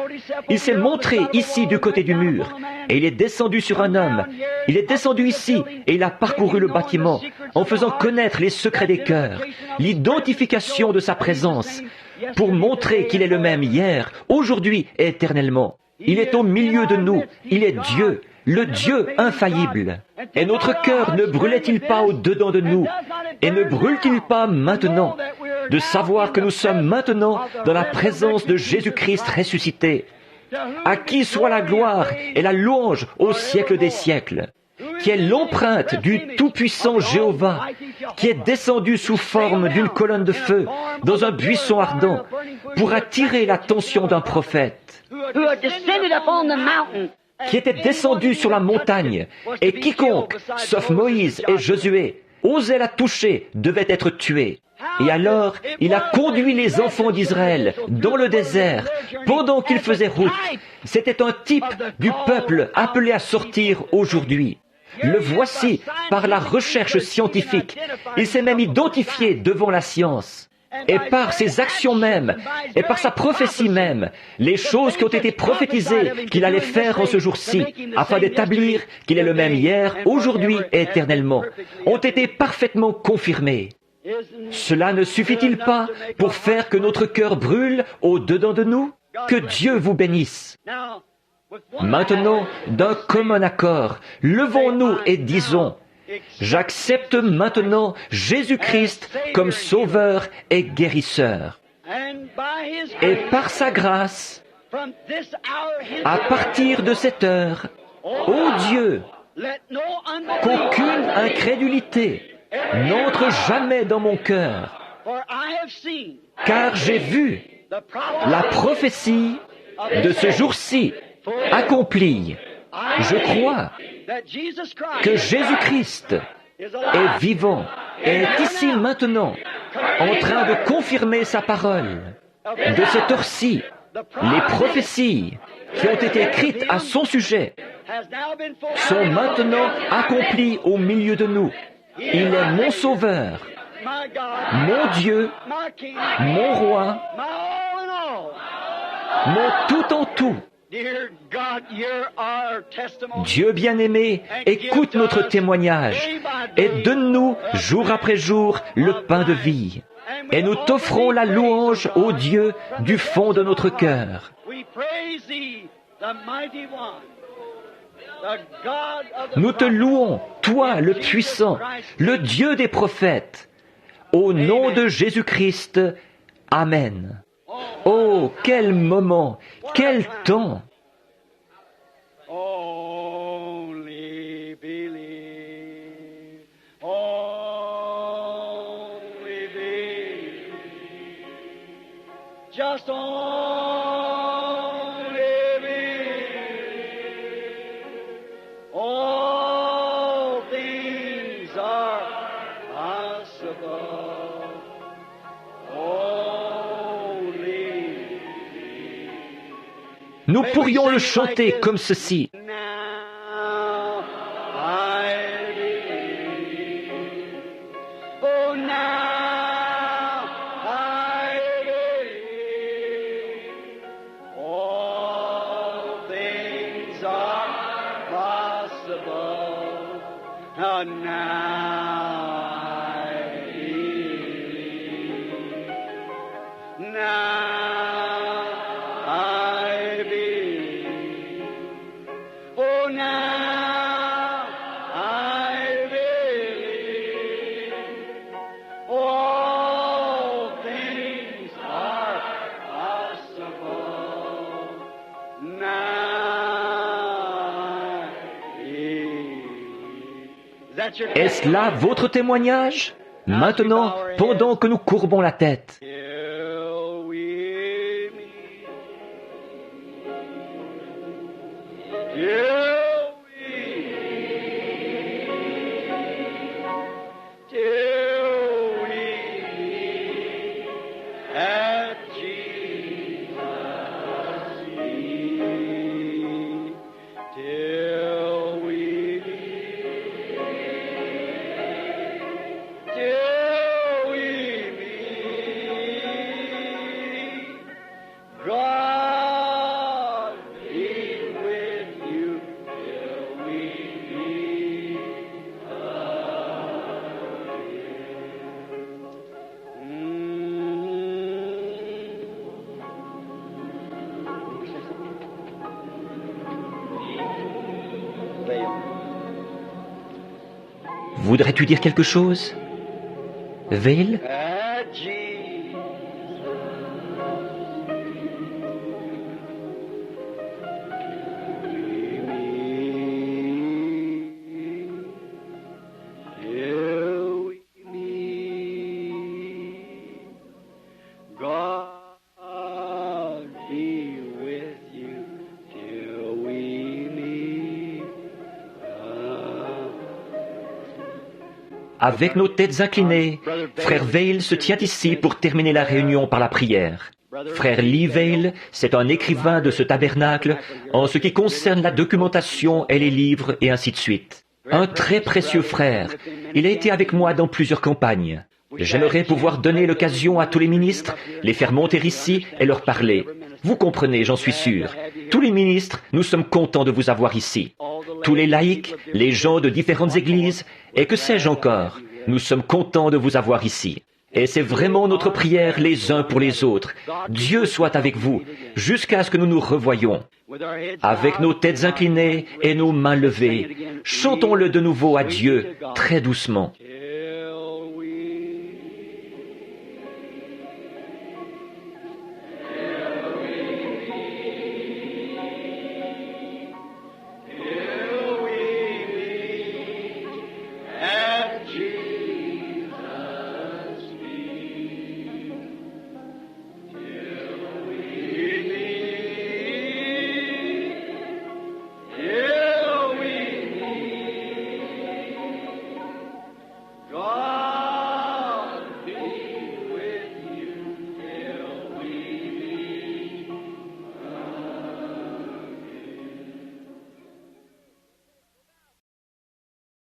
Il s'est montré ici du côté du mur et il est descendu sur un homme. Il est descendu ici et il a parcouru le bâtiment en faisant connaître les secrets des cœurs, l'identification de sa présence pour montrer qu'il est le même hier, aujourd'hui et éternellement. Il est au milieu de nous. Il est Dieu, le Dieu infaillible. Et notre cœur ne brûlait-il pas au-dedans de nous? Et ne brûle-t-il pas maintenant de savoir que nous sommes maintenant dans la présence de Jésus-Christ ressuscité, à qui soit la gloire et la louange au siècle des siècles, qui est l'empreinte du tout-puissant Jéhovah, qui est descendu sous forme d'une colonne de feu dans un buisson ardent pour attirer l'attention d'un prophète, qui était descendu sur la montagne, et quiconque, sauf Moïse et Josué, osait la toucher devait être tué. Et alors, il a conduit les enfants d'Israël dans le désert pendant qu'ils faisaient route. C'était un type du peuple appelé à sortir aujourd'hui. Le voici par la recherche scientifique. Il s'est même identifié devant la science. Et par ses actions mêmes, et par sa prophétie même, les choses qui ont été prophétisées qu'il allait faire en ce jour-ci, afin d'établir qu'il est le même hier, aujourd'hui et éternellement, ont été parfaitement confirmées. Cela ne suffit-il pas pour faire que notre cœur brûle au-dedans de nous? Que Dieu vous bénisse. Maintenant, d'un commun accord, levons-nous et disons: j'accepte maintenant Jésus-Christ comme sauveur et guérisseur. Et par sa grâce, à partir de cette heure, ô Dieu, qu'aucune incrédulité n'entre jamais dans mon cœur, car j'ai vu la prophétie de ce jour-ci accomplie. Je crois que Jésus-Christ est vivant et est ici maintenant en train de confirmer sa parole. De cette heure-ci, les prophéties qui ont été écrites à son sujet sont maintenant accomplies au milieu de nous. Il est mon sauveur, mon Dieu, mon roi, mon tout en tout. Dieu bien-aimé, écoute notre témoignage et donne-nous jour après jour le pain de vie. Et nous t'offrons la louange, ô Dieu, du fond de notre cœur. Nous te louons, toi le puissant, le Dieu des prophètes. Au nom de Jésus-Christ, Amen. Oh, quel moment, quel temps! Only believe, only believe, just only believe. All things are possible. Nous pourrions le chanter comme ceci. Est-ce là votre témoignage? Maintenant, pendant que nous courbons la tête. Voudrais-tu dire quelque chose? Vail? At Jesus. Till we meet. God be with you till we meet. Avec nos têtes inclinées, frère Vail se tient ici pour terminer la réunion par la prière. Frère Lee Vail, c'est un écrivain de ce tabernacle en ce qui concerne la documentation et les livres et ainsi de suite. Un très précieux frère. Il a été avec moi dans plusieurs campagnes. J'aimerais pouvoir donner l'occasion à tous les ministres, les faire monter ici et leur parler. Vous comprenez, j'en suis sûr. Tous les ministres, nous sommes contents de vous avoir ici. Tous les laïcs, les gens de différentes églises, et que sais-je encore, nous sommes contents de vous avoir ici. Et c'est vraiment notre prière les uns pour les autres. Dieu soit avec vous, jusqu'à ce que nous nous revoyions. Avec nos têtes inclinées et nos mains levées, chantons-le de nouveau à Dieu, très doucement.